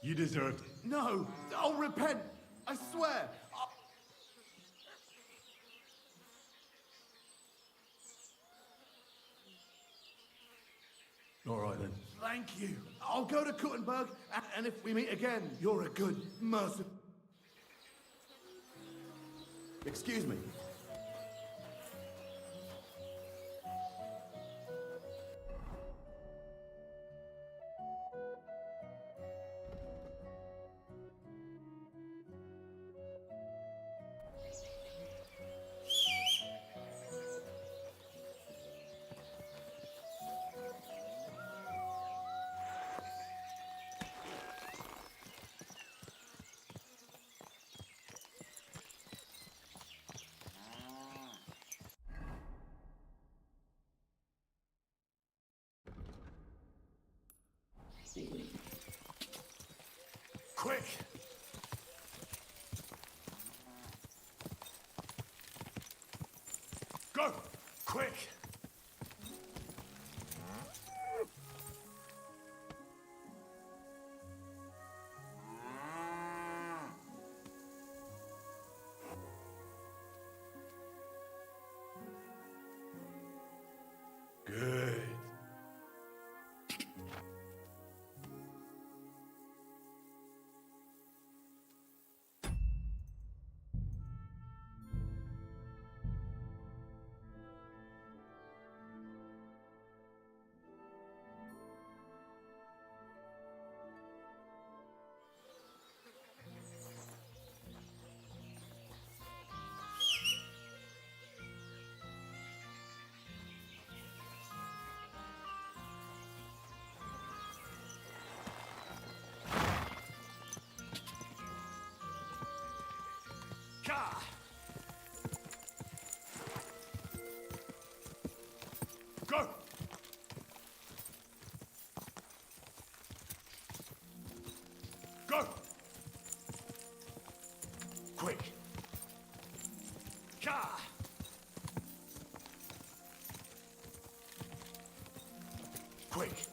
You deserved it. No. I'll repent. I swear. All right, then. Thank you. I'll go to Kuttenberg, and if we meet again, you're a good, merciful... Excuse me. Quick! Go! Quick! Good. Go! Go! Quick! Ka! Quick!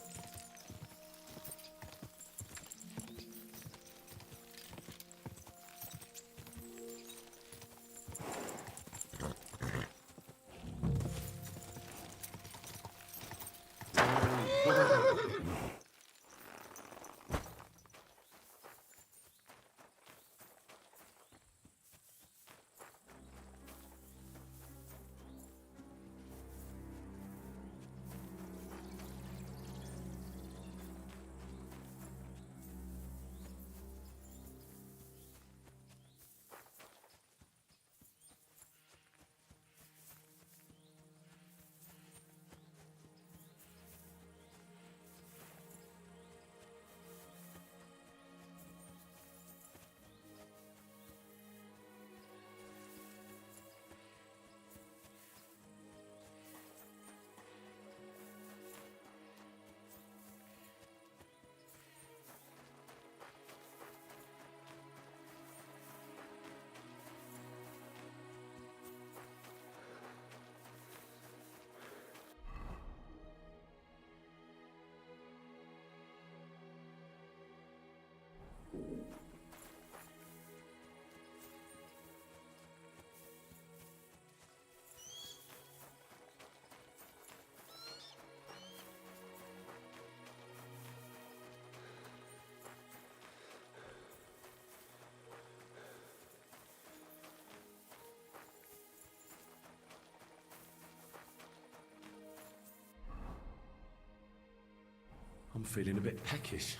I'm feeling a bit peckish.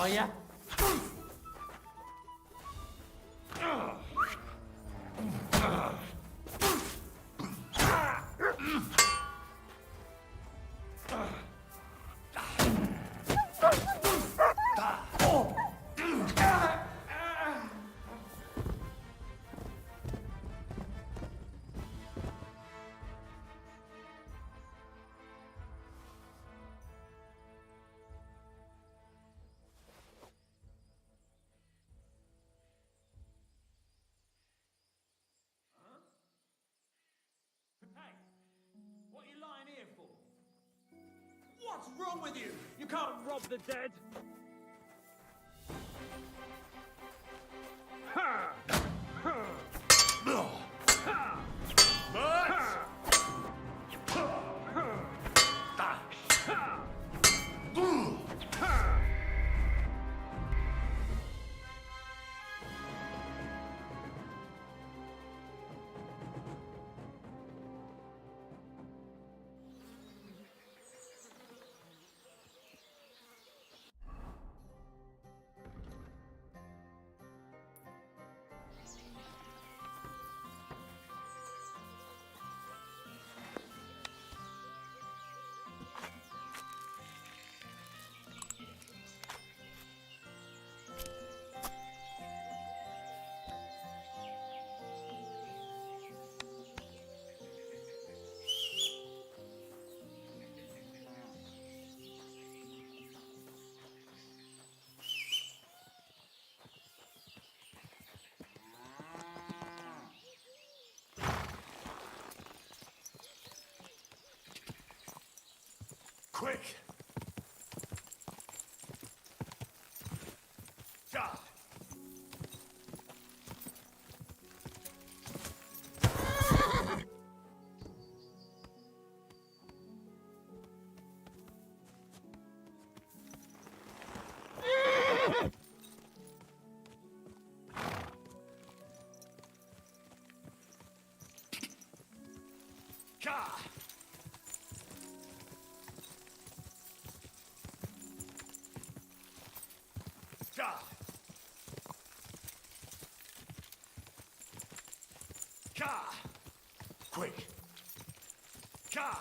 are ya? Hey, what are you lying here for? What's wrong with you? You can't rob the dead. Ha! Ha! Ha! Quick! God! God! God! God! Quick! God!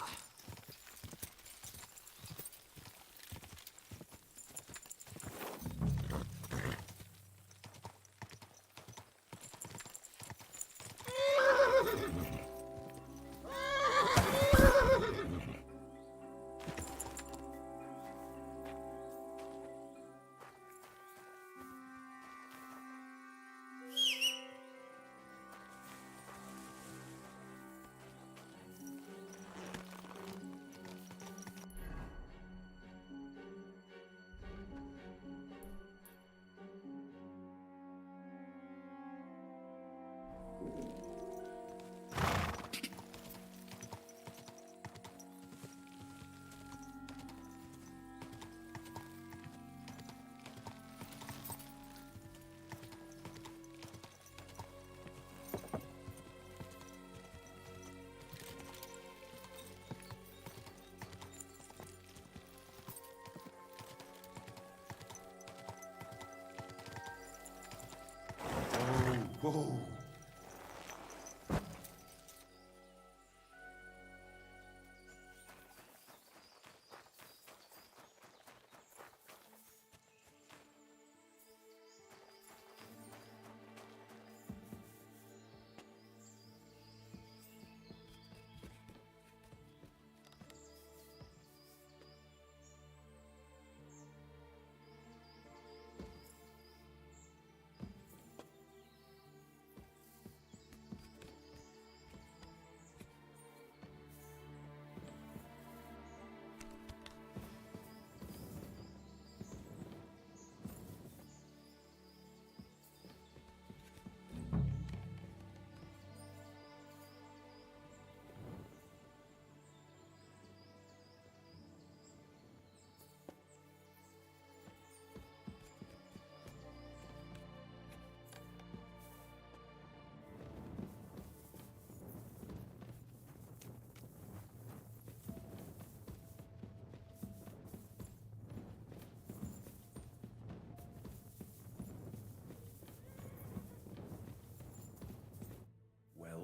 Whoa.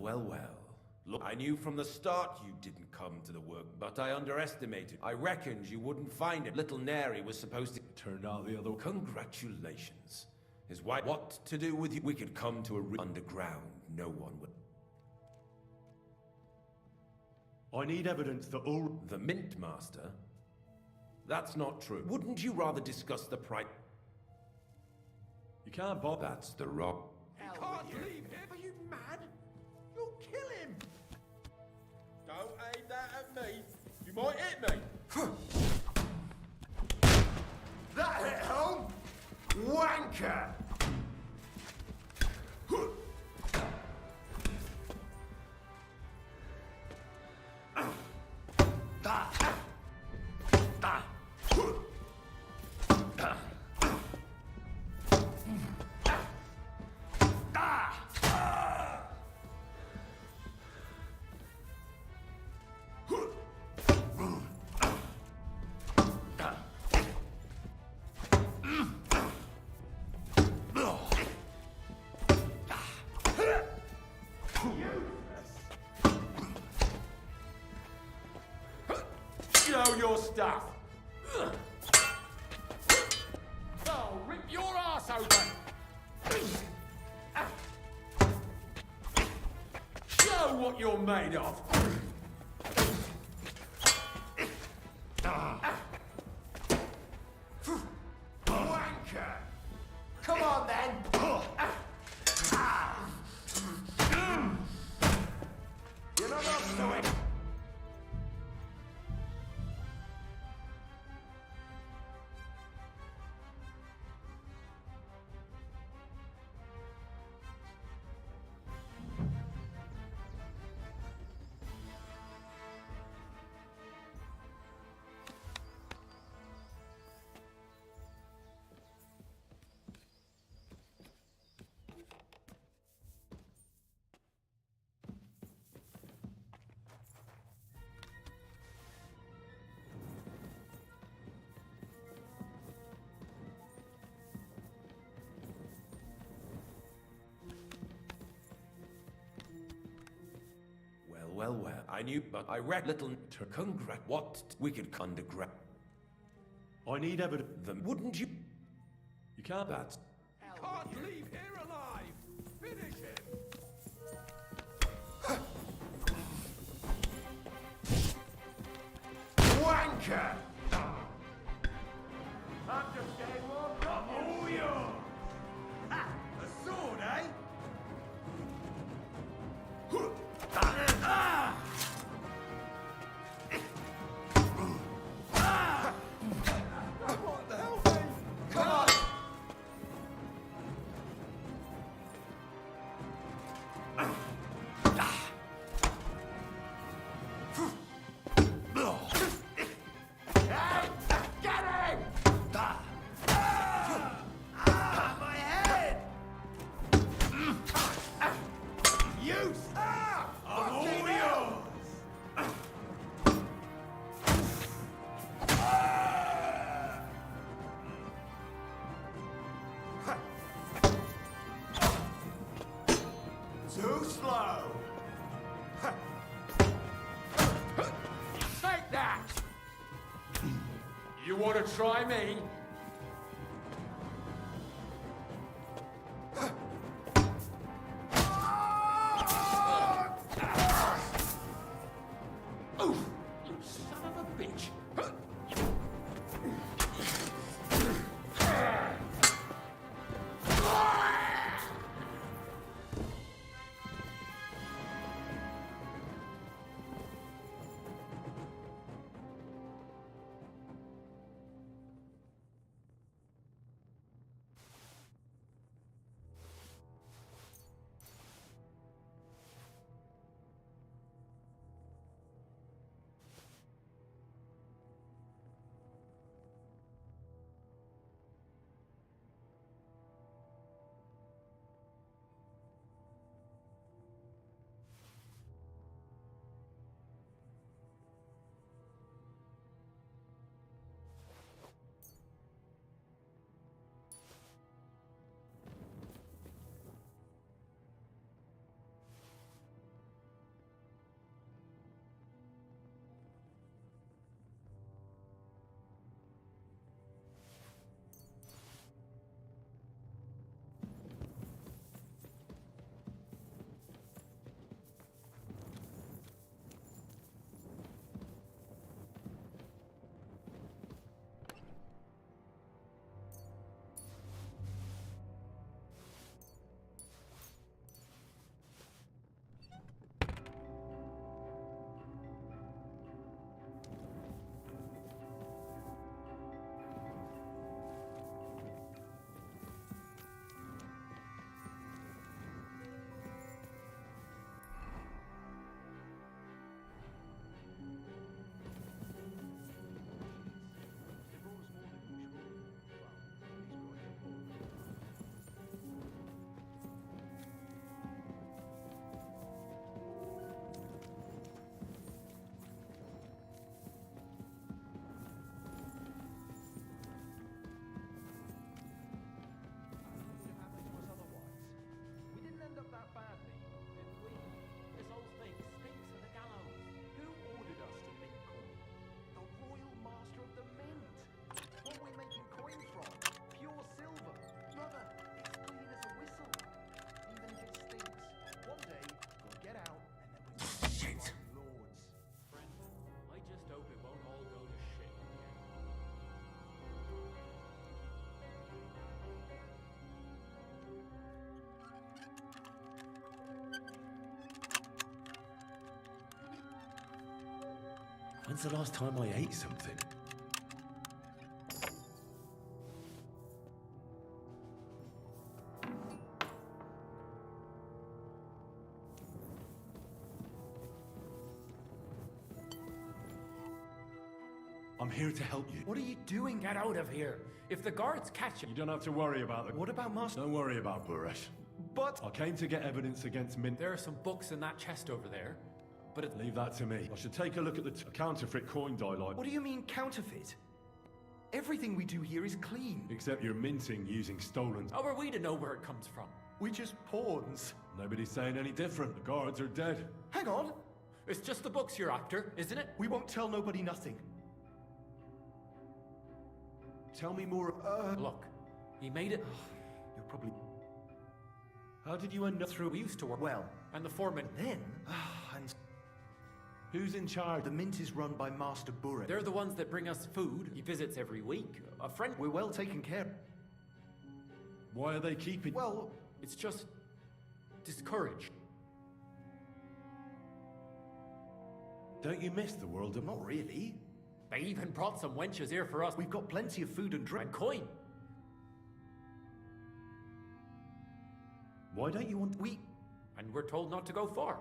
well, well. Look, I knew from the start you didn't come to the work, but I underestimated. I reckoned you wouldn't find it. Little Neri was supposed to... Turned out the other way. Congratulations. His wife... What to do with you? We could come to a... Underground. No one would... I need evidence that all... The Mint Master? That's not true. Wouldn't you rather discuss the price? You can't bother. That's the rock. You can't leave him. Are you mad? You'll kill him. Don't aim that at me. You might hit me. That hit home? Wanker! Show your stuff. I'll rip your ass open. Show what you're made of. Wanker! Come on then. You're not up to it. Well, I knew, but I read little to congrat what we could underground. I need evidence. Wouldn't you? You can't. That's... Can't leave here alive. Finish him. Wanker! I'm just getting warmed up. Oh, yours! Ha! A sword, eh? What the hell, mate? Come on! Hey! Get him! My head! You stop! I'm all yours! Too slow! Take that! You want to try me? Oof! You son of a bitch! When's the last time I ate something? I'm here to help you. What are you doing? Get out of here. If the guards catch you... You don't have to worry about it. What about Master? Don't worry about Buresh. But... I came to get evidence against Mint. There are some books in that chest over there, but it... Leave that to me. I should take a look at the counterfeit coin dialogue. What do you mean, counterfeit? Everything we do here is clean. Except you're minting using stolen... How are we to know where it comes from? We just pawns. Nobody's saying any different. The guards are dead. Hang on! It's just the books, your actor, isn't it? We won't tell nobody nothing. Tell me more. Look, he made it... You're probably... How did you end up through? We used to work well, and the foreman... Then... and... Who's in charge? The mint is run by Master Buresh. They're the ones that bring us food. He visits every week. A friend... We're well taken care of. Why are they keeping... Well, it's just... discouraged. Don't you miss the world of... Not really. They even brought some wenches here for us. We've got plenty of food and drink. And coin. Why don't you want... And we're told not to go far.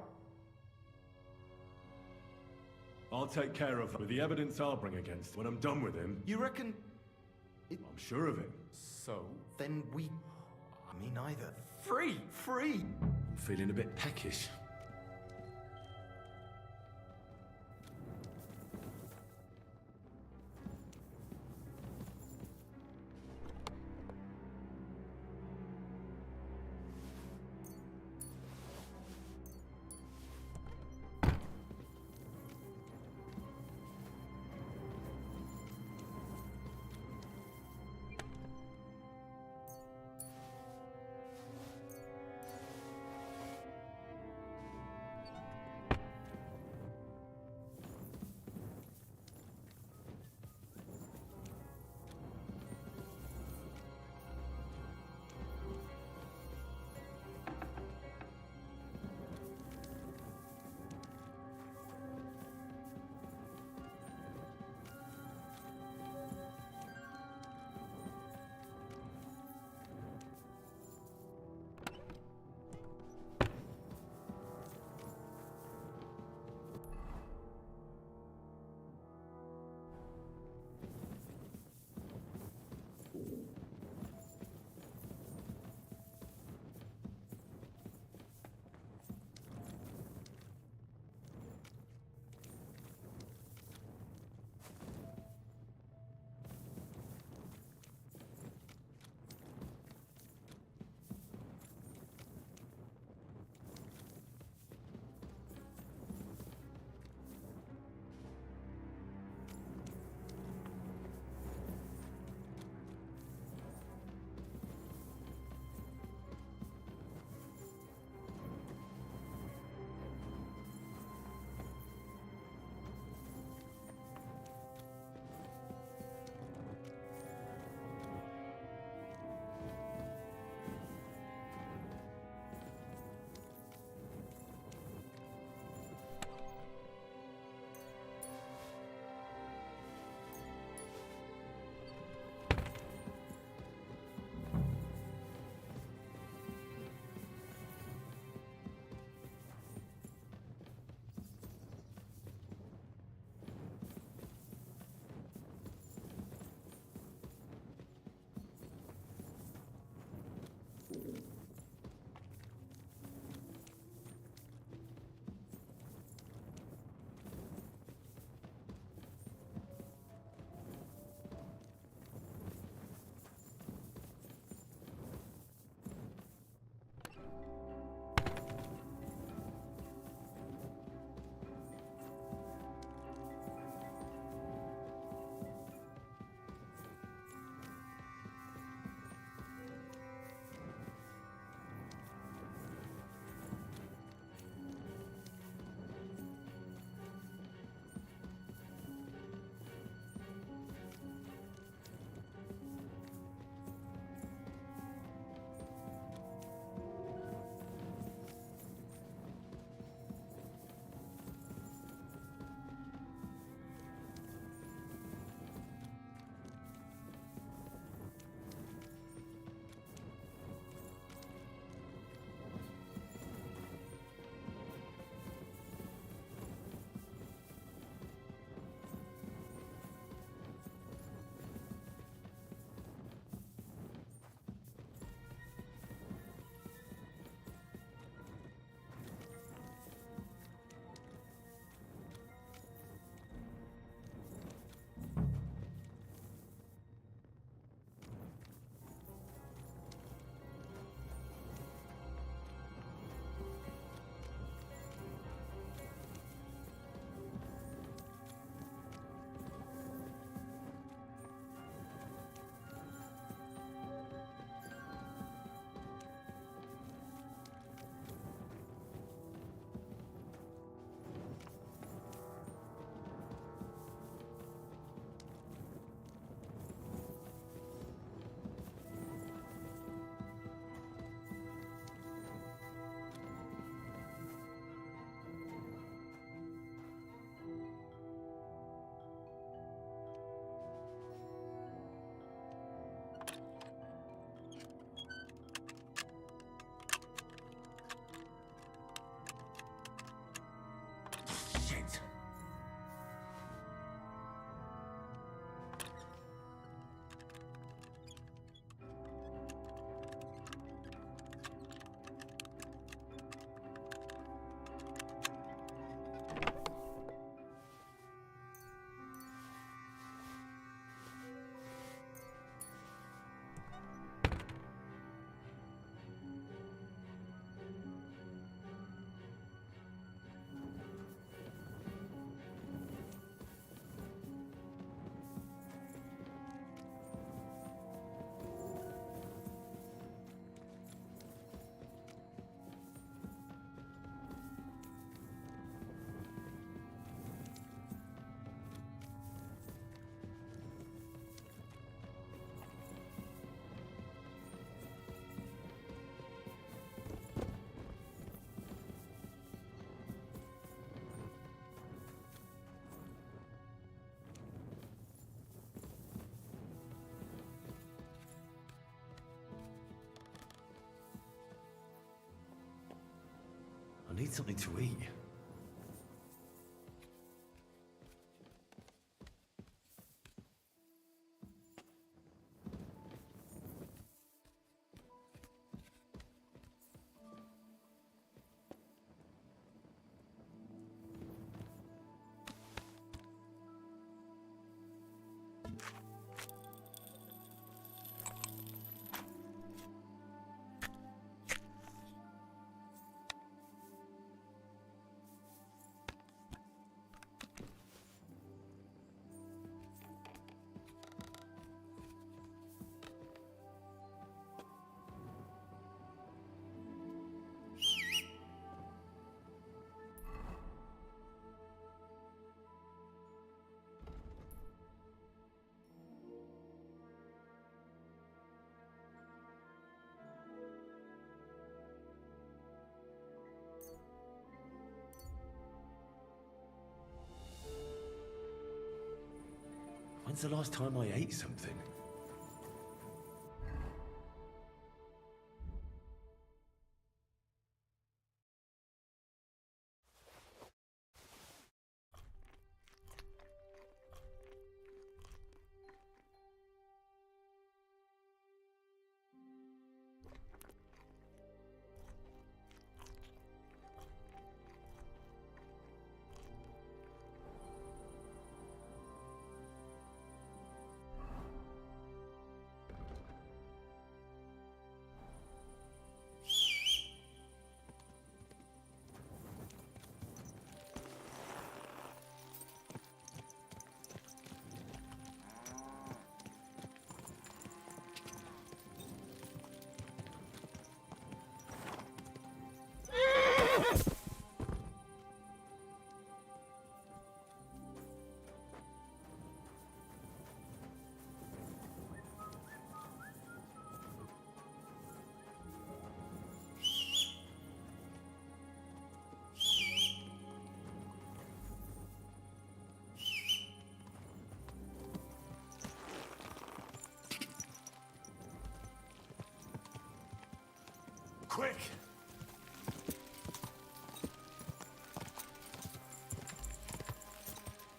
I'll take care of that with the evidence I'll bring against when I'm done with him. You reckon... I'm sure of it. So? Then we... Me neither. Free! I'm feeling a bit peckish. need something to eat. When's the last time I ate something? Quick!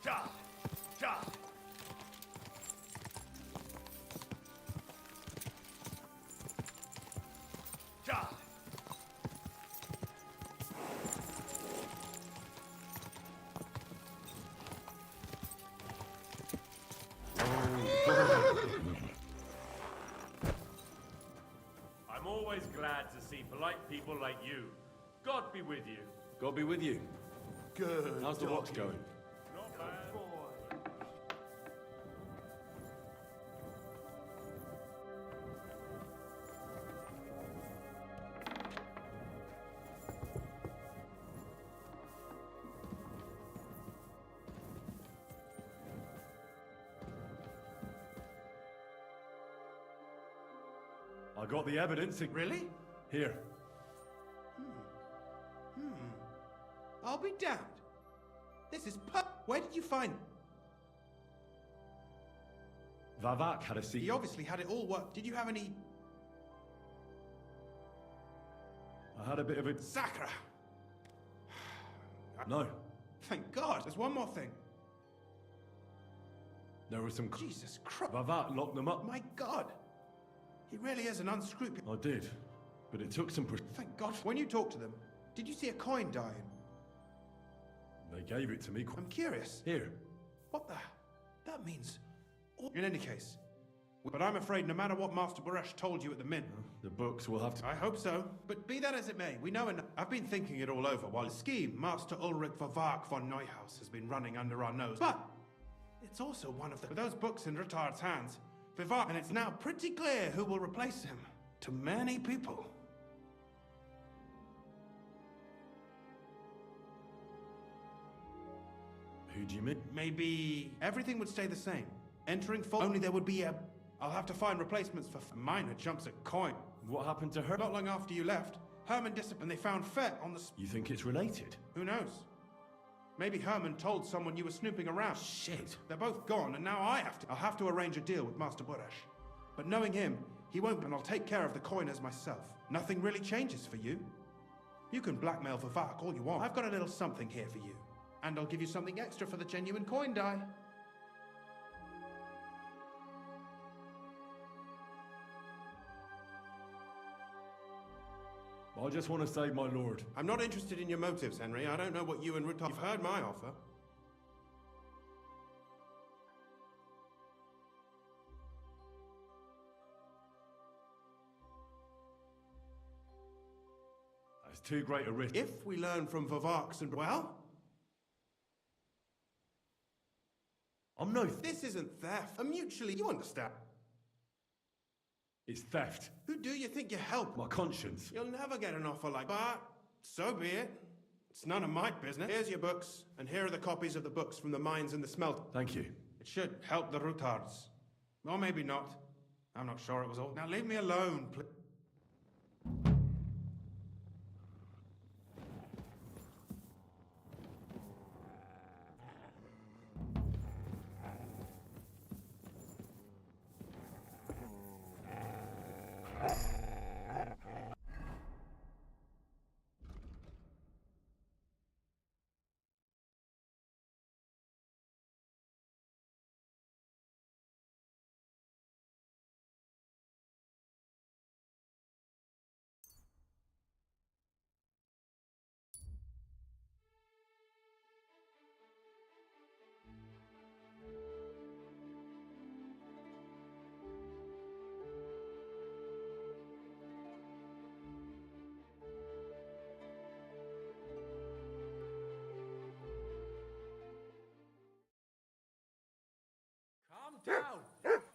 Ja! Ja! Ja! I'm always glad to see polite people like you. God be with you. God be with you. Good. How's the watch going? Not bad. I got the evidence. Really? Here. I'll be damned. This is Where did you find it? Vavak had a seat. He obviously had it all worked. Did you have any... I had a bit of a... Sakra! No. Thank God. There's one more thing. There was some... Jesus Christ. Vavak locked them up. My God. He really is an unscrupulous... I did. But it took some... Thank God. When you talked to them, did you see a coin dying? They gave it to me. I'm curious. Here. What the... That means... In any case... But I'm afraid no matter what Master Buresh told you at the Mint... The books will have to... I hope so. But be that as it may, we know enough. I've been thinking it all over while the scheme Master Ulrich Vavak von Neuhaus has been running under our nose. But... It's also one of the... With those books in Retard's hands, Vivak... And it's now pretty clear who will replace him. To many people. Who do you mean? Maybe everything would stay the same. Entering full, only there would be a... I'll have to find replacements for minor jumps at coin. What happened to her? Not long after you left, Herman disappeared and they found Fett on the... You think it's related? Who knows? Maybe Herman told someone you were snooping around. Shit. They're both gone and now I'll have to arrange a deal with Master Buresh. But knowing him, he won't, and I'll take care of the coiners myself. Nothing really changes for you. You can blackmail Vivak all you want. I've got a little something here for you. And I'll give you something extra for the genuine coin die. I just want to say, my lord. I'm not interested in your motives, Henry. I don't know what you and Rutar... You've heard my offer. That's too great a risk. If we learn from Vivak's and... Well? I'm no... This isn't theft. Mutually, you understand. It's theft. Who do you think you help? My conscience. You'll never get an offer like that. So be it. It's none of my business. Here's your books, and here are the copies of the books from the mines and the smelt. Thank you. It should help the Rutards. Or maybe not. I'm not sure it was all. Now leave me alone, please. Down!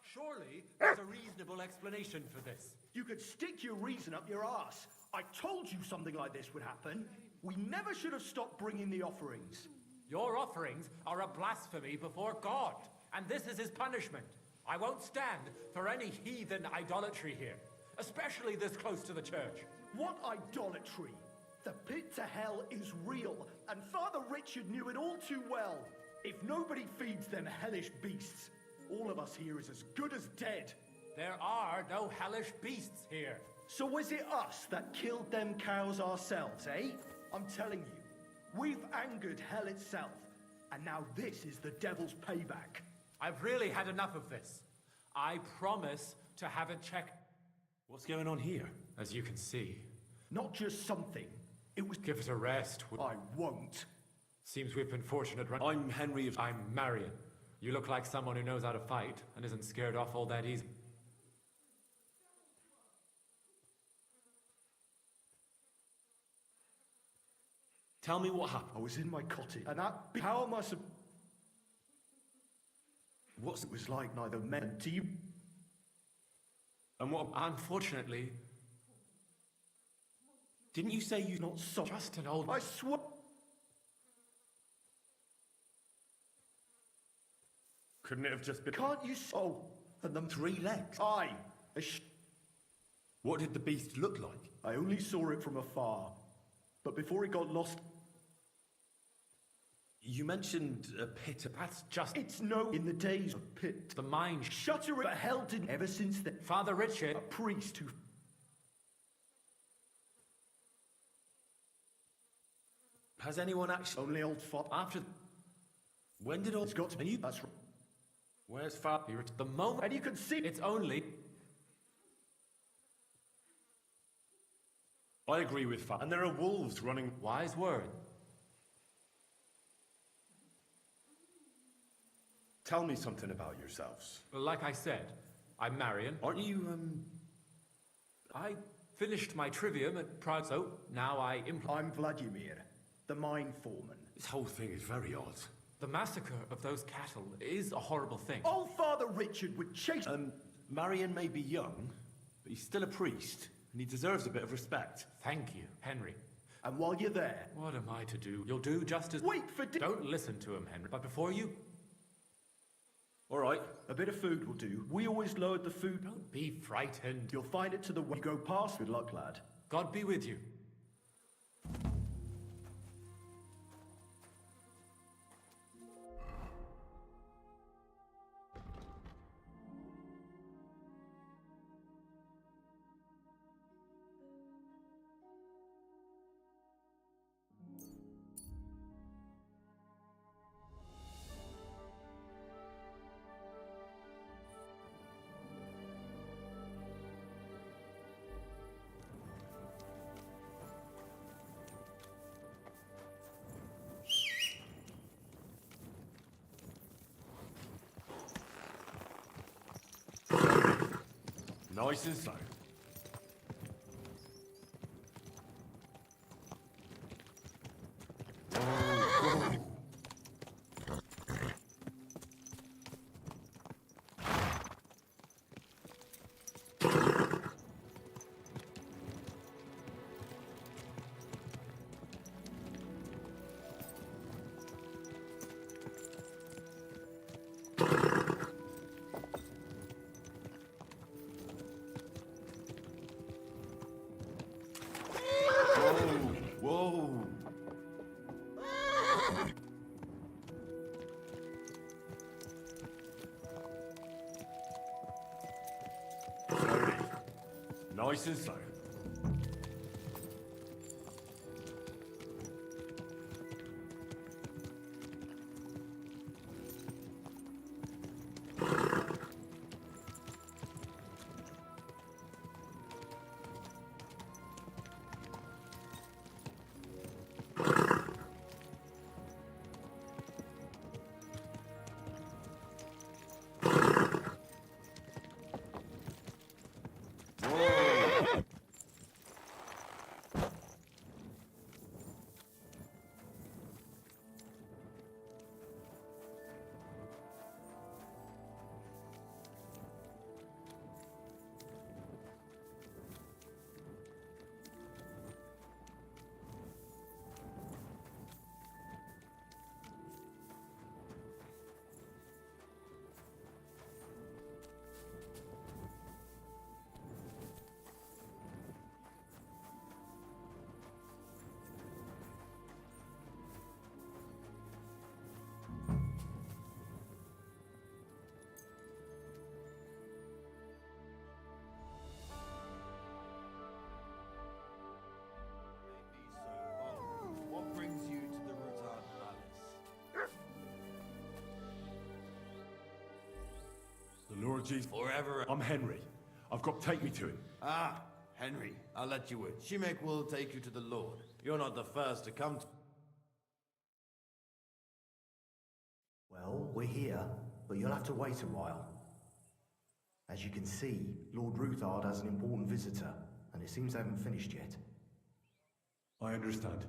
Surely there's a reasonable explanation for this. You could stick your reason up your ass. I told you something like this would happen. We never should have stopped bringing the offerings. Your offerings are a blasphemy before God, and this is his punishment. I won't stand for any heathen idolatry here, especially this close to the church. What idolatry? The pit to hell is real, and Father Richard knew it all too well. If nobody feeds them hellish beasts, all of us here is as good as dead. There are no hellish beasts here. So was it us that killed them cows ourselves, eh? I'm telling you, we've angered hell itself, and now this is the devil's payback. I've really had enough of this. I promise to have it checked. What's going on here? As you can see. Not just something. It was... Give it a rest. I won't. Seems we've been fortunate. I'm Henry of... I'm Marion. You look like someone who knows how to fight and isn't scared off all that easy. Tell me what happened. I was in my cottage, and how am I What's it was like neither men to you. And what... Unfortunately... Didn't you say you're not so... Just an old... I swear... Couldn't it have just been... Can't you... Oh, and them 3 legs? Aye. What did the beast look like? I only saw it from afar. But before it got lost... You mentioned a pit. That's just... It's no... In the days of pit. The mine... Shutter it... But hell didn't... Ever since then... Father Richard... A priest who... Has anyone actually... Only old fop... After... When did all... It's got to be you. That's right. Where's Father? The moment... And you can see... It's only... I agree with Father. And there are wolves running... Wise word. Tell me something about yourselves. Well, like I said, I'm Marion. Aren't you, I finished my trivium at Prague, so now I'm Vladimir, the mine foreman. This whole thing is very odd. The massacre of those cattle is a horrible thing. Old Father Richard would chase... Marion may be young, but he's still a priest, and he deserves a bit of respect. Thank you, Henry. And while you're there... What am I to do? You'll do just as... Wait for... Don't listen to him, Henry. But before you... All right. A bit of food will do. We always lowered the food... Don't be frightened. You'll find it to the... You go past. Good luck, lad. God be with you. Nice and slow. Whoa! Slowly. Nice and slow. What brings you to the Rutard Palace? The Lord Jesus. Forever. I'm Henry. I've got to take me to him. Ah, Henry, I'll let you in. Shimek will take you to the Lord. You're not the first to come to... Well, we're here, but you'll have to wait a while. As you can see, Lord Ruthard has an important visitor, and it seems they haven't finished yet. I understand.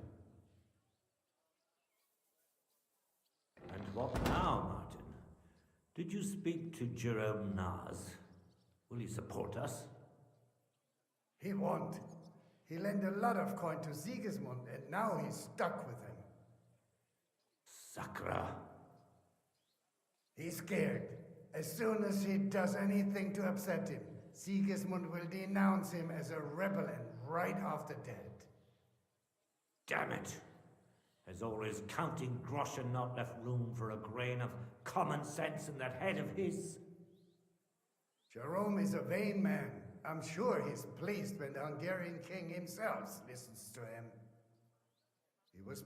And what now, Martin? Did you speak to Jerome Nars? Will he support us? He won't. He lent a lot of coin to Sigismund, and now he's stuck with him. Sakra. He's scared. As soon as he does anything to upset him, Sigismund will denounce him as a rebel and right off the dead. Damn it! Has all his counting groschen not left room for a grain of common sense in that head of his? Jerome is a vain man. I'm sure he's pleased when the Hungarian king himself listens to him. He was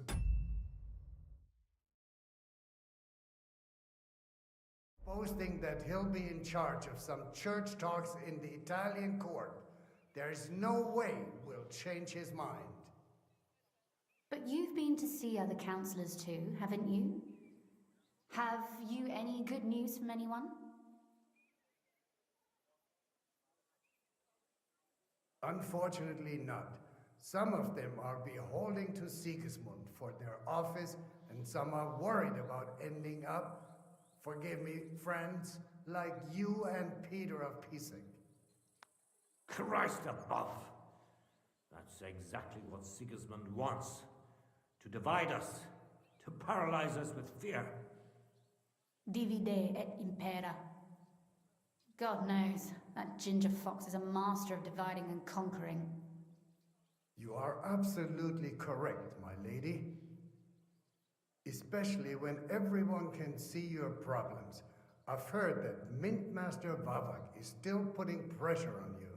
boasting that he'll be in charge of some church talks in the Italian court. There is no way we'll change his mind. But you've been to see other councillors too, haven't you? Have you any good news from anyone? Unfortunately not. Some of them are beholden to Sigismund for their office, and some are worried about ending up, forgive me, friends, like you and Peter of Pisek. Christ above! That's exactly what Sigismund wants. To divide us, to paralyze us with fear. Divide et impera. God knows, that ginger fox is a master of dividing and conquering. You are absolutely correct, my lady. Especially when everyone can see your problems. I've heard that Mint Master Vavak is still putting pressure on you.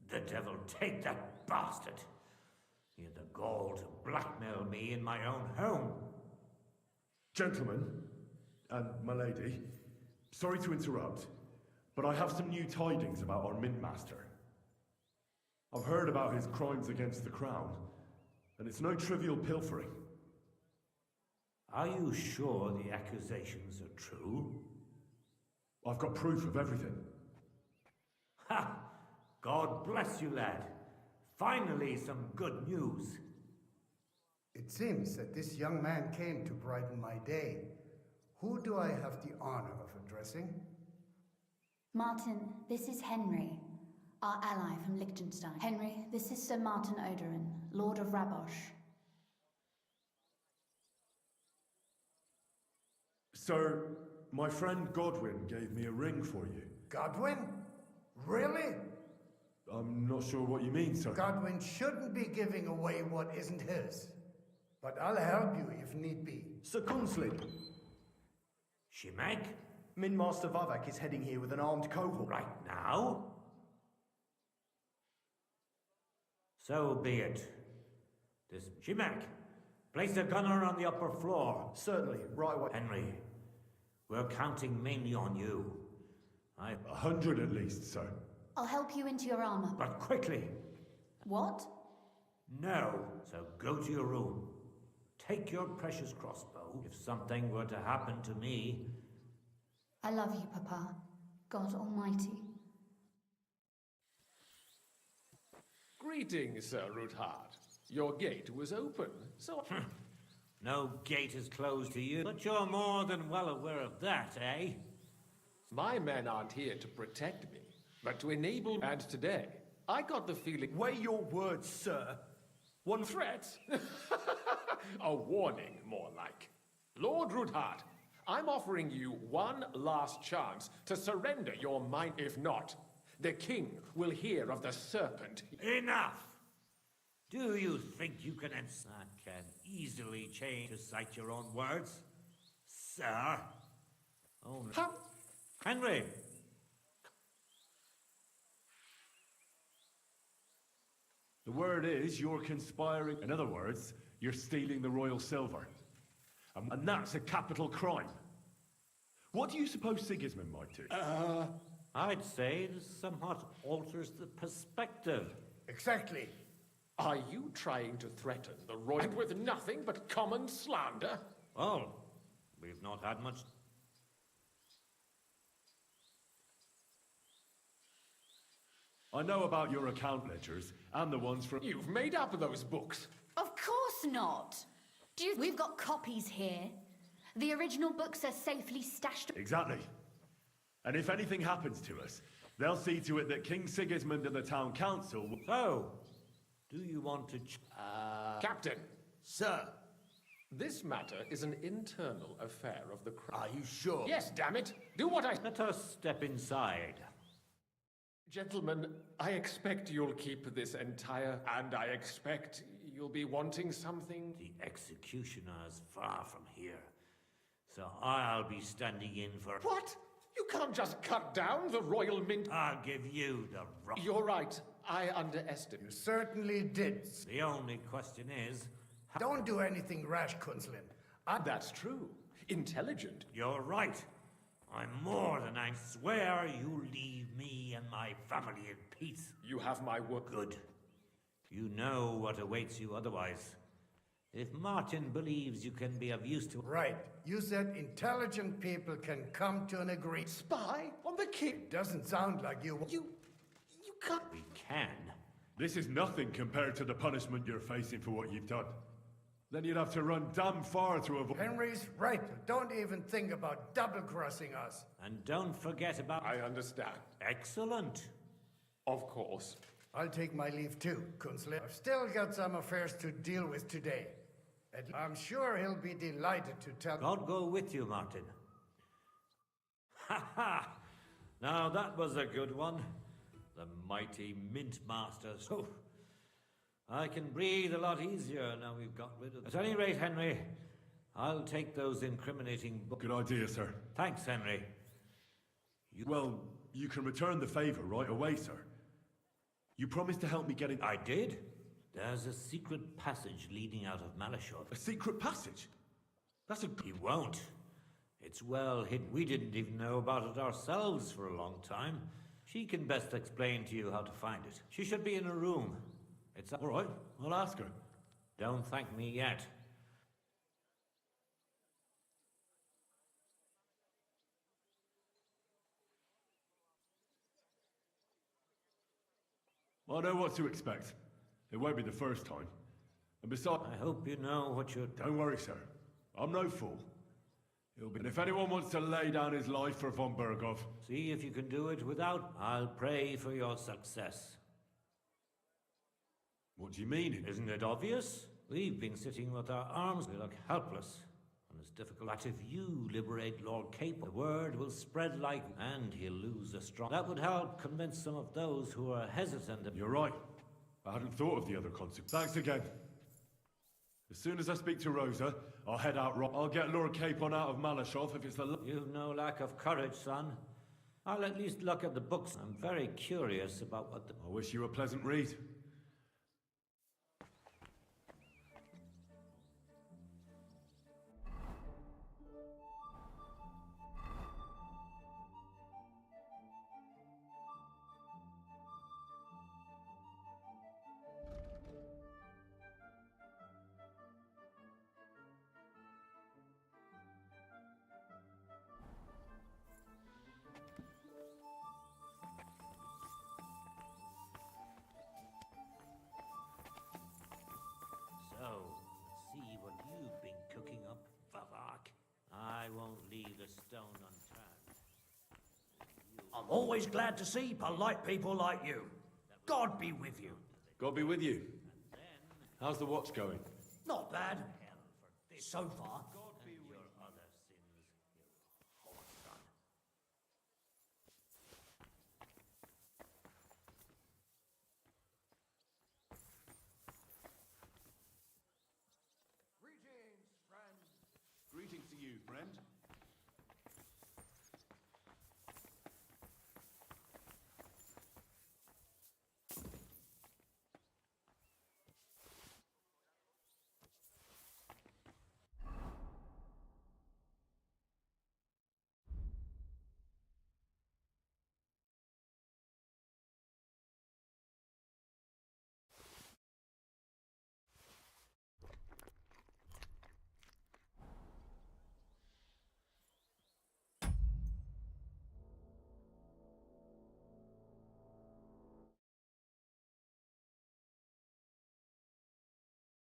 The devil take that bastard! He had the gall to blackmail me in my own home. Gentlemen, and my lady, sorry to interrupt, but I have some new tidings about our Mint Master. I've heard about his crimes against the crown, and it's no trivial pilfering. Are you sure the accusations are true? I've got proof of everything. Ha! God bless you, lad. Finally, some good news. It seems that this young man came to brighten my day. Who do I have the honor of addressing? Martin, this is Henry, our ally from Liechtenstein. Henry, this is Sir Martin Odorin, Lord of Rabosh. Sir, my friend Godwin gave me a ring for you. Godwin? Really? I'm not sure what you mean, sir. Godwin shouldn't be giving away what isn't his. But I'll help you if need be. Sir Kunslin. Shimek? Min Master Vavak is heading here with an armed cohort. Right now? So be it. This Shimek, place a gunner on the upper floor. Certainly, right away. Henry, we're counting mainly on you. 100 at least, sir. I'll help you into your armor. But quickly. What? No. So go to your room. Take your precious crossbow. If something were to happen to me... I love you, Papa. God Almighty. Greetings, Sir Ruthard. Your gate was open, so... No gate is closed to you, but you're more than well aware of that, eh? My men aren't here to protect me, but to enable... And today, I got the feeling... Weigh your words, sir. One threat? A warning, more like. Lord Ruthard, I'm offering you one last chance to surrender your mind. If not, the king will hear of the serpent. Enough! Do you think you can... That can easily change to cite your own words, sir? Oh, no. Henry! The word is you're conspiring. In other words, you're stealing the royal silver. And that's a capital crime. What do you suppose Sigismund might do? I'd say it somewhat alters the perspective. Exactly. Are you trying to threaten the royal with nothing but common slander? Well, we've not had much... I know about your account ledgers and the ones from... You've made up those books. Of course not. We've got copies here. The original books are safely stashed... Exactly. And if anything happens to us, they'll see to it that King Sigismund and the town council... So, do you want to... Captain. Sir. This matter is an internal affair of the crown. Are you sure? Yes, damn it. Do what I... Let us step inside. Gentlemen, I expect you'll keep this entire... And I expect you'll be wanting something... The executioner's far from here. So I'll be standing in for... What? You can't just cut down the royal mint... I'll give you the right... You're right. I underestimate. You certainly did. The only question is... Don't do anything rash, Kunslin. That's true. Intelligent. You're right. I'm more than I swear you leave me and my family in peace. You have my word. Good. You know what awaits you otherwise. If Martin believes you can be of use to... Right. You said intelligent people can come to an agreement. Spy on the king? It doesn't sound like you... You can't... We can. This is nothing compared to the punishment you're facing for what you've done. Then you'd have to run damn far to avoid... Henry's right. Don't even think about double-crossing us. And don't forget about... I understand. Excellent. Of course. I'll take my leave too, Kunslin. I've still got some affairs to deal with today. And I'm sure he'll be delighted to tell... God go with you, Martin. Ha ha! Now that was a good one. The mighty Mint Masters. Oh, I can breathe a lot easier now we've got rid of... At any rate, Henry, I'll take those incriminating books. Good idea, sir. Thanks, Henry. Well, you can return the favor right away, sir. You promised to help me get in... I did. There's a secret passage leading out of Malashov. A secret passage? That's a... He won't. It's well hidden. We didn't even know about it ourselves for a long time. She can best explain to you how to find it. She should be in a room. It's... All right, I'll ask her. Don't thank me yet. I know what to expect. It won't be the first time. And besides... I hope you know what you're... Don't worry, sir. I'm no fool. It'll be... And if anyone wants to lay down his life for von Bergov... See if you can do it without... I'll pray for your success. What do you mean? Isn't it obvious? We've been sitting with our arms... We look helpless. And it's difficult. But if you liberate Lord Cape, the word will spread like... And he'll lose a strong... That would help convince some of those who are hesitant... You're right. I hadn't thought of the other consequences. Thanks again. As soon as I speak to Rosa, I'll head out. I'll get Lord Capon out of Malashov if it's the... You've no lack of courage, son. I'll at least look at the books. I'm very curious about what the... I wish you a pleasant read. So, let's see what you've been cooking up, Vavak. I won't leave a stone unturned. I'm always glad to see polite people like you. God be with you. God be with you. How's the watch going? Not bad. So far. And your other sins, you whore son. Greetings to you, friend.